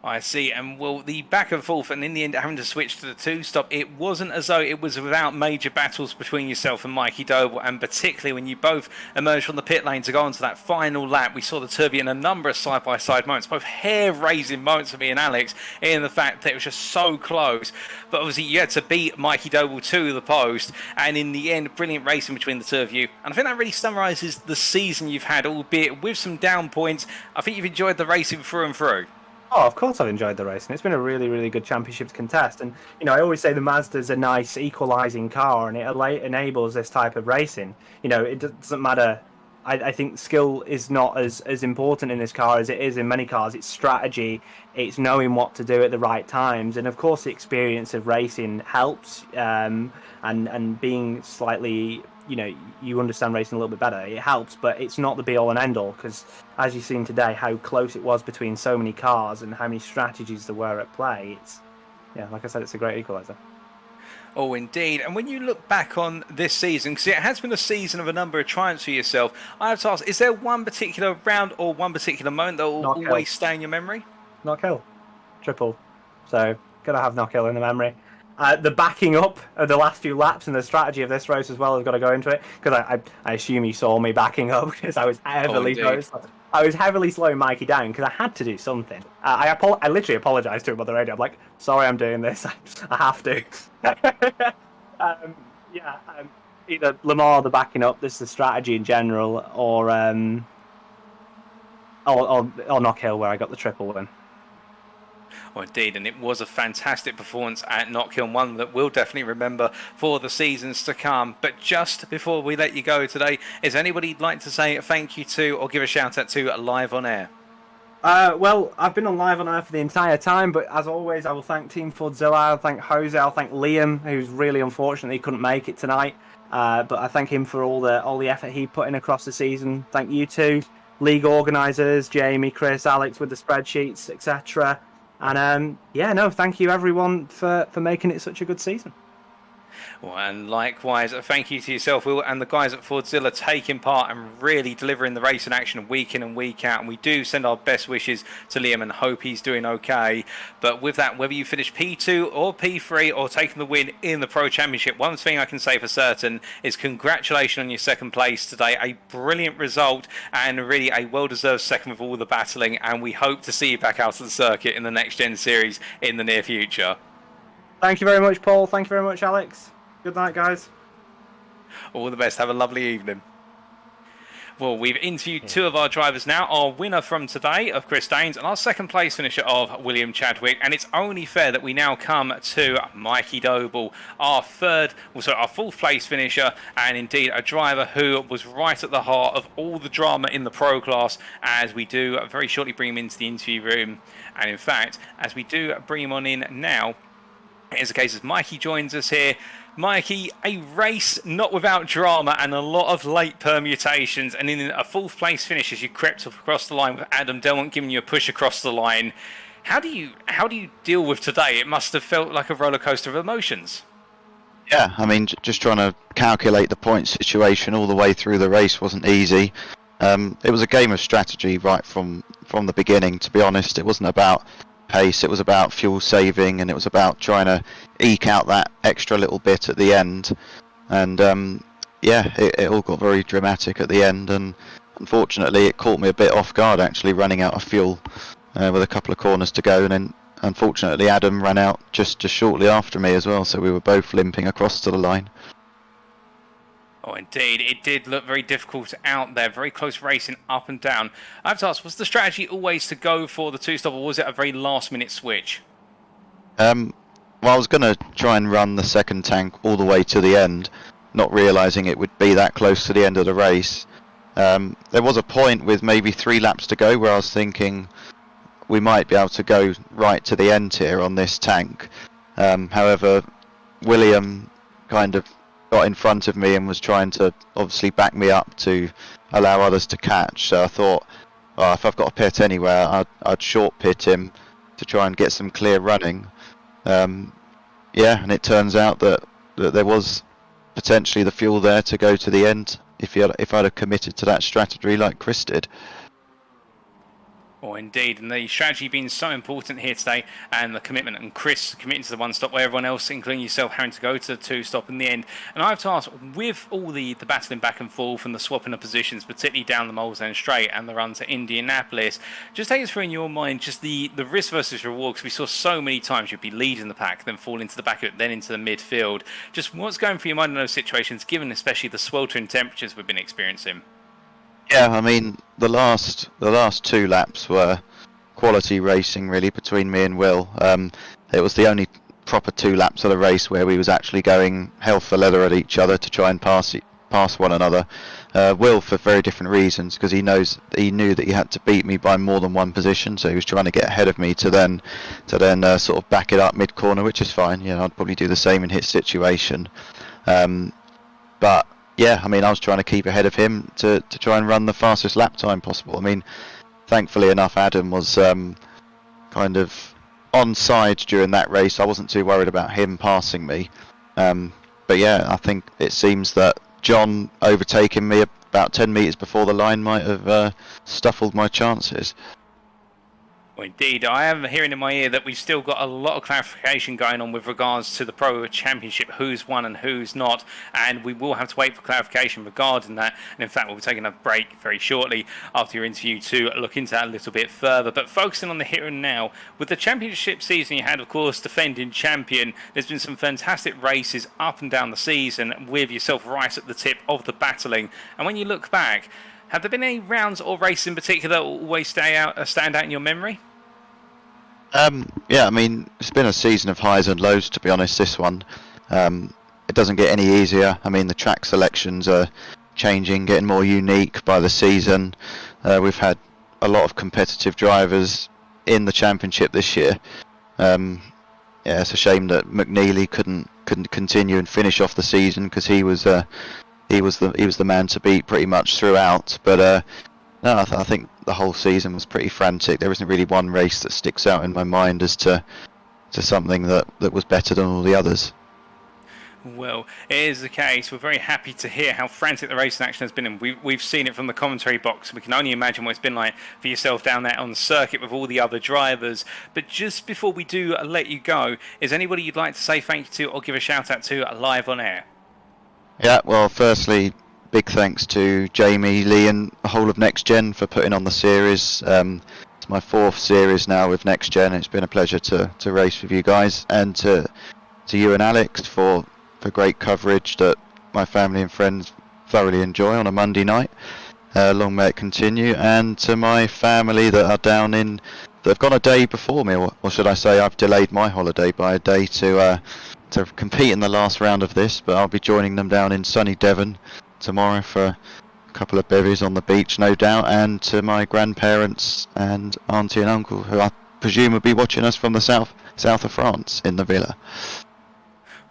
I see, and well, the back and forth, and in the end having to switch to the 2-stop, it wasn't as though it was without major battles between yourself and Mikey Doble, and particularly when you both emerged from the pit lane to go on to that final lap. We saw the two of you in a number of side-by-side moments, both hair-raising moments for me and Alex, in the fact that it was just so close. But obviously you had to beat Mikey Doble to the post, and in the end, brilliant racing between the two of you. And I think that really summarises the season you've had, albeit with some down points. I think you've enjoyed the racing through and through. Oh, of course I've enjoyed the racing. It's been a really, really good championship to contest. And, I always say the Mazda's a nice equalising car, and it enables this type of racing. It doesn't matter I think skill is not as important in this car as it is in many cars. It's strategy, it's knowing what to do at the right times, and of course the experience of racing helps, and being slightly, you understand racing a little bit better. It helps, but it's not the be all and end all, because as you've seen today, how close it was between so many cars and how many strategies there were at play. Like I said, it's a great equaliser. Oh, indeed. And when you look back on this season, because it has been a season of a number of triumphs for yourself, I have to ask, is there one particular round or one particular moment that will always stay in your memory? Knockhill. Triple. So, got to have Knockhill in the memory. The backing up of the last few laps and the strategy of this race as well has got to go into it, because I assume you saw me backing up, because I was heavily slowing Mikey down, because I had to do something. I literally apologised to him on the radio. I'm like, sorry, I'm doing this. I have to. Either Lamar, the backing up, this is the strategy in general, or Knockhill, where I got the triple win. Oh, indeed, and it was a fantastic performance at Knockhill, one that we'll definitely remember for the seasons to come. But just before we let you go today, is anybody you'd like to say thank you to or give a shout out to live on air? Well, I've been on live on air for the entire time, but as always, I will thank Team Fordzilla, I'll thank Jose, I'll thank Liam, who's really unfortunately couldn't make it tonight. But I thank him for all the effort he put in across the season. Thank you too, league organisers, Jamie, Chris, Alex with the spreadsheets, etc. And thank you everyone for making it such a good season. Well, and likewise, thank you to yourself, Will, and the guys at Fordzilla taking part and really delivering the racing action week in and week out. And we do send our best wishes to Liam and hope he's doing okay. But with that, whether you finish P2 or P3 or taking the win in the Pro Championship, one thing I can say for certain is congratulations on your second place today. A brilliant result and really a well-deserved second with all the battling. And we hope to see you back out of the circuit in the Next Gen Series in the near future. Thank you very much, Paul. Thank you very much, Alex. Good night, guys. All the best. Have a lovely evening. Well, we've interviewed two of our drivers now. Our winner from today of Chris Daines and our second place finisher of William Chadwick. And it's only fair that we now come to Mikey Doble, our fourth place finisher, and indeed a driver who was right at the heart of all the drama in the pro class, as we do very shortly bring him into the interview room. And in fact, as we do bring him on in now, here's the case as Mikey joins us here. Mikey, a race not without drama and a lot of late permutations, and in a fourth place finish as you crept across the line with Adam Delman giving you a push across the line. How do you deal with today? It must have felt like a roller coaster of emotions. Yeah, I mean, just trying to calculate the point situation all the way through the race wasn't easy. It was a game of strategy right from the beginning, to be honest. It wasn't about pace, it was about fuel saving, and it was about trying to eke out that extra little bit at the end. And it all got very dramatic at the end, and unfortunately it caught me a bit off guard, actually, running out of fuel with a couple of corners to go. And then unfortunately Adam ran out just shortly after me as well, so we were both limping across to the line. Oh, indeed. It did look very difficult out there. Very close racing up and down. I have to ask, was the strategy always to go for the two-stop, or was it a very last-minute switch? Well, I was going to try and run the second tank all the way to the end, not realising it would be that close to the end of the race. There was a point with maybe 3 laps to go where I was thinking we might be able to go right to the end here on this tank. However, William kind of got in front of me and was trying to obviously back me up to allow others to catch. So I thought, if I've got a pit anywhere, I'd short pit him to try and get some clear running. And it turns out that there was potentially the fuel there to go to the end if I'd have committed to that strategy like Chris did. Oh, indeed. And the strategy being so important here today, and the commitment, and Chris committing to the one stop, where everyone else, including yourself, having to go to the two stop in the end. And I have to ask, with all the battling back and forth and the swapping of positions, particularly down the Moles End Straight and the run to Indianapolis, just take us through in your mind just the risk versus reward, because we saw so many times you'd be leading the pack, then fall into the back of it, then into the midfield. Just what's going through your mind in those situations, given especially the sweltering temperatures we've been experiencing? Yeah, I mean, the last 2 laps were quality racing, really, between me and Will. It was the only proper 2 laps of the race where we was actually going hell for leather at each other to try and pass past one another. Will for very different reasons, because he knew that he had to beat me by more than one position, so he was trying to get ahead of me to then sort of back it up mid corner, which is fine. I'd probably do the same in his situation. But yeah, I mean, I was trying to keep ahead of him to try and run the fastest lap time possible. I mean, thankfully enough, Adam was kind of on side during that race. I wasn't too worried about him passing me. But yeah, I think it seems that John overtaking me about 10 metres before the line might have stifled my chances. Well, indeed, I am hearing in my ear that we've still got a lot of clarification going on with regards to the Pro Championship, who's won and who's not, and we will have to wait for clarification regarding that. And in fact, we'll be taking a break very shortly after your interview to look into that a little bit further. But focusing on the here and now, with the championship season you had, of course, defending champion, there's been some fantastic races up and down the season with yourself right at the tip of the battling. And when you look back, have there been any rounds or races in particular that always stand out in your memory? Yeah, I mean, it's been a season of highs and lows, to be honest, this one. It doesn't get any easier. I mean, the track selections are changing, getting more unique by the season. We've had a lot of competitive drivers in the championship this year. Yeah, it's a shame that McNeilly couldn't continue and finish off the season, because he was the man to beat pretty much throughout. But no, I think the whole season was pretty frantic. There isn't really one race that sticks out in my mind as to something that was better than all the others. Well, it is the case. We're very happy to hear how frantic the racing action has been, and we've seen it from the commentary box. We can only imagine what it's been like for yourself down there on the circuit with all the other drivers. But just before we do let you go, is anybody you'd like to say thank you to or give a shout out to live on air? Yeah, well, firstly, big thanks to Jamie, Lee, and the whole of NXTGEN for putting on the series. It's my 4th series now with NXTGEN. It's been a pleasure to race with you guys, and to you and Alex for great coverage that my family and friends thoroughly enjoy on a Monday night. Long may it continue. And to my family that are that have gone a day before me, or should I say, I've delayed my holiday by a day to compete in the last round of this, but I'll be joining them down in sunny Devon tomorrow for a couple of bevies on the beach, no doubt. And to my grandparents and auntie and uncle, who I presume will be watching us from the south of France in the villa.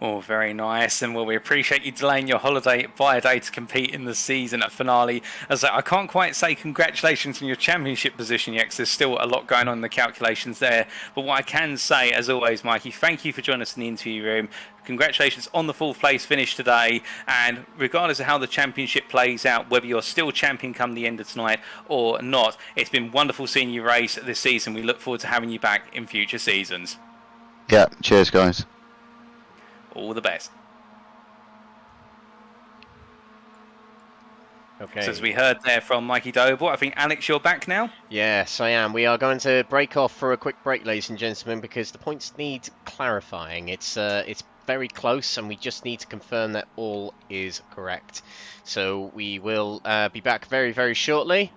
Oh, very nice. And well, we appreciate you delaying your holiday by a day to compete in the season finale. As I can't quite say congratulations on your championship position yet, because there's still a lot going on in the calculations there. But what I can say, as always, Mikey, thank you for joining us in the interview room. Congratulations on the 4th place finish today. And regardless of how the championship plays out, whether you're still champion come the end of tonight or not, it's been wonderful seeing you race this season. We look forward to having you back in future seasons. Yeah, cheers, guys. All the best. Okay. So as we heard there from Mikey Doble, I think, Alex, you're back now? Yes, I am. We are going to break off for a quick break, ladies and gentlemen, because the points need clarifying. It's very close, and we just need to confirm that all is correct. So we will be back very, very shortly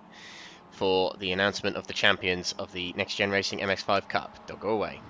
for the announcement of the champions of the Next Gen Racing MX-5 Cup. Don't go away.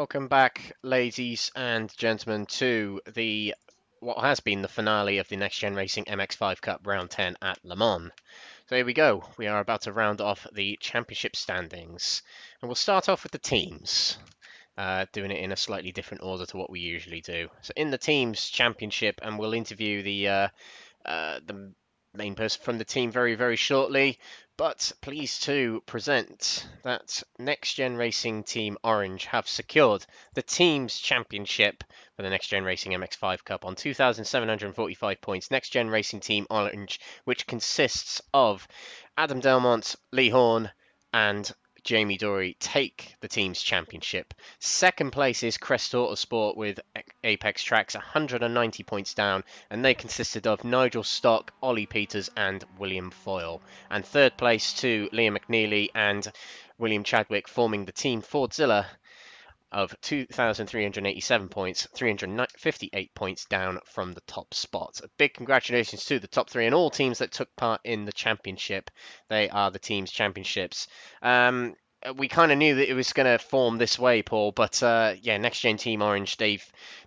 Welcome back, ladies and gentlemen, to what has been the finale of the Next Gen Racing MX-5 Cup Round 10 at Le Mans. So here we go. We are about to round off the championship standings, and we'll start off with the teams, doing it in a slightly different order to what we usually do. So in the teams championship, and we'll interview the main person from the team very, very shortly. But pleased to present that Next Gen Racing Team Orange have secured the Teams Championship for the Next Gen Racing MX-5 Cup on 2,745 points. Next Gen Racing Team Orange, which consists of Adam Delman, Lee Horne, and Jamie Dory, take the Teams Championship. Second place is Crest Autosport with Apex Tracks, 190 points down, and they consisted of Nigel Stock, Ollie Peters, and William Foyle. And third place to Liam McNeilly and William Chadwick, forming the Team Fordzilla of 2,387 points, 358 points down from the top spot. A big congratulations to the top three and all teams that took part in the championship. They are the Teams Championships. We kind of knew that it was going to form this way, Paul, but yeah, Next Gen Team Orange, they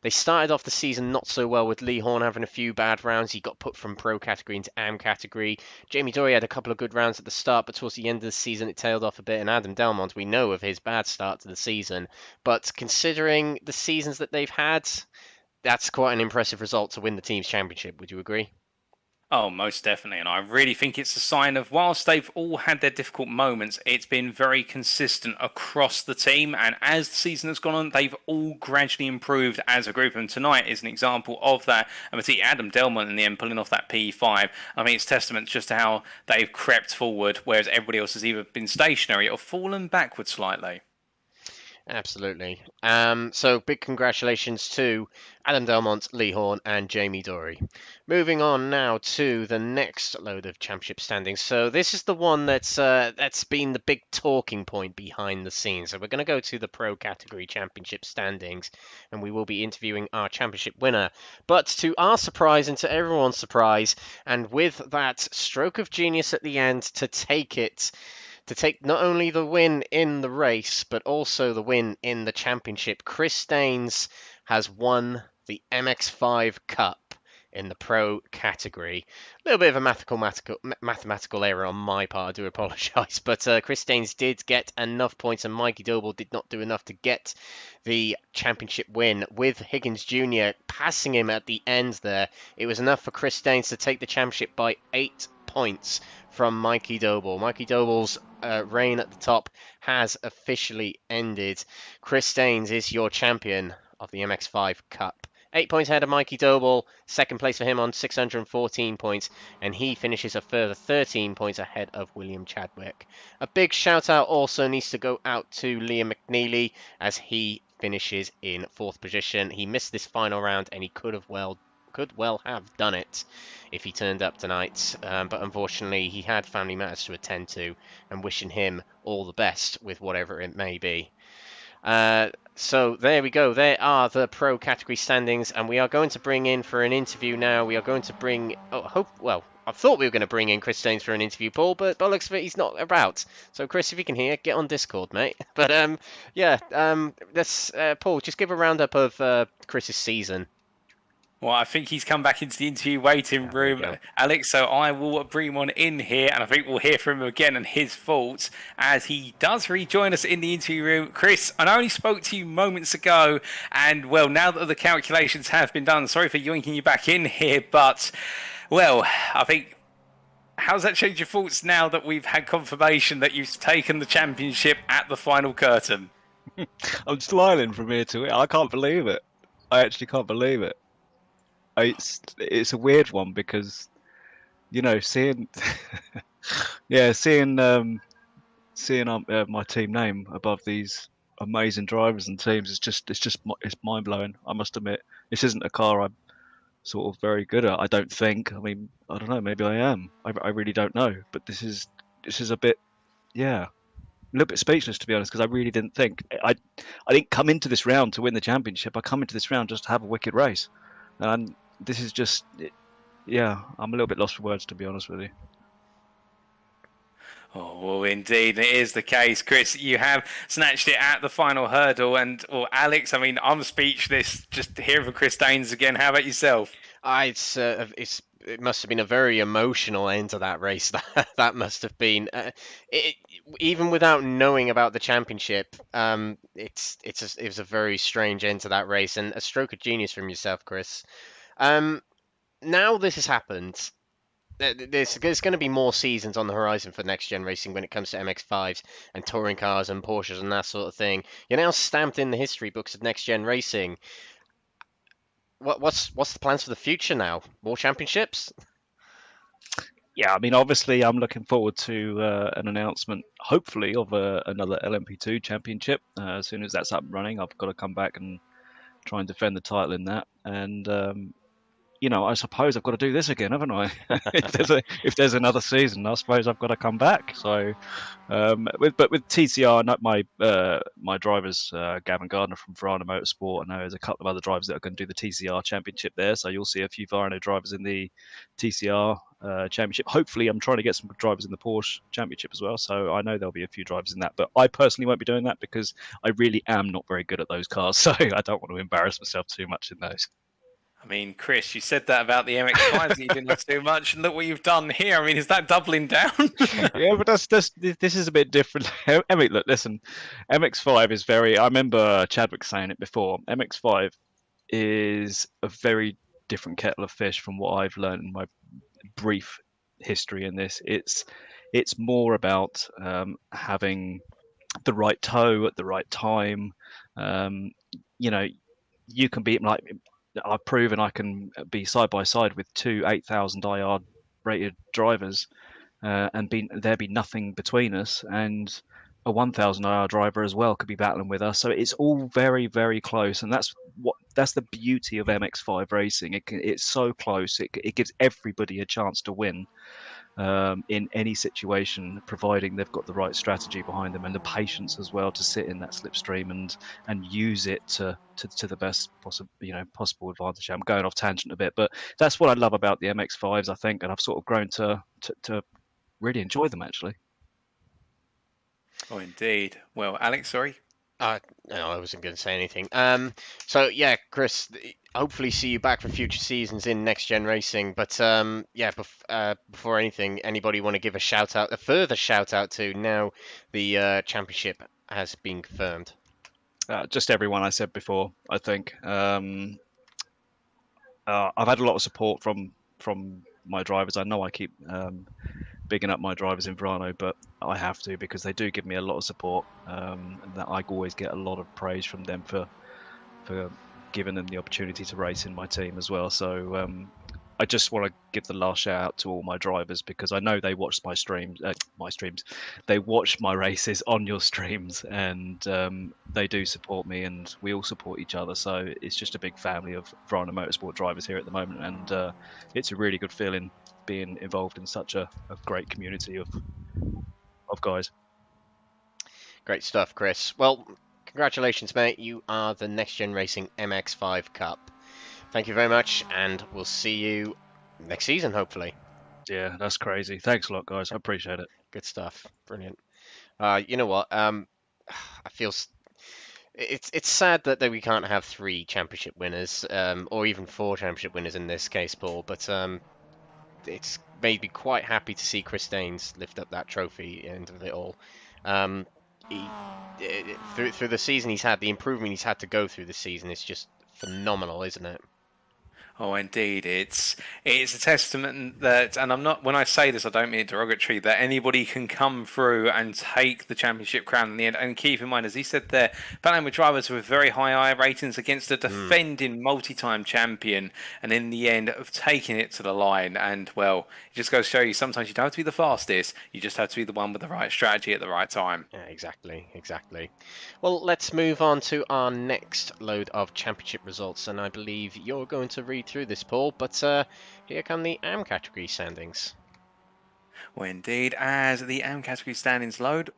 started off the season not so well with Lee Horne having a few bad rounds. He got put from Pro category into AM category. Jamie Dory had a couple of good rounds at the start, but towards the end of the season it tailed off a bit, and Adam Delmont, we know of his bad start to the season, but considering the seasons that they've had, that's quite an impressive result to win the Teams Championship. Would you agree? Oh, most definitely. And I really think it's a sign of, whilst they've all had their difficult moments, it's been very consistent across the team. And as the season has gone on, they've all gradually improved as a group. And tonight is an example of that. And particularly Adam Delman in the end pulling off that P5. I mean, it's testament just to how they've crept forward, whereas everybody else has either been stationary or fallen backwards slightly. Absolutely. So big congratulations to Adam Delmont, Lee Horne, and Jamie Dory. Moving on now to the next load of championship standings. So this is the one that's been the big talking point behind the scenes. So we're going to go to the Pro category championship standings, and we will be interviewing our championship winner. But to our surprise and to everyone's surprise, and with that stroke of genius at the end to take not only the win in the race, but also the win in the championship, Chris Staines has won the MX-5 Cup in the Pro category. A little bit of a mathematical error on my part, I do apologise, but Chris Staines did get enough points, and Mikey Doble did not do enough to get the championship win, with Higgins Jr. passing him at the end there. It was enough for Chris Staines to take the championship by 8 points from Mikey Doble. Mikey Doble's reign at the top has officially ended. Chris Staines is your champion of the MX-5 Cup. 8 points ahead of Mikey Doble. Second place for him on 614 points, and he finishes a further 13 points ahead of William Chadwick. A big shout out also needs to go out to Liam McNeilly as he finishes in 4th position. He missed this final round and he could well have done it if he turned up tonight, but unfortunately he had family matters to attend to, and wishing him all the best with whatever it may be. So there we go. There are the Pro category standings, and we are going to bring in for an interview now. We are going to bring... I thought we were going to bring in Chris Staines for an interview, Paul, but by the looks of it, he's not about. So, Chris, if you can hear, get on Discord, mate. But, let's... Paul, just give a roundup of Chris's season. Well, I think he's come back into the interview waiting room, Alex, so I will bring him on in here, and I think we'll hear from him again and his thoughts as he does rejoin us in the interview room. Chris, I only spoke to you moments ago, and, well, now that the calculations have been done, sorry for yoinking you back in here, but, well, I think... How's that changed your thoughts now that we've had confirmation that you've taken the championship at the final curtain? I'm smiling from ear to ear. I can't believe it. I actually can't believe it. It's a weird one because, you know, seeing my team name above these amazing drivers and teams it's mind blowing. I must admit, this isn't a car I'm sort of very good at. I don't think. I mean, I don't know. Maybe I am. I really don't know. But this is a bit, a little bit speechless, to be honest, because I really didn't think. I didn't come into this round to win the championship. I come into this round just to have a wicked race, and this is just, I'm a little bit lost for words, to be honest with you. Oh, well, indeed, it is the case. Chris, you have snatched it at the final hurdle. And, well, Alex, I mean, I'm speechless just hearing from Chris Daines again. How about yourself? It must have been a very emotional end to that race. That must have been. It, even without knowing about the championship, it was a very strange end to that race and a stroke of genius from yourself, Chris. Now this has happened. There's going to be more seasons on the horizon for next gen racing when it comes to MX-5s and touring cars and Porsches and that sort of thing. You're now stamped in the history books of next gen racing. What's the plans for the future now? More championships? Yeah, I mean, obviously, I'm looking forward to an announcement, hopefully, of another LMP2 championship. As soon as that's up and running, I've got to come back and try and defend the title in that. And I suppose I've got to do this again, haven't I? if there's another season, I suppose I've got to come back. So, with TCR, my drivers, Gavin Gardner from Verano Motorsport, I know there's a couple of other drivers that are going to do the TCR Championship there. So you'll see a few Verano drivers in the TCR Championship. Hopefully, I'm trying to get some drivers in the Porsche Championship as well. So I know there'll be a few drivers in that. But I personally won't be doing that because I really am not very good at those cars. So I don't want to embarrass myself too much in those. I mean, Chris, you said that about the MX-5 that you didn't have too much, and look what you've done here. I mean, is that doubling down? Yeah, but this is a bit different. I mean, look, listen, MX-5 is very. I remember Chadwick saying it before. MX-5 is a very different kettle of fish from what I've learned in my brief history in this. It's more about having the right tow at the right time. You can be like. I've proven I can be side by side with two 8,000 IR rated drivers, and there be nothing between us. And a 1,000 IR driver as well could be battling with us. So it's all very, very close, and that's the beauty of MX-5 racing. It's so close. It gives everybody a chance to win. In any situation, providing they've got the right strategy behind them and the patience as well to sit in that slipstream and use it to the best possible advantage. I'm going off tangent a bit, but that's what I love about the MX-5s, I think, and I've sort of grown to really enjoy them actually. Oh, indeed. Well, Alex, sorry. No, I wasn't going to say anything. So yeah, Chris, hopefully see you back for future seasons in Next Gen Racing. But before anything, anybody want to give a further shout out to now the championship has been confirmed? Just everyone I said before, I think. I've had a lot of support from my drivers. I know I keep bigging up my drivers in Verano, but I have to because they do give me a lot of support, and that I always get a lot of praise from them for giving them the opportunity to race in my team as well. So I just want to give the last shout out to all my drivers because I know they watch my streams. They watch my races on your streams, and they do support me, and we all support each other. So it's just a big family of Verano Motorsport drivers here at the moment, and it's a really good feeling being involved in such a great community of guys. Great stuff, Chris. Well, congratulations, mate. You are the Next Gen Racing MX-5 Cup. Thank you very much, and we'll see you next season, hopefully. Yeah, that's crazy. Thanks a lot, guys. I appreciate it. Good stuff. Brilliant. You know what? I feel it's sad that we can't have 3 championship winners, or even 4 championship winners in this case, Paul. But it's made me quite happy to see Chris Daines lift up that trophy end of it all. Through the season he's had, the improvement he's had to go through this season is just phenomenal, isn't it? Oh, indeed, it's a testament that, and I'm not, when I say this, I don't mean it derogatory, that anybody can come through and take the championship crown in the end. And keep in mind, as he said there, battling with drivers with very high I ratings against a defending multi-time champion, and in the end of taking it to the line. And well, it just goes to show you sometimes you don't have to be the fastest, you just have to be the one with the right strategy at the right time. Yeah, exactly. Well, let's move on to our next load of championship results, and I believe you're going to read through this, Paul, but here come the AM category standings. Well, indeed, as the AM category standings load,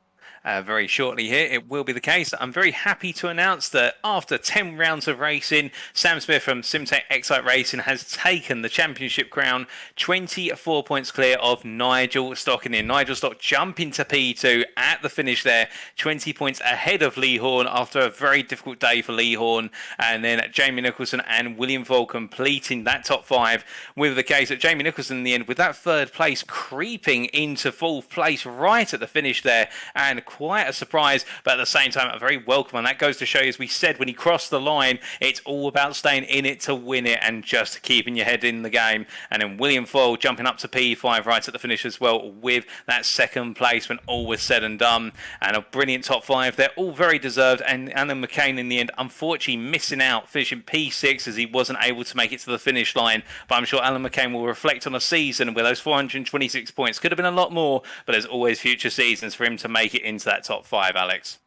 very shortly here. It will be the case. I'm very happy to announce that after 10 rounds of racing, Sam Smith from Simtech Excite Racing has taken the championship crown, 24 points clear of Nigel Stock in the end. Nigel Stock jumping to P2 at the finish there, 20 points ahead of Lee Horne after a very difficult day for Lee Horne. And then Jamie Nicholson and William Foyle completing that top 5 with the case that Jamie Nicholson in the end with that 3rd place creeping into 4th place right at the finish there, and quite a surprise, but at the same time a very welcome one. That goes to show you, as we said, when he crossed the line, it's all about staying in it to win it and just keeping your head in the game. And then William Foyle jumping up to P5 right at the finish as well with that 2nd place when all was said and done, and a brilliant top 5 there, all very deserved. And Alan McCain in the end unfortunately missing out, finishing P6 as he wasn't able to make it to the finish line. But I'm sure Alan McCain will reflect on a season where those 426 points could have been a lot more, but there's always future seasons for him to make it into that top 5, Alex.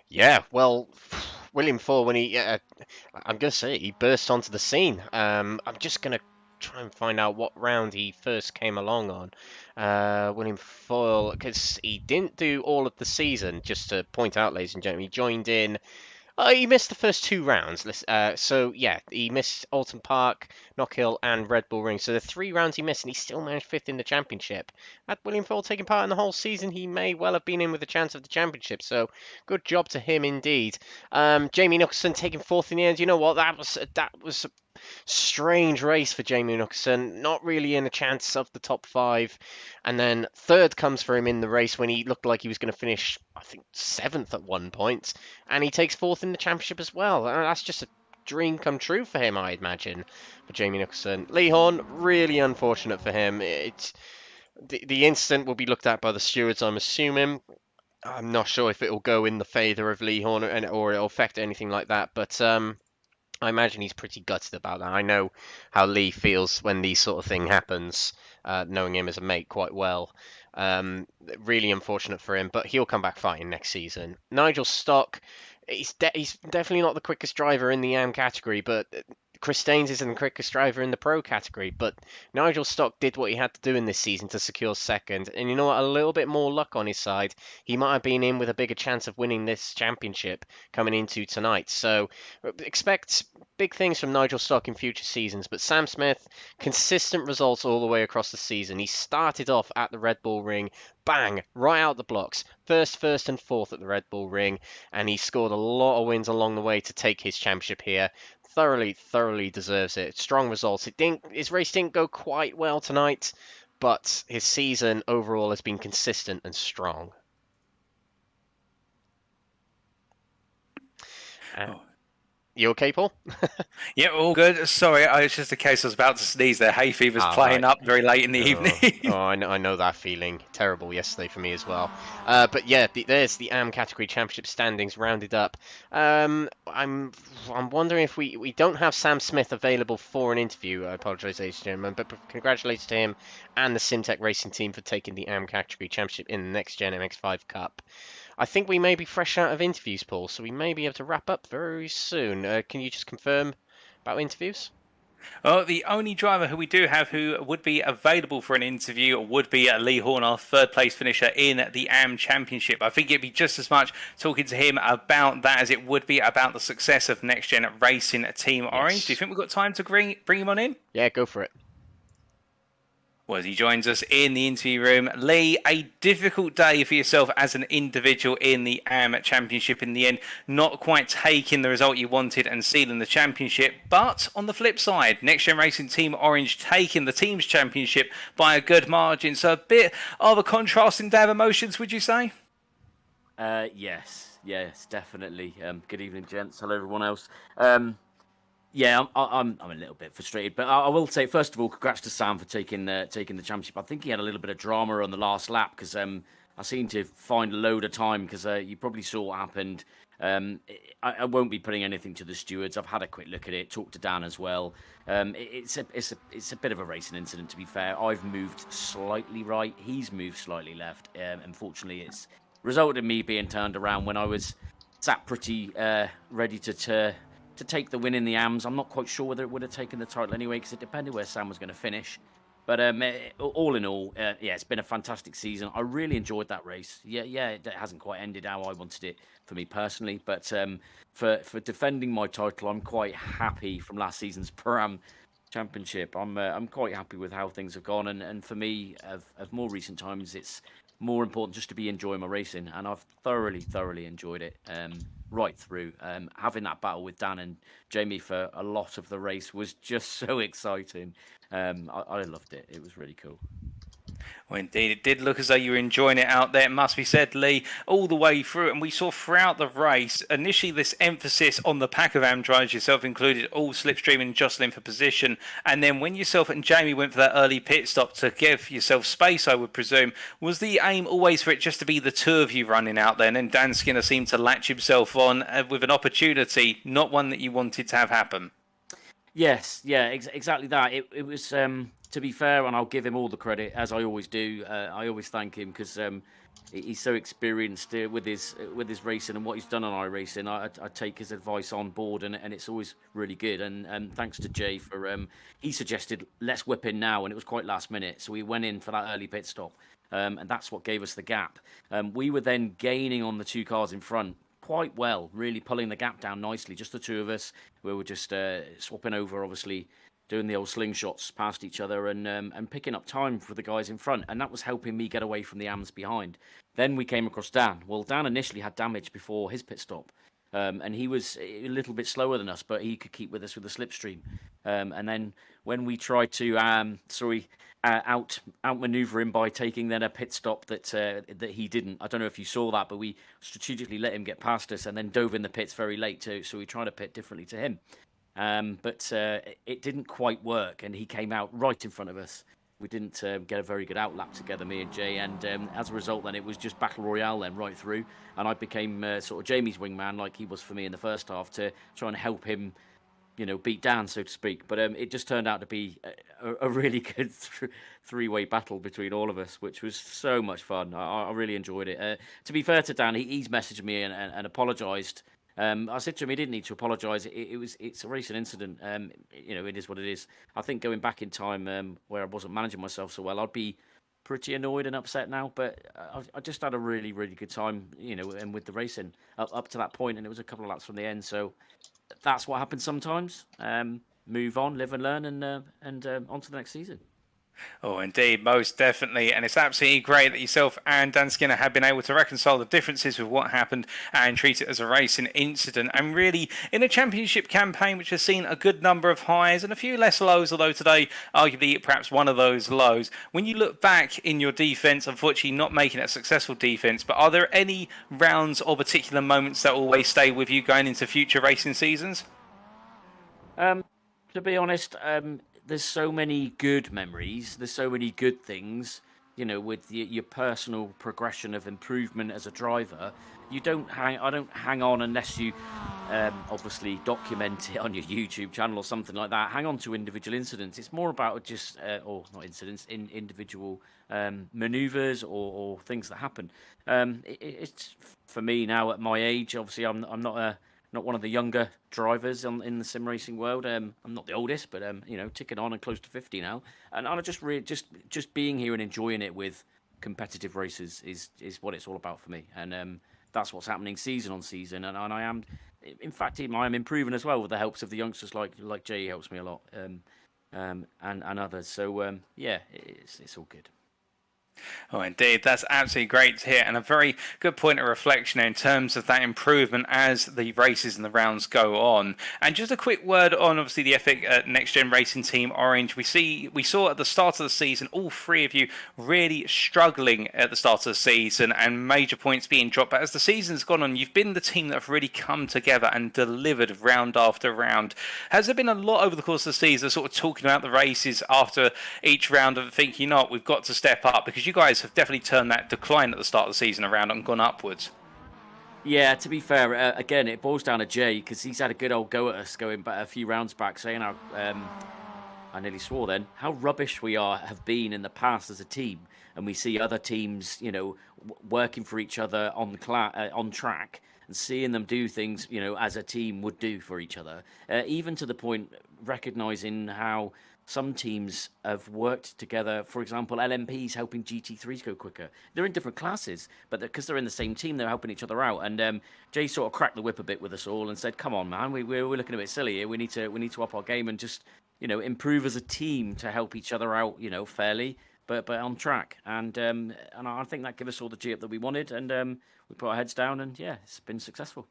Yeah, well, William Foyle, when he, I'm going to say, he burst onto the scene. I'm just going to try and find out what round he first came along on. William Foyle, because he didn't do all of the season, just to point out, ladies and gentlemen, he joined in. He missed the first 2 rounds. So, yeah, he missed Alton Park, Knockhill, and Red Bull Ring. So the 3 rounds he missed, and he still managed 5th in the championship. Had William Foyle taken part in the whole season, he may well have been in with a chance of the championship. So, good job to him indeed. Jamie Nicholson taking 4th in the end. You know what? That was a strange race for Jamie Nicholson. Not really in a chance of the top 5. And then 3rd comes for him in the race when he looked like he was going to finish, I think, 7th at one point. And he takes 4th in the championship as well. That's just a dream come true for him, I imagine, for Jamie Nicholson. Lee Horne, really unfortunate for him. The incident will be looked at by the stewards, I'm assuming. I'm not sure if it will go in the favour of Lee Horne or it'll affect anything like that, but I imagine he's pretty gutted about that. I know how Lee feels when these sort of thing happens, knowing him as a mate quite well. Really unfortunate for him, but he'll come back fighting next season. Nigel Stock, he's definitely not the quickest driver in the AM category, but Chris Staines isn't the quickest driver in the pro category. But Nigel Stock did what he had to do in this season to secure 2nd. And you know what? A little bit more luck on his side. He might have been in with a bigger chance of winning this championship coming into tonight. So expect big things from Nigel Stock in future seasons. But Sam Smith, consistent results all the way across the season. He started off at the Red Bull Ring, bang, right out the blocks. First, and 4th at the Red Bull Ring. And he scored a lot of wins along the way to take his championship here. Thoroughly deserves it. Strong results. His race didn't go quite well tonight, but his season overall has been consistent and strong. You okay, Paul? Yeah, all good. Sorry, it's just a case I was about to sneeze there. Hay fever's playing up very late in the evening. I know that feeling. Terrible yesterday for me as well. But yeah, there's the AM category championship standings rounded up. I'm wondering if we don't have Sam Smith available for an interview. I apologise, ladies and gentlemen, but congratulations to him and the Simtech Racing team for taking the AM category championship in the NXTGEN MX-5 Cup. I think we may be fresh out of interviews, Paul, so we may be able to wrap up very soon. Can you just confirm about interviews? Oh, the only driver who we do have who would be available for an interview would be Lee Horne, our 3rd place finisher in the AM Championship. I think it'd be just as much talking to him about that as it would be about the success of NXTGEN Racing Team Orange. Yes. Do you think we've got time to bring him on in? Yeah, go for it. Well, as he joins us in the interview room, Lee, a difficult day for yourself as an individual in the AM Championship in the end, not quite taking the result you wanted and sealing the championship. But on the flip side, NXTGEN Racing Team Orange taking the team's championship by a good margin. So a bit of a contrasting day of emotions, would you say? Yes, definitely. Good evening, gents. Hello, everyone else. Yeah, I'm a little bit frustrated, but I will say, first of all, congrats to Sam for taking the championship. I think he had a little bit of drama on the last lap because I seem to find a load of time because you probably saw what happened. I won't be putting anything to the stewards. I've had a quick look at it, talked to Dan as well. It's a bit of a racing incident, to be fair. I've moved slightly right. He's moved slightly left. Unfortunately, it's resulted in me being turned around when I was sat pretty ready to take the win in the AMs. I'm not quite sure whether it would have taken the title anyway, because it depended where Sam was going to finish. But all in all, yeah, it's been a fantastic season. I really enjoyed that race. Yeah, it hasn't quite ended how I wanted it for me personally, but for defending my title, I'm quite happy from last season's Pro-Am Championship. I'm quite happy with how things have gone, and for me, of more recent times, it's more important just to be enjoying my racing, and I've thoroughly enjoyed it right through. Having that battle with Dan and Jamie for a lot of the race was just so exciting. I loved it. It was really cool. Well, indeed, it did look as though you were enjoying it out there, it must be said, Lee, all the way through. And we saw throughout the race, initially this emphasis on the pack of AM drivers, yourself included, all slipstreaming and jostling for position. And then when yourself and Jamie went for that early pit stop to give yourself space, I would presume, was the aim always for it just to be the two of you running out there? And then Dan Skinner seemed to latch himself on with an opportunity, not one that you wanted to have happen. Yes, yeah, exactly that. It was, to be fair, and I'll give him all the credit, as I always do. I always thank him because he's so experienced with his racing and what he's done on iRacing. I take his advice on board, and it's always really good. And thanks to Jay for he suggested let's whip in now, and it was quite last minute, so we went in for that early pit stop, and that's what gave us the gap. We were then gaining on the two cars in front quite well, really pulling the gap down nicely. Just the two of us. We were just swapping over, obviously, doing the old slingshots past each other and picking up time for the guys in front. And that was helping me get away from the AMs behind. Then we came across Dan. Well, Dan initially had damage before his pit stop. And he was a little bit slower than us, but he could keep with us with the slipstream. And then when we tried to outmaneuver him by taking then a pit stop that he didn't. I don't know if you saw that, but we strategically let him get past us and then dove in the pits very late too. So we tried to pit differently to him. But it didn't quite work, and he came out right in front of us. We didn't get a very good outlap together, me and Jay, and as a result, then it was just battle royale then right through, and I became sort of Jamie's wingman like he was for me in the first half to try and help him, beat Dan, so to speak. But it just turned out to be a really good three-way battle between all of us, which was so much fun. I really enjoyed it. To be fair to Dan, he's messaged me and apologised. I said to him he didn't need to apologise. It's a racing incident. It is what it is. I think going back in time where I wasn't managing myself so well, I'd be pretty annoyed and upset now. But I just had a really, really good time, and with the racing up to that point, and it was a couple of laps from the end. So that's what happens sometimes. Move on, live and learn, and on to the next season. Oh, indeed, most definitely. And it's absolutely great that yourself and Dan Skinner have been able to reconcile the differences with what happened and treat it as a racing incident. And really, in a championship campaign, which has seen a good number of highs and a few less lows, although today, arguably, perhaps one of those lows. When you look back in your defence, unfortunately not making it a successful defence, but are there any rounds or particular moments that always stay with you going into future racing seasons? To be honest, there's so many good memories. There's so many good things, with your personal progression of improvement as a driver. I don't hang on unless you obviously document it on your YouTube channel or something like that. Hang on to individual incidents. It's more about just, or not incidents, individual maneuvers or things that happen. It's for me now at my age. Obviously, I'm not one of the younger drivers in the sim racing world. I'm not the oldest, but ticking on and close to 50 now. And I just being here and enjoying it with competitive races is what it's all about for me. And that's what's happening season on season. And I am, in fact, I am improving as well with the helps of the youngsters like Jay helps me a lot, and others. So it's all good. Oh, indeed. That's absolutely great to hear, and a very good point of reflection in terms of that improvement as the races and the rounds go on. And just a quick word on, obviously, the Epic Next Gen Racing Team Orange. We saw at the start of the season, all three of you really struggling at the start of the season and major points being dropped. But as the season's gone on, you've been the team that have really come together and delivered round after round. Has there been a lot over the course of the season sort of talking about the races after each round and thinking, we've got to step up? Because you guys have definitely turned that decline at the start of the season around and gone upwards. Yeah, to be fair, again, it boils down to Jay because he's had a good old go at us going back a few rounds back, saying I nearly swore then, how rubbish we have been in the past as a team. And we see other teams, working for each other on track. and seeing them do things, as a team would do for each other, even to the point recognizing how some teams have worked together. For example, LMP's helping GT3s go quicker. They're in different classes, but because they're in the same team, they're helping each other out. And Jay sort of cracked the whip a bit with us all and said, "Come on, man, we're looking a bit silly here. We need to up our game and just improve as a team to help each other out, fairly, but on track." And I think that gave us all the G up that we wanted, and we put our heads down, and yeah, it's been successful.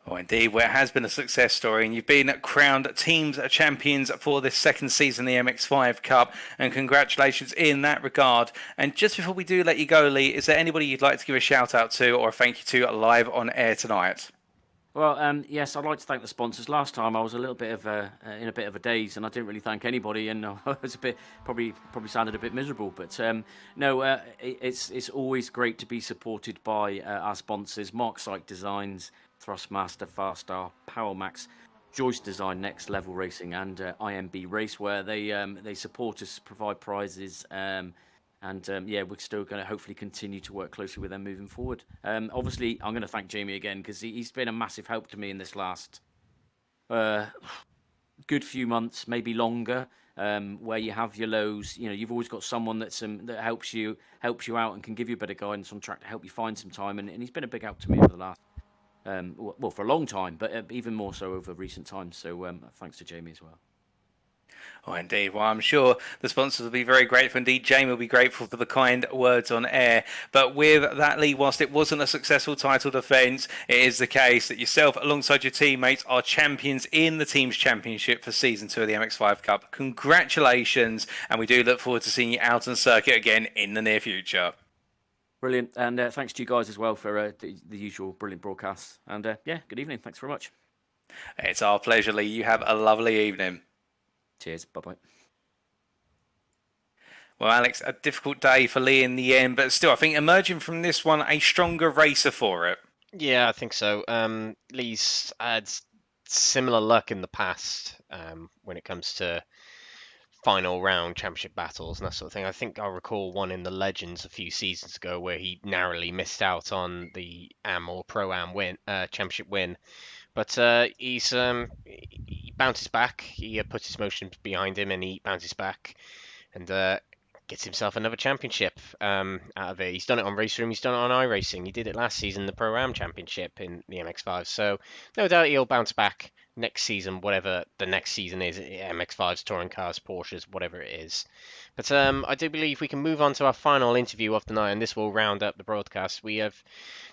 Oh, indeed. Well, it has been a success story, and you've been crowned teams champions for this second season, the MX-5 Cup, and congratulations in that regard. And just before we do let you go, Lee, is there anybody you'd like to give a shout out to or a thank you to live on air tonight? Well, yes, I'd like to thank the sponsors. Last time I was a little bit of in a bit of a daze, and I didn't really thank anybody, and I was a bit probably sounded a bit miserable. But no, it's always great to be supported by our sponsors: Mark Syke Designs, Thrustmaster, Farstar, PowerMax, Joyce Design, Next Level Racing, and IMB Race, where they support us, provide prizes. Yeah, we're still going to hopefully continue to work closely with them moving forward. Obviously, I'm going to thank Jamie again because he's been a massive help to me in this last good few months, maybe longer, where you have your lows. You've always got someone that helps you out and can give you a bit of guidance on track to help you find some time. And he's been a big help to me over the last, for a long time, but even more so over recent times. So thanks to Jamie as well. Oh, indeed. Well, I'm sure the sponsors will be very grateful. Indeed, Jamie will be grateful for the kind words on air. But with that, Lee, whilst it wasn't a successful title defence, it is the case that yourself, alongside your teammates, are champions in the Teams Championship for Season 2 of the MX-5 Cup. Congratulations, and we do look forward to seeing you out on circuit again in the near future. Brilliant, and thanks to you guys as well for the usual brilliant broadcasts. And yeah, good evening. Thanks very much. It's our pleasure, Lee. You have a lovely evening. Cheers. Bye-bye. Well, Alex, a difficult day for Lee in the end, but still, I think emerging from this one, a stronger racer for it. Yeah, I think so. Lee's had similar luck in the past when it comes to final round championship battles and that sort of thing. I think I recall one in the Legends a few seasons ago where he narrowly missed out on the AM or Pro-Am championship win. But he bounces back. He puts his motions behind him, and he bounces back and gets himself another championship out of it. He's done it on Race Room. He's done it on iRacing. He did it last season, the Pro-Am Championship in the MX-5. So no doubt he'll bounce back next season, whatever the next season is, MX-5s, touring cars, Porsches, whatever it is. But I do believe we can move on to our final interview of the night, and this will round up the broadcast. We have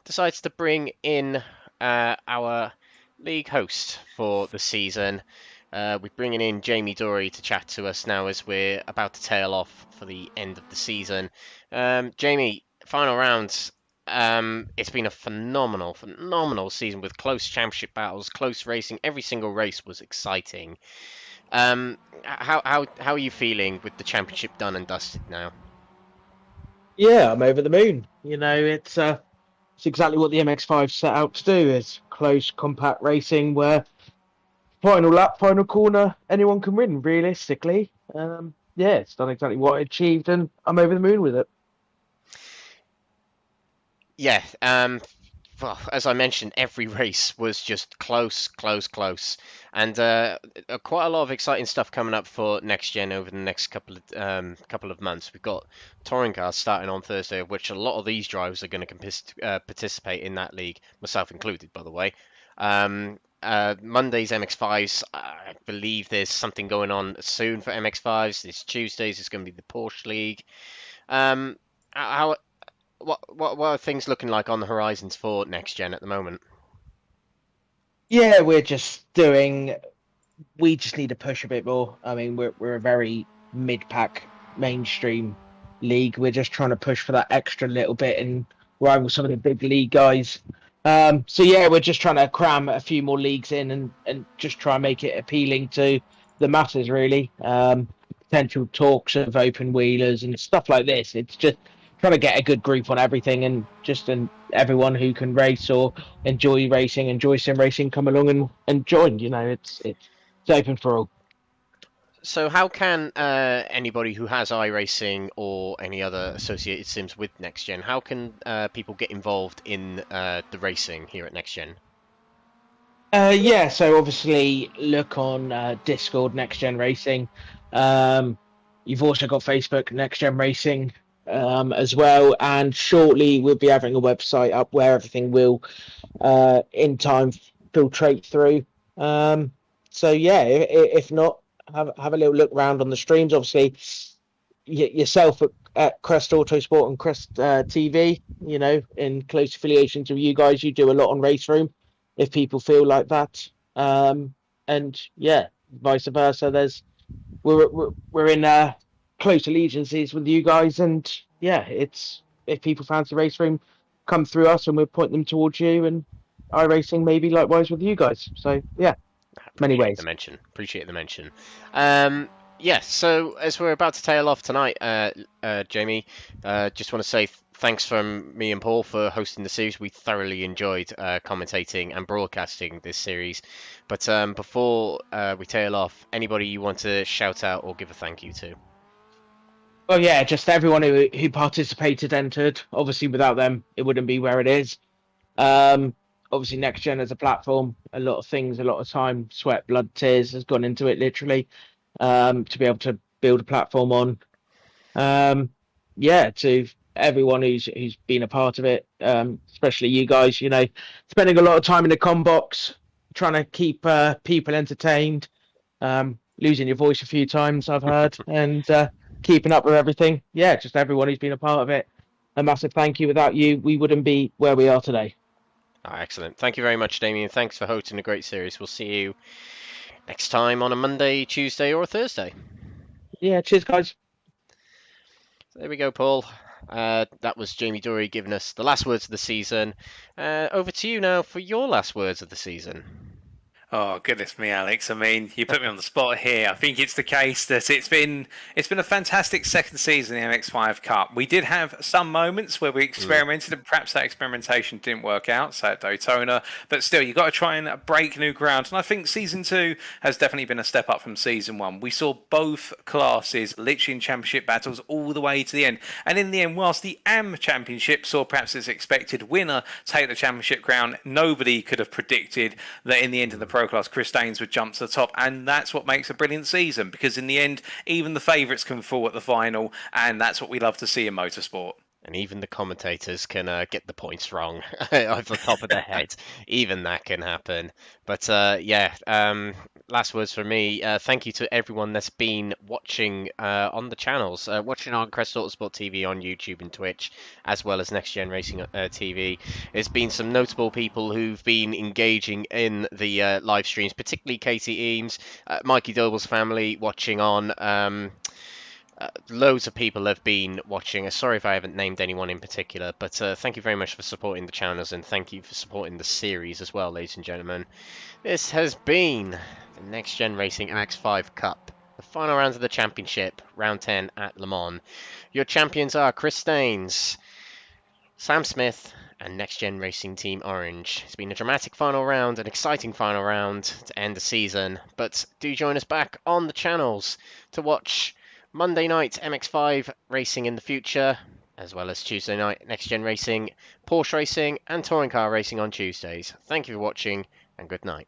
decided to bring in our league host for the season. We're bringing in Jamie Dory to chat to us now as we're about to tail off for the end of the season. Jamie, final round. It's been a phenomenal season with close championship battles, close racing. Every single race was exciting. How are you feeling with the championship done and dusted now? Yeah, I'm over the moon. It's exactly what the MX-5 set out to do. Is close, compact racing where final lap, final corner, anyone can win, realistically. Yeah, it's done exactly what I achieved, and I'm over the moon with it. Yeah, well, as I mentioned, every race was just close. And quite a lot of exciting stuff coming up for NXTGEN over the next couple of months. We've got touring cars starting on Thursday, of which a lot of these drivers are going to participate in that league, myself included, by the way. Monday's MX-5s, I believe there's something going on soon for MX-5s. This Tuesdays is going to be the Porsche League. What are things looking like on the horizons for NXTGEN at the moment? Yeah, we just need to push a bit more. I mean, we're a very mid-pack mainstream league. We're just trying to push for that extra little bit and rival some of the big league guys. So yeah, we're just trying to cram a few more leagues in and just try and make it appealing to the masses, really. Potential talks of open wheelers and stuff like this. It's just trying to get a good group on everything, and everyone who can race or enjoy racing, enjoy sim racing, come along and join. It's open for all. So how can anybody who has iRacing or any other associated sims with NextGen, how can people get involved in the racing here at NextGen? Yeah, so obviously look on Discord, Next Gen Racing. You've also got Facebook, Next Gen Racing, as well. And shortly we'll be having a website up where everything will, in time, filtrate through. So yeah, if not, have a little look around on the streams. Obviously, yourself at Crest Autosport and Crest TV, you know, in close affiliation to you guys, you do a lot on Race Room if people feel like that. And yeah, vice versa. We're in close allegiances with you guys, and yeah, it's if people fancy Race Room, come through us, and we'll point them towards you, and iRacing maybe likewise with you guys. So yeah, many ways. Appreciate the mention. Yes, so as we're about to tail off tonight, Jamie, just want to say thanks from me and Paul for hosting the series. We thoroughly enjoyed commentating and broadcasting this series. But before we tail off, anybody you want to shout out or give a thank you to? Well, yeah, just everyone who participated, entered. Obviously, without them, it wouldn't be where it is. Obviously, Next Gen as a platform, a lot of things, a lot of time, sweat, blood, tears has gone into it, literally, to be able to build a platform on. Yeah, to everyone who's been a part of it, especially you guys, you know, spending a lot of time in the comm box, trying to keep people entertained, losing your voice a few times, I've heard, and keeping up with everything. Yeah, just everyone who's been a part of it. A massive thank you. Without you, we wouldn't be where we are today. Oh, excellent. Thank you very much, Damien. Thanks for hosting a great series. We'll see you next time on a Monday, Tuesday, or a Thursday. Yeah, cheers, guys. There we go, Paul. That was Jamie Dury giving us the last words of the season. Over to you now for your last words of the season. Oh, goodness me, Alex. I mean, you put me on the spot here. I think it's the case that it's been a fantastic second season in the MX-5 Cup. We did have some moments where we experimented and perhaps that experimentation didn't work out, say at Daytona, but still, you've got to try and break new ground. And I think Season 2 has definitely been a step up from Season 1. We saw both classes literally in championship battles all the way to the end. And in the end, whilst the AM Championship saw perhaps its expected winner take the championship crown, nobody could have predicted that in the end of the Pro Class, Chris Daines would jump to the top, and that's what makes a brilliant season, because in the end, even the favourites can fall at the final, and that's what we love to see in motorsport. And even the commentators can get the points wrong off the top of their head. Even that can happen. But yeah, last words from me. Thank you to everyone that's been watching on the channels, watching on Crest Autosport TV on YouTube and Twitch, as well as Next Gen Racing TV. There's been some notable people who've been engaging in the live streams, particularly Katie Eames, Mikey Doble's family watching on. Loads of people have been watching. Sorry if I haven't named anyone in particular, but thank you very much for supporting the channels, and thank you for supporting the series as well, ladies and gentlemen. This has been the Next Gen Racing MX-5 Cup, the final round of the championship, round 10 at Le Mans. Your champions are Chris Daines, Sam Smith, and Next Gen Racing Team Orange. It's been a dramatic final round, an exciting final round to end the season, but do join us back on the channels to watch Monday night MX-5 racing in the future, as well as Tuesday night Next Gen Racing, Porsche racing, and touring car racing on Tuesdays. Thank you for watching, and good night.